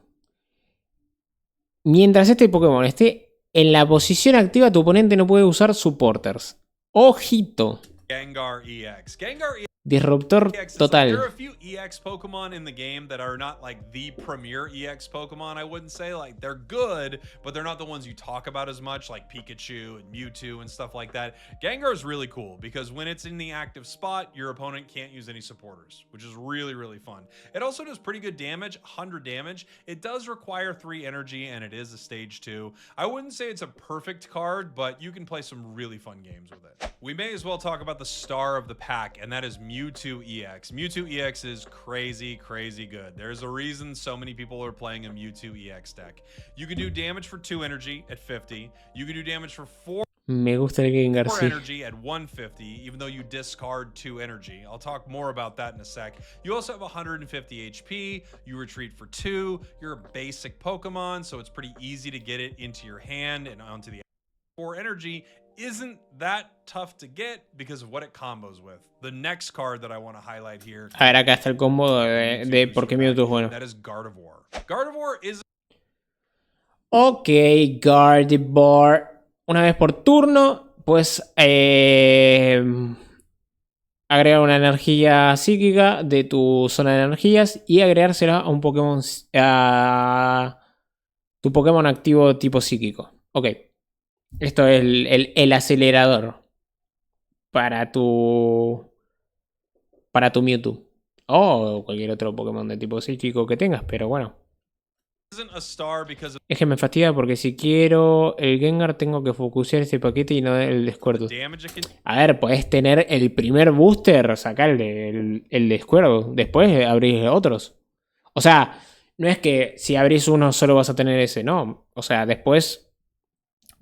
Mientras este Pokémon esté en la posición activa, tu oponente no puede usar supporters. Ojito. Gengar EX. Gengar EX. Disruptor total. There are a few EX Pokemon in the game that are not like the premier EX Pokemon, I wouldn't say. Like, they're good, but they're not the ones you talk about as much, like Pikachu and Mewtwo and stuff like that. Gengar is really cool because when it's in the active spot, your opponent can't use any supporters, which is really, really fun. It also does pretty good damage, 100 damage. It does require 3 energy, and it is a stage 2. I wouldn't say it's a perfect card, but you can play some really fun games with it. We may as well talk about the star of the pack, and that is Mewtwo EX. Mewtwo EX is crazy, crazy good. There's a reason so many people are playing a Mewtwo EX deck. You can do damage for 2 energy at 50. You can do damage for 4 Me gusta el Gengar, sí. energy at 150, even though you discard 2 energy. I'll talk more about that in a sec. You also have 150 HP. You retreat for 2. You're a basic Pokemon, so it's pretty easy to get it into your hand and onto the 4 energy. Isn't that tough to get because of what it combos with. The next card that I want to highlight here. A ver, acá está el combo de por qué Mewtwo es bueno. That is Gardevoir. Gardevoir is. Ok, Gardevoir. Una vez por turno, pues agregar una energía psíquica de tu zona de energías y agregársela a un Pokémon, a tu Pokémon activo tipo psíquico. Ok. Esto es el acelerador para tu Mewtwo. O cualquier otro Pokémon de tipo psíquico que tengas, pero bueno. Es que me fastidia porque si quiero el Gengar tengo que focusear este paquete y no el Squirtle. A ver, podés tener el primer booster, sacarle el Squirtle. Después abrís otros. O sea, no es que si abrís uno solo vas a tener ese, no. O sea, después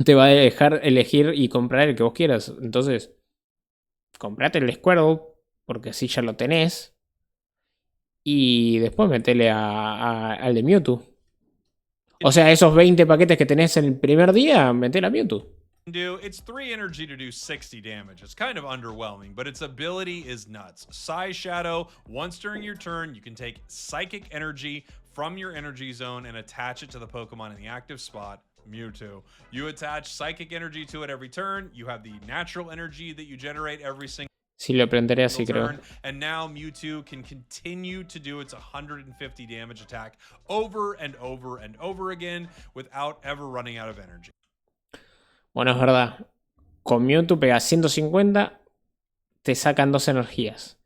te va a dejar elegir y comprar el que vos quieras. Entonces, comprate el Squirtle, porque así ya lo tenés. Y después metele al de Mewtwo. O sea, esos 20 paquetes que tenés en el primer día, metele a Mewtwo. do. It's 3 energy to do 60 damage. It's kind of underwhelming, but its ability is nuts. Size Shadow, once during your turn, you can take psychic energy from your energy zone and attach it to the Pokemon in the active spot, Mewtwo. You attach psychic energy to it every turn. You have the natural energy that you generate every single Sí, lo aprenderé así, creo. turn, and now Mewtwo can continue to do its 150 damage attack over and over and over again without ever running out of energy. Bueno, es verdad. Con Mewtwo pegas 150, te sacan 2 energías.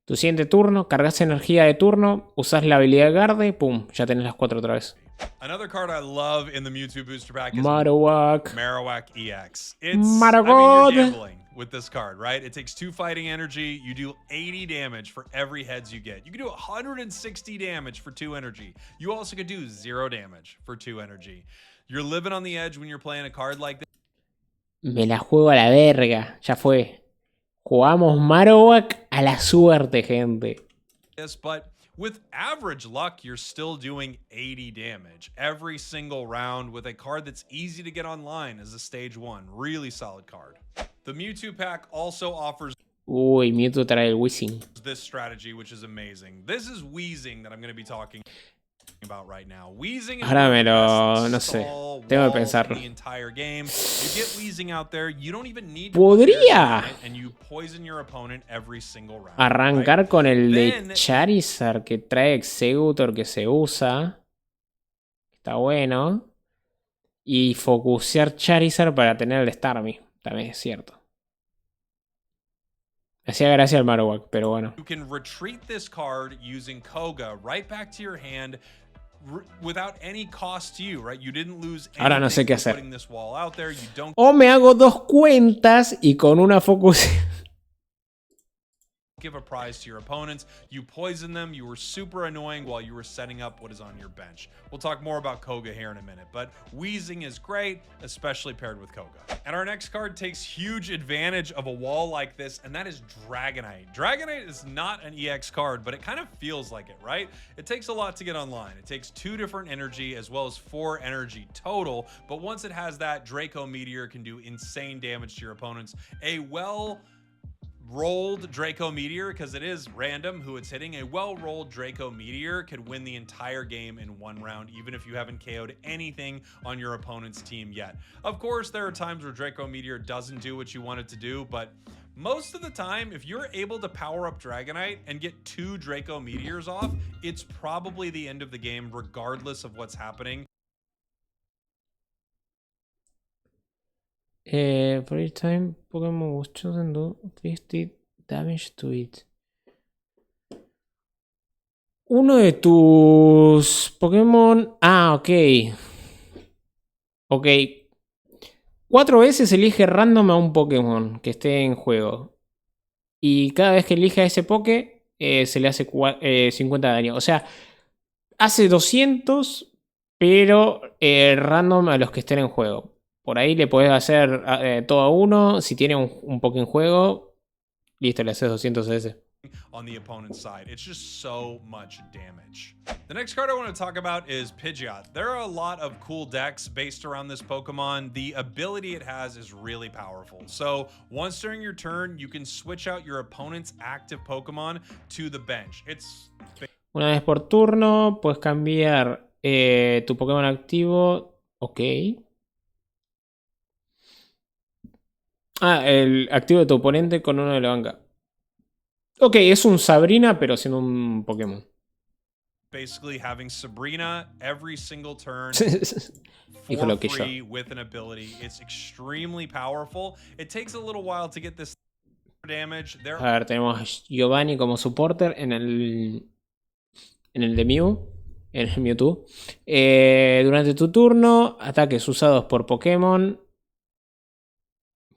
Tu siguiente turno, cargas energía de turno, usas la habilidad de Garde, pum, ya tenés las 4 otra vez. Another card I love in the Mewtwo booster pack is Marowak. Marowak EX. It's Marowak. you're gambling with this card, right? It takes 2 fighting energy. You do 80 damage for every heads you get. You can do 160 damage for 2 energy. You also could do 0 damage for 2 energy. You're living on the edge when you're playing a card like this. Me la juego a la verga, ya fue. Jugamos Marowak a la suerte, gente. But with average luck, you're still doing 80 damage every single round with a card that's easy to get online as a stage 1. Really solid card. The Mewtwo pack also offers Uy, Mewtwo trae el Weezing. this strategy, which is amazing. This is Weezing that I'm going to be talking about right now. Weezing is Ahora me one of the lo... best no sé. stall Tengo que walls pensarlo. in the entire game. You get Weezing out there, you don't even need to Podría put it, and you poison your opponent every single round. arrancar right? con el de Then- Charizard que trae Executor que se usa. Está bueno. Y focusear Charizard para tener el Starmie. También es cierto. Me hacía gracia el Marowak, pero bueno. You can retreat this card using Koga right back to your hand without any cost to you, right? You didn't lose Ahora no sé qué anything for hacer. putting this wall out there. You don't O me hago 2 cuentas y con una focus... give a prize to your opponents. You poison them. You were super annoying while you were setting up what is on your bench. We'll talk more about Koga here in a minute, but Weezing is great, especially paired with Koga. And our next card takes huge advantage of a wall like this, and that is Dragonite. Dragonite is not an EX card, but it kind of feels like it, right? It takes a lot to get online. It takes 2 different energy as well as 4 energy total, but once it has that, Draco Meteor can do insane damage to your opponents. A well-rolled Draco Meteor, because it is random who it's hitting, a well-rolled Draco Meteor could win the entire game in 1 round, even if you haven't KO'd anything on your opponent's team yet. Of course, there are times where Draco Meteor doesn't do what you want it to do, but most of the time, if you're able to power up Dragonite and get 2 Draco Meteors off, it's probably the end of the game, regardless of what's happening. For each time Pokemon was chosen to 50 damage to it. Uno de tus Pokémon... Ah, ok. Ok. 4 veces elige random a un Pokémon que esté en juego. Y cada vez que elige a ese Poké, se le hace 50 de daño. O sea, hace 200, pero random a los que estén en juego. Por ahí le podés hacer todo a uno. Si tiene un Poké en juego, listo, le haces 200 a ese. On the opponent's side. It's just so much damage. The next card I want to talk about is Pidgeot. There are a lot of cool decks based around this Pokemon. The ability it has is really powerful. So once during your turn, you can switch out your opponent's active Pokemon to the bench. Una vez por turno, puedes cambiar tu Pokémon activo. Ok. Ah, el activo de tu oponente con uno de la banca. Ok, es un Sabrina, pero siendo un Pokémon. Basically having Sabrina every single turn Dijo for lo que free yo. with an ability. It's extremely powerful. It takes a little while to get this damage. A ver, tenemos a Giovanni como supporter en el de Mew. En el Mewtwo. Durante tu turno, ataques usados por Pokémon.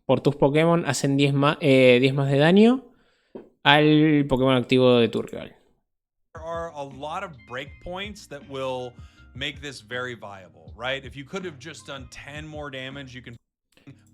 Por tus Pokémon hacen 10 más de daño al Pokémon activo de tu rival. There are a lot of breakpoints that will make this very viable, right? If you could have just done 10 more damage, you can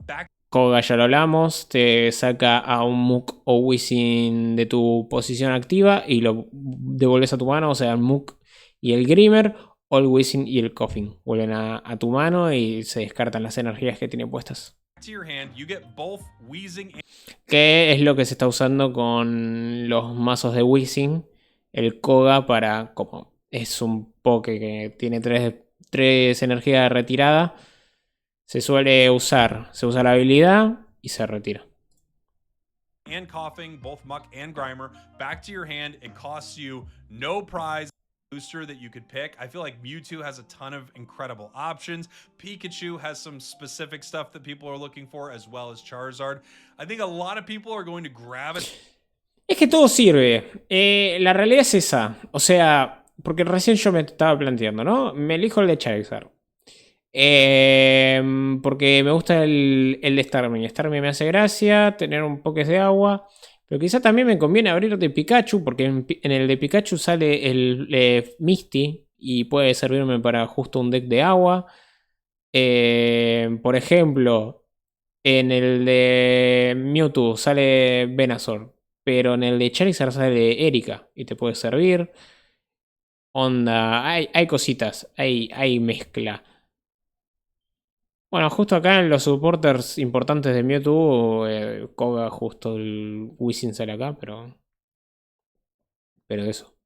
back. Koga ya lo hablamos, te saca a un Muk o Weezing de tu posición activa y lo devuelves a tu mano, o sea, el Muk y el Grimer, o el Weezing y el Koffing vuelven a tu mano y se descartan las energías que tiene puestas. to your hand, you get both wheezing and Que es lo que se está usando con los mazos de Wizzing. El Koga para, como es un poke que tiene tres energías de retirada, se suele usar. Se usa la habilidad y se retira. coughing, both Muck and Grimer, back to your hand. It costs you no prize booster that you could pick. I feel like Mewtwo has a ton of incredible options. Pikachu has some specific stuff that people are looking for, as well as Charizard. I think a lot of people are going to grab it. Es que todo sirve. La realidad es esa. O sea, porque recién yo me estaba planteando, ¿no? Me elijo el de Charizard. Porque me gusta el de Starmie. Starmie me hace gracia, tener un poco de agua. Pero quizá también me conviene abrir de Pikachu, porque en el de Pikachu sale el Misty y puede servirme para justo un deck de agua. Por ejemplo, en el de Mewtwo sale Venusaur, pero en el de Charizard sale Erika y te puede servir. Onda, hay cositas, hay mezcla. Bueno, justo acá en los supporters importantes de Mewtwo, Koga justo el Wizzing sale acá, pero eso.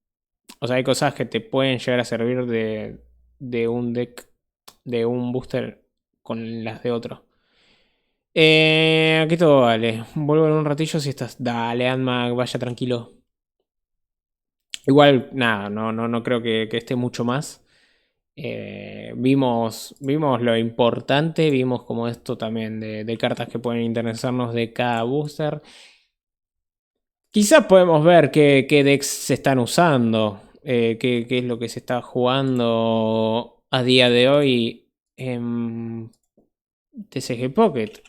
O sea, hay cosas que te pueden llegar a servir de un deck, de un booster con las de otro. Aquí todo vale. Vuelvo en un ratillo si estás. Dale, Anma, vaya tranquilo. Igual, nada, no creo que esté mucho más. Vimos lo importante, vimos como esto también de cartas que pueden interesarnos de cada booster. Quizás podemos ver qué decks se están usando, qué es lo que se está jugando a día de hoy en TCG Pocket.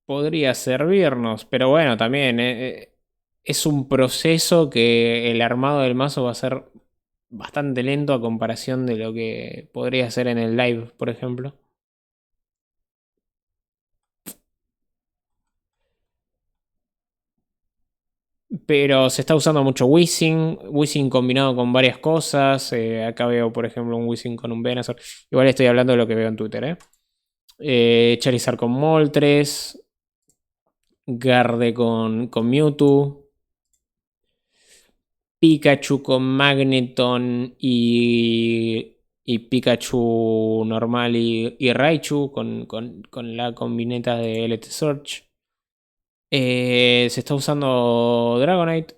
Podría servirnos, pero bueno, también es un proceso que el armado del mazo va a ser bastante lento a comparación de lo que podría ser en el live, por ejemplo. Pero se está usando mucho Wizzing combinado con varias cosas. Acá veo, por ejemplo, un Wizzing con un Venusaur. Igual estoy hablando de lo que veo en Twitter, Charizard con Moltres. Garde con Mewtwo. Pikachu con Magneton y Pikachu normal y Raichu con la combineta de LT Search. Se está usando Dragonite.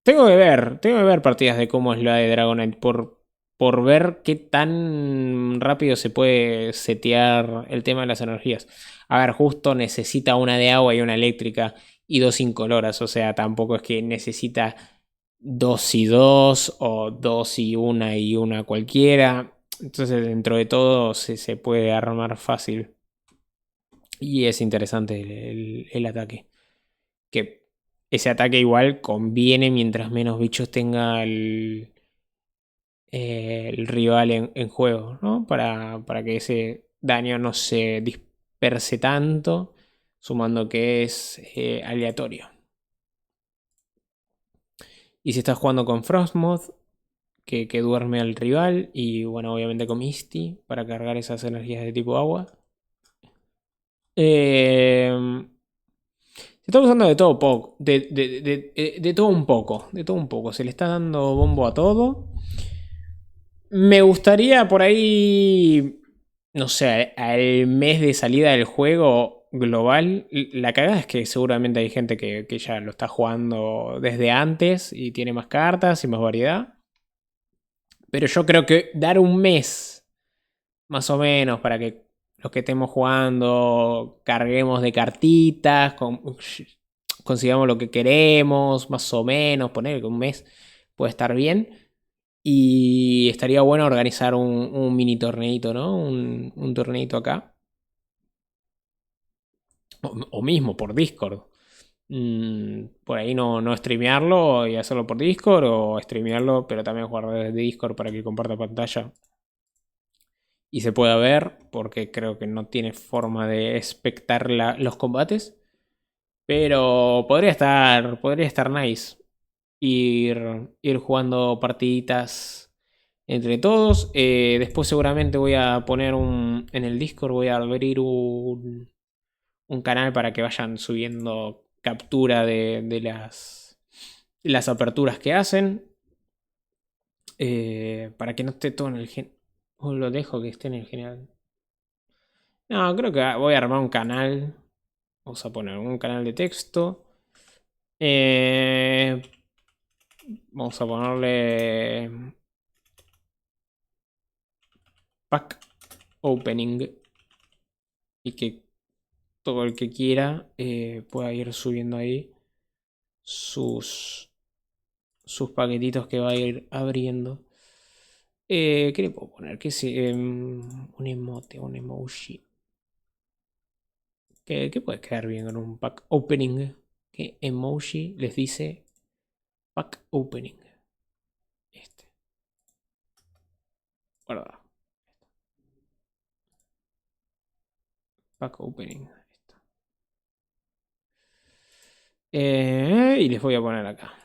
Tengo que ver partidas de cómo es la de Dragonite por ver qué tan rápido se puede setear el tema de las energías. A ver, justo necesita una de agua y una eléctrica y dos incoloras. O sea, tampoco es que necesita dos y dos o dos y una cualquiera. Entonces, dentro de todo, se puede armar fácil. Y es interesante el ataque. Que ese ataque igual conviene mientras menos bichos tenga el rival en juego, ¿no? Para que ese daño no se disperse tanto, sumando que es aleatorio. Y si estás jugando con Frostmoth, que duerme al rival, y bueno, obviamente con Misty, para cargar esas energías de tipo agua. Se está usando de todo poco, de todo un poco, de todo un poco. Se le está dando bombo a todo. Me gustaría por ahí, no sé, al mes de salida del juego global. La cagada es que seguramente hay gente que ya lo está jugando desde antes y tiene más cartas y más variedad. Pero yo creo que dar un mes, más o menos, para que los que estemos jugando carguemos de cartitas, consigamos lo que queremos, más o menos, poner que un mes puede estar bien. Y estaría bueno organizar un mini torneito, ¿no? Un torneito acá. O mismo por Discord. Por ahí no streamearlo y hacerlo por Discord. O streamearlo, pero también jugar desde Discord para que comparta pantalla. Y se pueda ver, porque creo que no tiene forma de espectar los combates. Pero podría estar nice. ir jugando partiditas entre todos. Después seguramente voy a poner en el Discord voy a abrir un canal para que vayan subiendo captura de las aperturas que hacen. Para que no esté todo en el general. O lo dejo que esté en el general. No, creo que voy a armar un canal. Vamos a poner un canal de texto. Vamos a ponerle pack opening. Y que todo el que quiera pueda ir subiendo ahí sus paquetitos que va a ir abriendo. ¿Qué le puedo poner? ¿Qué es? Un emote, un emoji. ¿Qué puede quedar bien con un pack opening? ¿Qué emoji les dice pack opening? Este. Guarda. Pack opening. Y les voy a poner acá.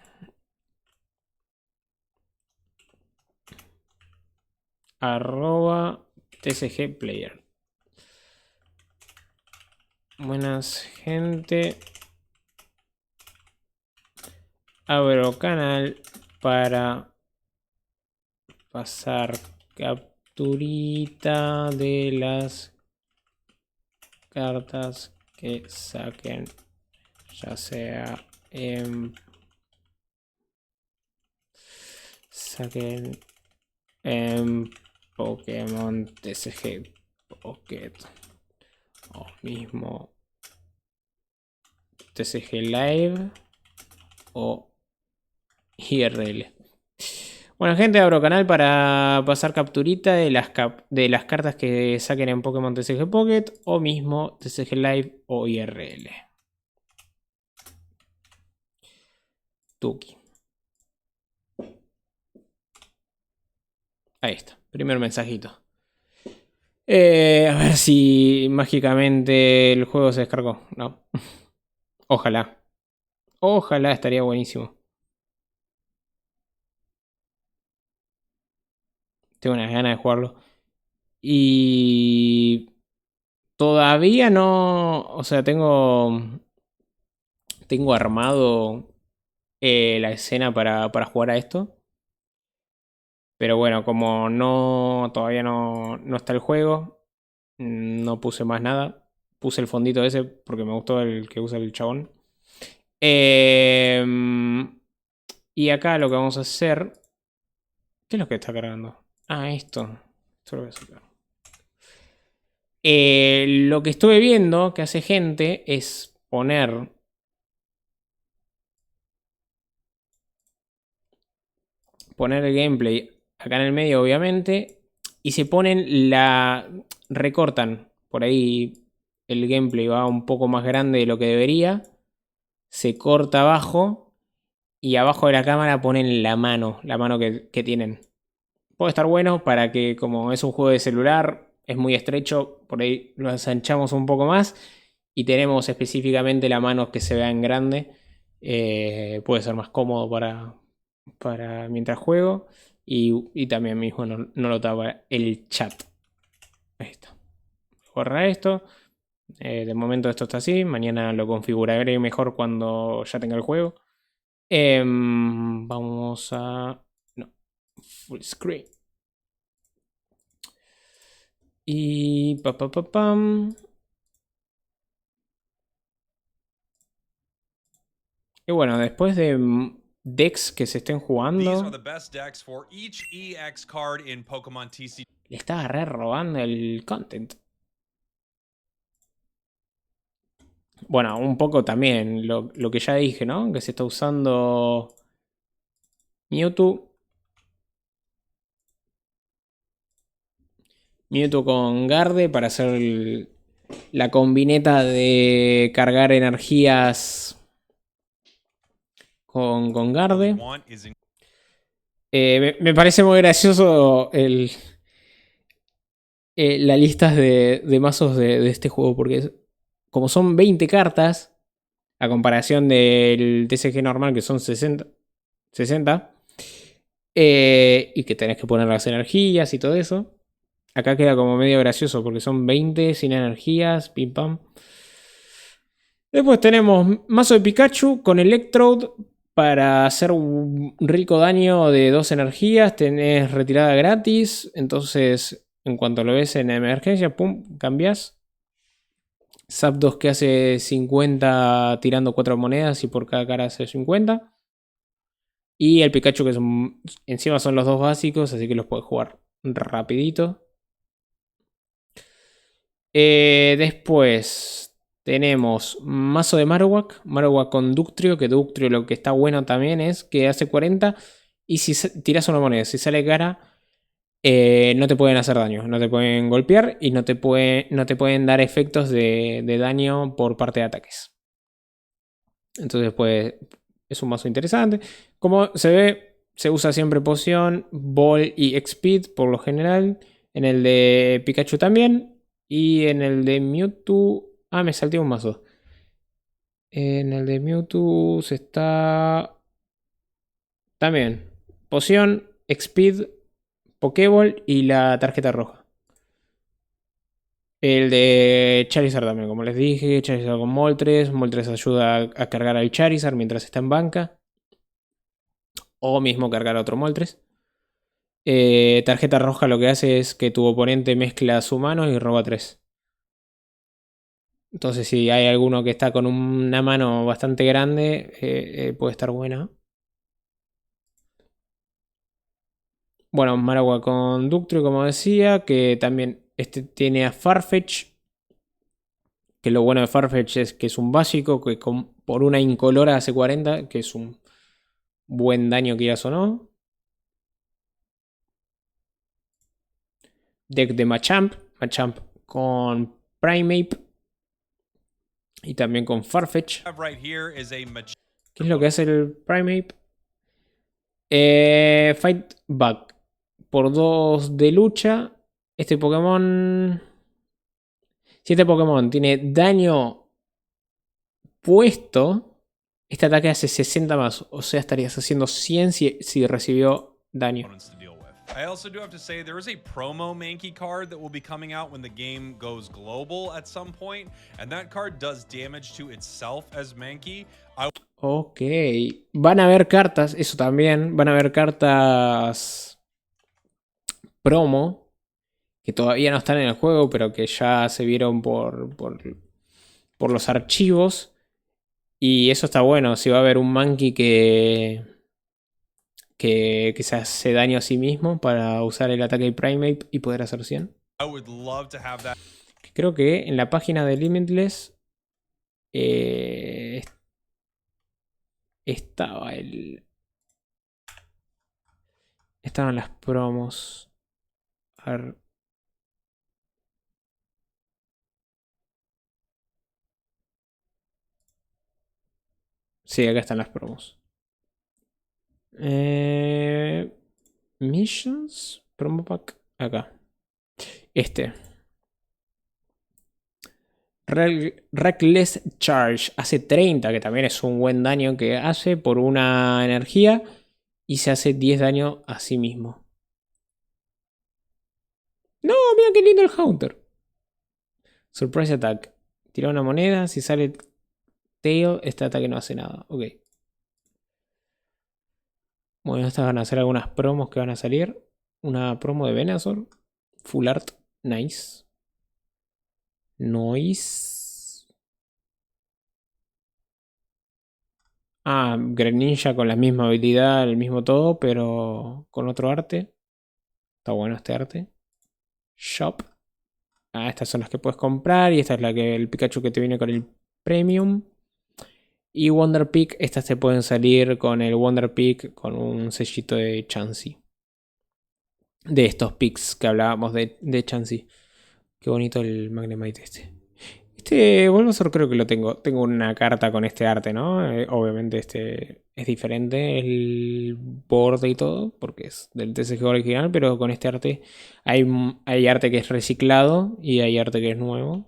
@ TCG Player. Buenas gente. Abro canal para pasar capturita de las cartas que saquen, ya sea saquen en Pokémon TCG Pocket o mismo TCG Live o IRL. Bueno, gente, abro canal para pasar capturita de las cartas que saquen en Pokémon TCG Pocket o mismo TCG Live o IRL. Tuki. Ahí está, primer mensajito. A ver si mágicamente el juego se descargó. No. Ojalá. Ojalá, estaría buenísimo. Tengo unas ganas de jugarlo. Y todavía no. O sea, tengo armado la escena para jugar a esto. Pero bueno, como todavía no está el juego, no puse más nada. Puse el fondito ese porque me gustó el que usa el chabón. Y acá lo que vamos a hacer. ¿Qué es lo que está cargando? Ah, esto. Esto lo voy a sacar. Lo que estuve viendo que hace gente es poner el gameplay acá en el medio, obviamente, y se ponen recortan por ahí el gameplay va un poco más grande de lo que debería, se corta abajo y abajo de la cámara ponen la mano que tienen. Puede estar bueno para que, como es un juego de celular, es muy estrecho, por ahí lo ensanchamos un poco más y tenemos específicamente la mano que se vea en grande. Puede ser más cómodo para mientras juego y también mismo no lo tapa el chat. Ahí está. Borra esto. De momento esto está así. Mañana lo configuraré mejor cuando ya tenga el juego. Vamos a... No. Full screen. Y pam. Y bueno, después de decks que se estén jugando, le estaba re robando el content. Bueno, un poco también lo que ya dije, ¿no? Que se está usando Mewtwo. Mewtwo con Garde para hacer la combineta de cargar energías con Garde. Me parece muy gracioso la lista de mazos de este juego, porque como son 20 cartas, a comparación del TCG normal que son 60, 60. Y que tenés que poner las energías y todo eso. Acá queda como medio gracioso porque son 20 sin energías, pim pam. Después tenemos mazo de Pikachu con Electrode para hacer un rico daño de 2 energías. Tenés retirada gratis. Entonces, en cuanto lo ves en emergencia, pum, cambias. Zapdos que hace 50 tirando 4 monedas y por cada cara hace 50. Y el Pikachu que encima son los dos básicos, así que los puedes jugar rapidito. Después tenemos mazo de Marowak. Marowak con Ductrio, que Ductrio lo que está bueno también es que hace 40. Y si tiras una moneda, si sale cara, no te pueden hacer daño. No te pueden golpear y no te pueden dar efectos de daño por parte de ataques. Entonces pues es un mazo interesante. Como se ve, se usa siempre poción, ball y X-Speed por lo general. En el de Pikachu también. Y en el de Mewtwo... Ah, me salté un mazo. En el de Mewtwo se está... También. Poción, X-Speed, Pokéball y la tarjeta roja. El de Charizard también, como les dije. Charizard con Moltres. Moltres ayuda a cargar al Charizard mientras está en banca. O mismo cargar a otro Moltres. Tarjeta roja lo que hace es que tu oponente mezcla su mano y roba 3. Entonces si hay alguno que está con una mano bastante grande, puede estar buena. Bueno, Marowak con Ductrio, como decía, que también este tiene a Farfetch. Que lo bueno de Farfetch es que es un básico, que por una incolora hace 40, que es un buen daño, quieras o no. Deck de Machamp. Machamp con Primeape. Y también con Farfetch. ¿Qué es lo que hace el Primeape? Fight Back. Por 2 de lucha. Este Pokémon... Si este Pokémon tiene daño puesto, este ataque hace 60 más. O sea, estarías haciendo 100 si recibió daño. I also do have to say there is a promo Mankey card that will be coming out when the game goes global at some point, and that card does damage to itself as Mankey. Ok. Van a haber cartas, eso también. Van a haber cartas promo que todavía no están en el juego, pero que ya se vieron por los archivos. Y eso está bueno. Si va a haber un Mankey que se hace daño a sí mismo para usar el ataque de Primeape y poder hacer 100. Creo que en la página de Limitless estaban las promos. A ver. Sí, acá están las promos. Missions, promo pack, acá. Reckless Charge hace 30, que también es un buen daño que hace por una energía. Y se hace 10 daño a sí mismo. No, mira qué lindo el Haunter. Surprise Attack. Tira una moneda, si sale Tail, este ataque no hace nada. Ok. Bueno, estas van a ser algunas promos que van a salir. Una promo de Venusaur. Full Art. Nice. Noise. Ah, Greninja con la misma habilidad, el mismo todo, pero con otro arte. Está bueno este arte. Shop. Ah, estas son las que puedes comprar. Y esta es la que el Pikachu que te viene con el Premium. Y Wonder Peak, estas te pueden salir con el Wonder Peak con un sellito de Chansey. De estos picks que hablábamos de Chansey. Qué bonito el Magnemite este. Este Bulbasaur creo que lo tengo. Tengo una carta con este arte, ¿no? Obviamente este es diferente el borde y todo, porque es del TCG original, pero con este arte hay arte que es reciclado y hay arte que es nuevo.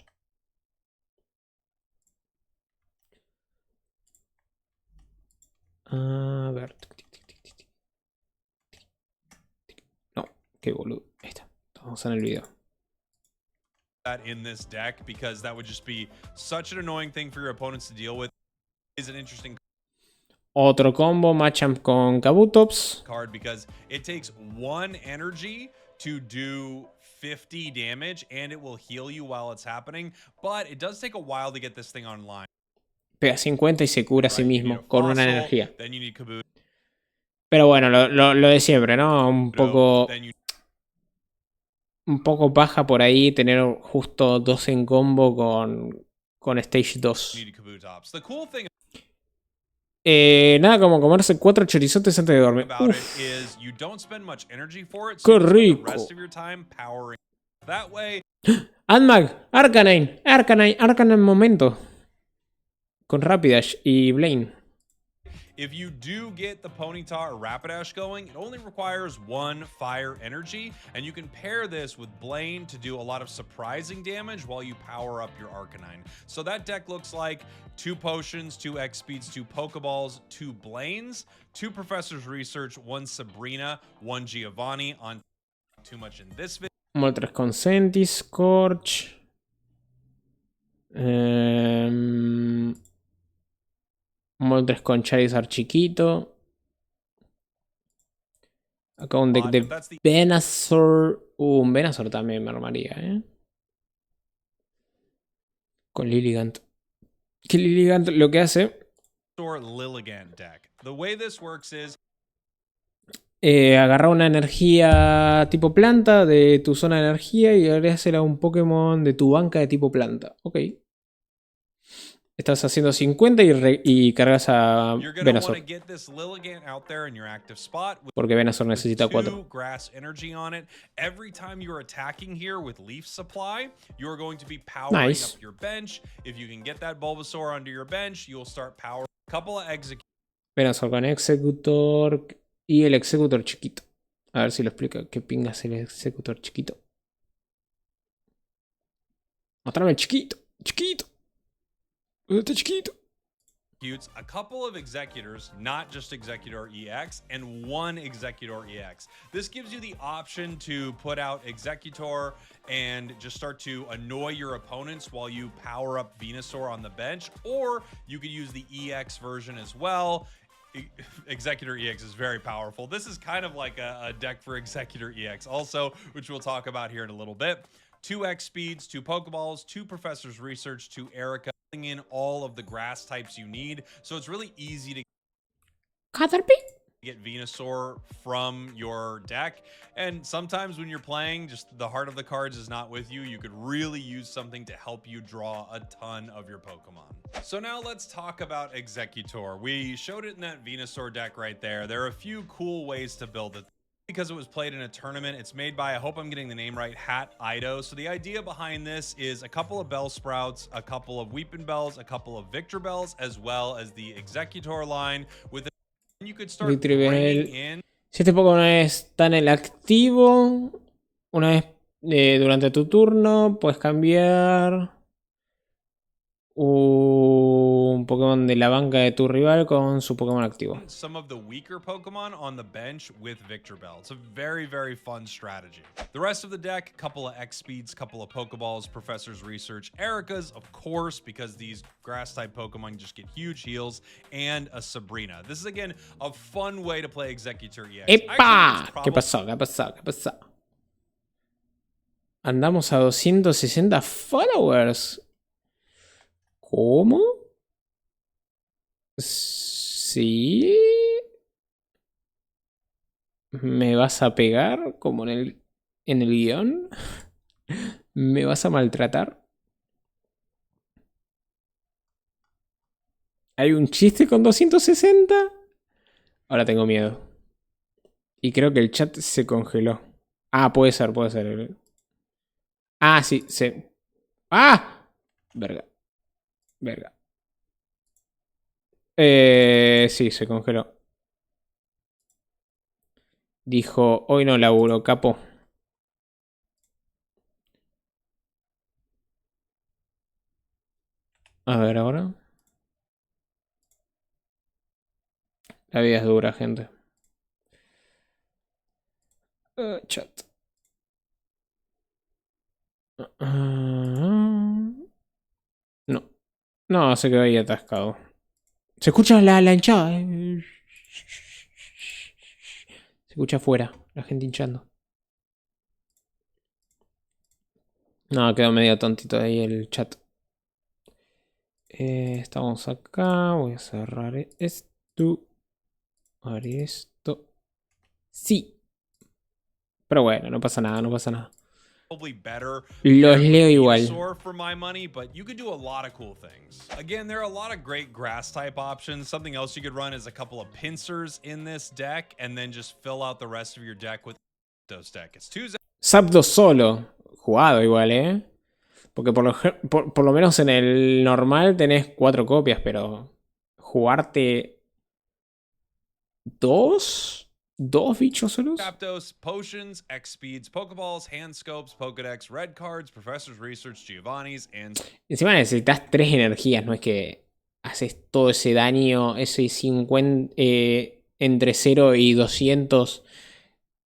A ver. Qué boludo. Ahí está. Vamos en el video. That in this deck, because that would just be such an annoying thing for your opponents to deal with. Is an interesting Otro combo, Machamp con Kabutops. card because it takes 1 energy to do 50 damage and it will heal you while it's happening, but it does take a while to get this thing online. Pega 50 y se cura a sí Right, you need mismo a con una fossil, energía. then you need Kabuto, Pero bueno, lo de siempre, ¿no? then you Un poco paja por ahí tener justo 2 en combo con Stage 2. need Kabutops. The cool thing Nada como comerse 4 chorizotes antes de dormir. about it Uf, is you don't spend much energy for it, so qué you can spend the rico. rest of your time powering. That way, Admag, Arcanine momento. Con Rapidash y Blaine. if you do get the Ponyta or Rapidash going, it only requires 1 fire energy, and you can pair this with Blaine to do a lot of surprising damage while you power up your Arcanine. So that deck looks like 2 potions, 2 X speeds, 2 Pokeballs, 2 Blaines, 2 Professor's Research, 1 Sabrina, 1 Giovanni on too much in this video. Moltres con Sentis, Scorch. Moltres con Charizard chiquito. Acá un deck de Venusaur. Un Venusaur también me armaría, Con Lilligant. Que Lilligant lo que hace... Lilligant deck. The way this works is agarrar una energía tipo planta de tu zona de energía y agregársela a un Pokémon de tu banca de tipo planta. Ok. Estás haciendo 50 y cargas a Venusaur. Porque Venusaur necesita 4. Nice. Venusaur con Executor y el Executor chiquito. A ver si lo explica. ¿Qué pingas el Executor chiquito? Mostrame el chiquito. Chiquito. Está chiquito. A couple of Executors, not just Executor EX, and 1 Executor EX. This gives you the option to put out Executor and just start to annoy your opponents while you power up Venusaur on the bench, or you could use the EX version as well. Executor EX is very powerful. This is kind of like a deck for Executor EX also, which we'll talk about here in a little bit. 2 X speeds, 2 Pokeballs, 2 Professor's Research, 2 Erica, in all of the grass types you need. So it's really easy to get Venusaur from your deck. And sometimes when you're playing, just the heart of the cards is not with you. You could really use something to help you draw a ton of your Pokemon. So now let's talk about Executor. We showed it in that Venusaur deck right there. There are a few cool ways to build it. Because it was played in a tournament, it's made by, I hope I'm getting the name right, Hat Ido. So the idea behind this is a couple of Bellsprouts, a couple of Weepin' Bells, a couple of Victor Bells, as well as the Executor line. With you could start bringing in. Si este Pokémon está en el activo, una vez durante tu turno, puedes cambiar un Pokémon de la banca de tu rival con su Pokémon activo. Some of the weaker Pokemon on the bench with Victor Bell. It's a very, very fun strategy. The rest of the deck, couple of X speeds, couple of Pokeballs, Professor's Research, Ericas, of course, because these grass type Pokemon just get huge heals, and a Sabrina. This is again a fun way to play Executor EX. ¡Epa! ¿Qué pasó? ¿Qué pasó? ¿Qué pasó? Andamos a 260 followers. ¿Cómo? ¿Sí? ¿Me vas a pegar como en el guión? ¿Me vas a maltratar? ¿Hay un chiste con 260? Ahora tengo miedo. Y creo que el chat se congeló. Ah, puede ser, puede ser. Ah, sí, se... ¡Ah! Verga. Verga. Sí, se congeló. Dijo, hoy no laburo, capo. A ver ahora. La vida es dura, gente. Chat. No. No, se quedó ahí atascado. Se escucha la hinchada. Se escucha afuera, la gente hinchando. No, quedó medio tontito ahí el chat. Estamos acá. Voy a cerrar esto. Haré esto. Sí. Pero bueno, no pasa nada, no pasa nada. Probably better Los paired with leo igual. Venusaur for my money, but you could do a lot of cool things. Again, there are a lot of great grass type options. Something else you could run is a couple of pincers in this deck, and then just fill out the rest of your deck with those deck. It's two Zapdos solo. Jugado igual, ¿eh? Porque por lo menos en el normal tenés 4 copias, pero jugarte dos bichos solos. Zapdos, Potions, X Speeds, Pokeballs, Hand Scopes, Pokedex, Red Cards, Professor's Research, Giovanni's, and... Encima necesitas 3 energías, no es que haces todo ese daño, ese 50, entre 0 y 200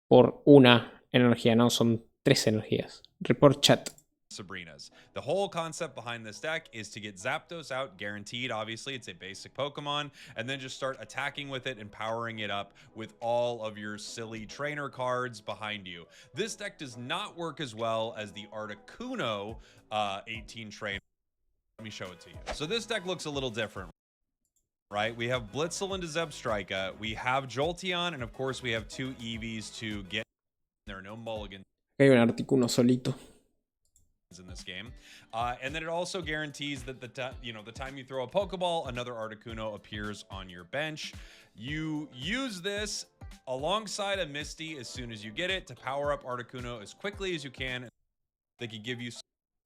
por una energía, no, son 3 energías. Report chat. Sabrina's. The whole concept behind this deck is to get Zapdos out, guaranteed, obviously, it's a basic Pokemon, and then just start attacking with it and powering it up with all of your silly trainer cards behind you. This deck does not work as well as the Articuno 18 trainer. Let me show it to you. So this deck looks a little different, right? We have Blitzel into Zebstrika, we have Jolteon, and of course we have 2 EVs to get. There are no mulligans. Hay un Articuno solito. In this game, and then it also guarantees that the time you throw a Pokeball, another Articuno appears on your bench. You use this alongside a Misty as soon as you get it to power up Articuno as quickly as you can. They can give you.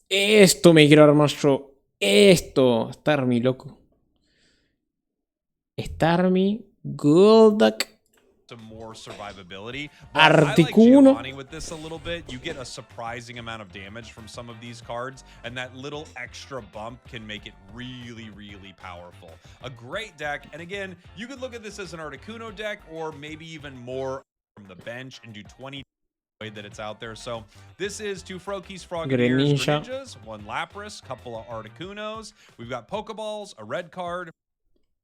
Esto me quiero armar yo. Esto. Starmie, loco. Starmie, Golduck. Some more survivability. Articuno. I like Giovanni with this a little bit. You get a surprising amount of damage from some of these cards, and that little extra bump can make it really, really powerful. A great deck, and again, you could look at this as an Articuno deck, or maybe even more from the bench and do 20 that it's out there. So this is 2 Froakies, Frogadiers, Greninjas, 1 Lapras, couple of Articunos. We've got Pokeballs, a red card,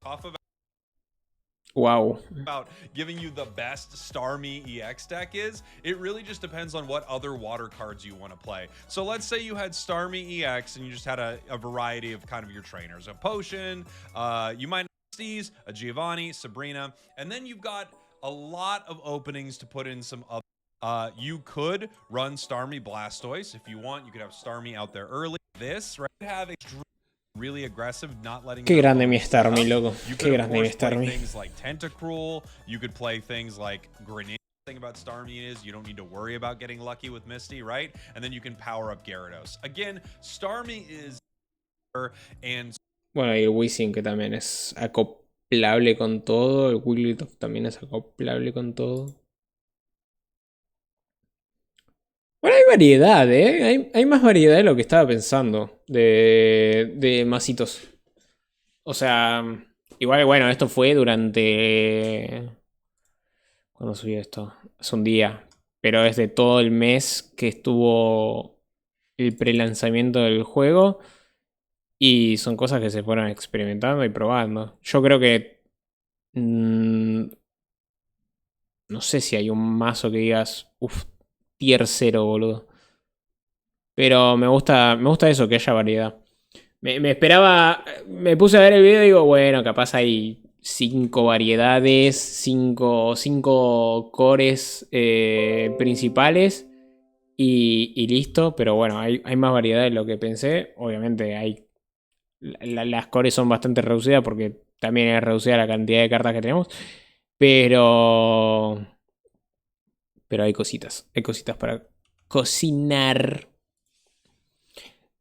off of. Wow. About giving you the best Starmie EX deck is, it really just depends on what other water cards you want to play. So let's say you had Starmie EX and you just had a variety of kind of your trainers, a Potion, you might have Steez, a Giovanni, Sabrina, and then you've got a lot of openings to put in some other. You could run Starmie Blastoise if you want. You could have Starmie out there early. This, right, have a really aggressive, not letting. Qué grande mi Starmie, loco. Qué grande mi Starmie. Starmie. Things like Tentacruel. You could play things like Greninja. The thing about Starmie is you don't need to worry about getting lucky with Misty, right? And then you can power up Gyarados. Again, Starmie is and. Bueno, y el Wizzing que también es acoplable con todo. El Wigglytuff también es acoplable con todo. Bueno, hay variedad, ¿eh? Hay más variedad de lo que estaba pensando de masitos. O sea, igual, bueno, esto fue durante... ¿Cuándo subí esto? Hace un día. Pero es de todo el mes que estuvo el pre-lanzamiento del juego. Y son cosas que se fueron experimentando y probando. Yo creo que... no sé si hay un mazo que digas... Uf, tier 0, boludo. Pero me gusta eso, que haya variedad. Me esperaba... Me puse a ver el video y digo, bueno, capaz hay 5 variedades, 5 cores principales y listo. Pero bueno, hay más variedad de lo que pensé. Obviamente hay... las cores son bastante reducidas porque también es reducida la cantidad de cartas que tenemos. Pero hay cositas. Hay cositas para cocinar.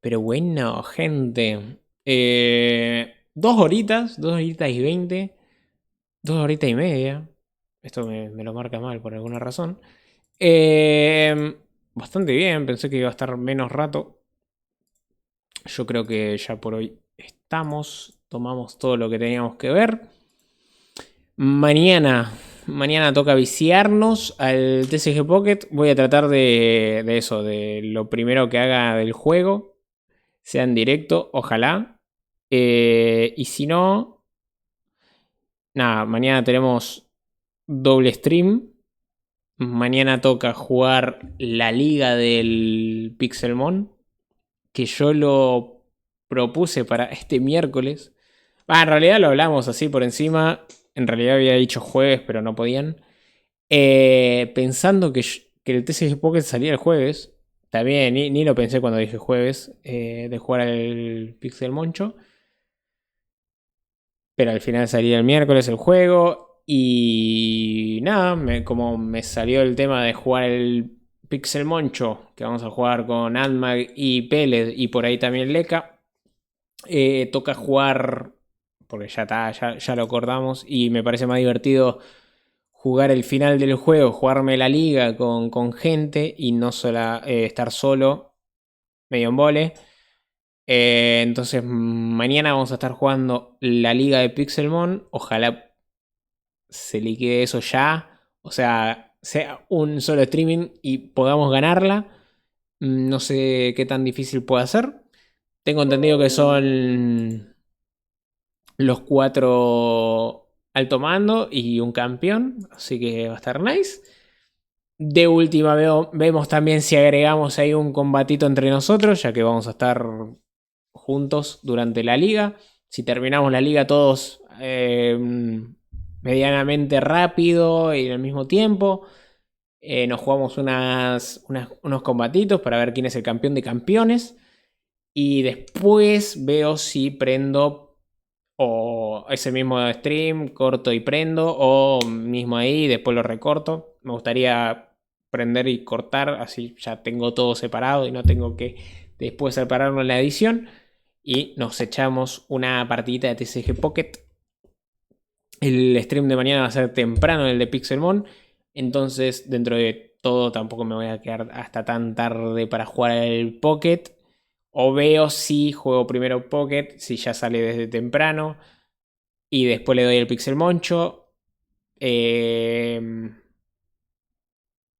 Pero bueno, gente. 2 horitas. 2 horitas y 20. 2 horitas y media. Esto me lo marca mal por alguna razón. Bastante bien. Pensé que iba a estar menos rato. Yo creo que ya por hoy estamos. Tomamos todo lo que teníamos que ver. Mañana Mañana toca viciarnos al TCG Pocket. Voy a tratar de eso, de lo primero que haga del juego. Sea en directo, ojalá. Y si no... Nada, mañana tenemos doble stream. Mañana toca jugar la liga del Pixelmon. Que yo lo propuse para este miércoles. En realidad lo hablamos así por encima. En realidad había dicho jueves, pero no podían. Pensando que el TCG Pocket salía el jueves. También, ni lo pensé cuando dije jueves. De jugar al Pixel Moncho. Pero al final salía el miércoles el juego. Y nada, como me salió el tema de jugar el Pixel Moncho, que vamos a jugar con Admag y Peled y por ahí también Leca. Toca jugar, porque ya está, ya lo acordamos. Y me parece más divertido jugar el final del juego, jugarme la liga con gente y no solo estar solo, medio en vole. Entonces mañana vamos a estar jugando la liga de Pixelmon. Ojalá se liquide eso ya. O sea un solo streaming y podamos ganarla. No sé qué tan difícil puede ser. Tengo entendido que son los 4 alto mando y un campeón. Así que va a estar nice. De última vemos también si agregamos ahí un combatito entre nosotros, ya que vamos a estar juntos durante la liga. Si terminamos la liga todos medianamente rápido y al mismo tiempo, nos jugamos unos combatitos para ver quién es el campeón de campeones. Y después veo si prendo o ese mismo stream, corto y prendo, o mismo ahí, después lo recorto. Me gustaría prender y cortar, así ya tengo todo separado y no tengo que después separarlo en la edición. Y nos echamos una partidita de TCG Pocket. El stream de mañana va a ser temprano, el de Pixelmon. Entonces, dentro de todo, tampoco me voy a quedar hasta tan tarde para jugar el Pocket. O veo si juego primero Pocket, si ya sale desde temprano. Y después le doy el Pixel Moncho.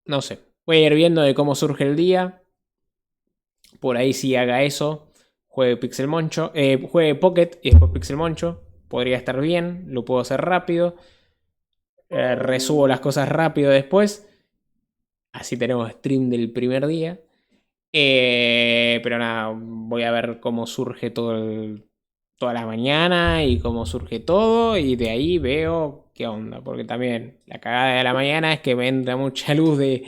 No sé. Voy a ir viendo de cómo surge el día. Por ahí si haga eso. Juegue Pixel Moncho. Juegue Pocket y después Pixel Moncho. Podría estar bien. Lo puedo hacer rápido. Resubo las cosas rápido después. Así tenemos stream del primer día. Pero nada, voy a ver cómo surge toda la mañana y cómo surge todo. Y de ahí veo qué onda. Porque también la cagada de la mañana es que me entra mucha luz de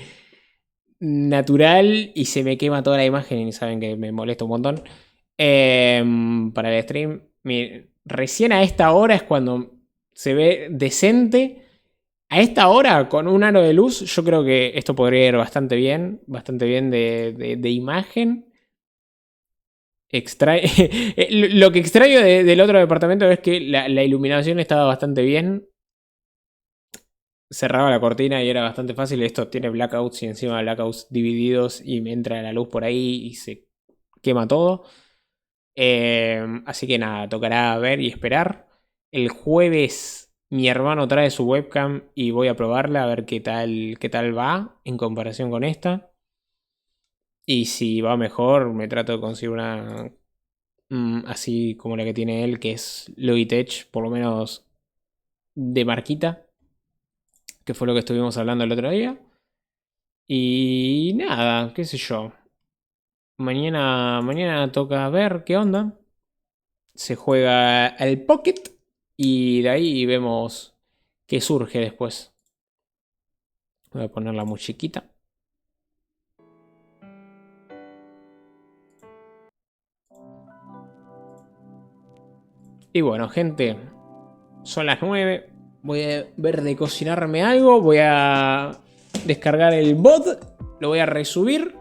natural y se me quema toda la imagen. Y saben que me molesta un montón. Para el stream, recién a esta hora es cuando se ve decente. A esta hora, con un aro de luz, yo creo que esto podría ir bastante bien de imagen. Lo que extraño del otro departamento es que la iluminación estaba bastante bien. Cerraba la cortina y era bastante fácil. Esto tiene blackouts y encima blackouts divididos y me entra la luz por ahí y se quema todo. Así que nada, tocará ver y esperar. El jueves mi hermano trae su webcam y voy a probarla a ver qué tal va en comparación con esta. Y si va mejor, me trato de conseguir una así como la que tiene él, que es Logitech, por lo menos de marquita, que fue lo que estuvimos hablando el otro día. Y nada, qué sé yo. Mañana toca ver qué onda. Se juega el Pocket y de ahí vemos qué surge después. Voy a poner la musiquita. Y bueno, gente, son las 9. Voy a ver de cocinarme algo. Voy a descargar el bot. Lo voy a resubir.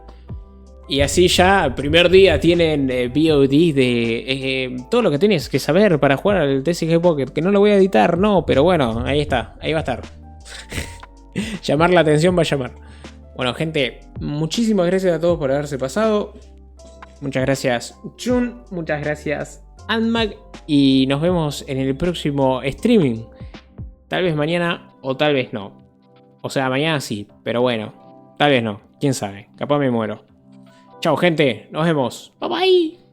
Y así ya el primer día tienen VOD de todo lo que tienes que saber para jugar al TCG Pocket. Que no lo voy a editar, no, pero bueno, ahí está, ahí va a estar. Llamar la atención va a llamar. Bueno, gente, muchísimas gracias a todos por haberse pasado. Muchas gracias, Jun. Muchas gracias, Anmag. Y nos vemos en el próximo streaming. Tal vez mañana o tal vez no. O sea, mañana sí, pero bueno, tal vez no. Quién sabe, capaz me muero. Chao, gente, nos vemos. Bye bye.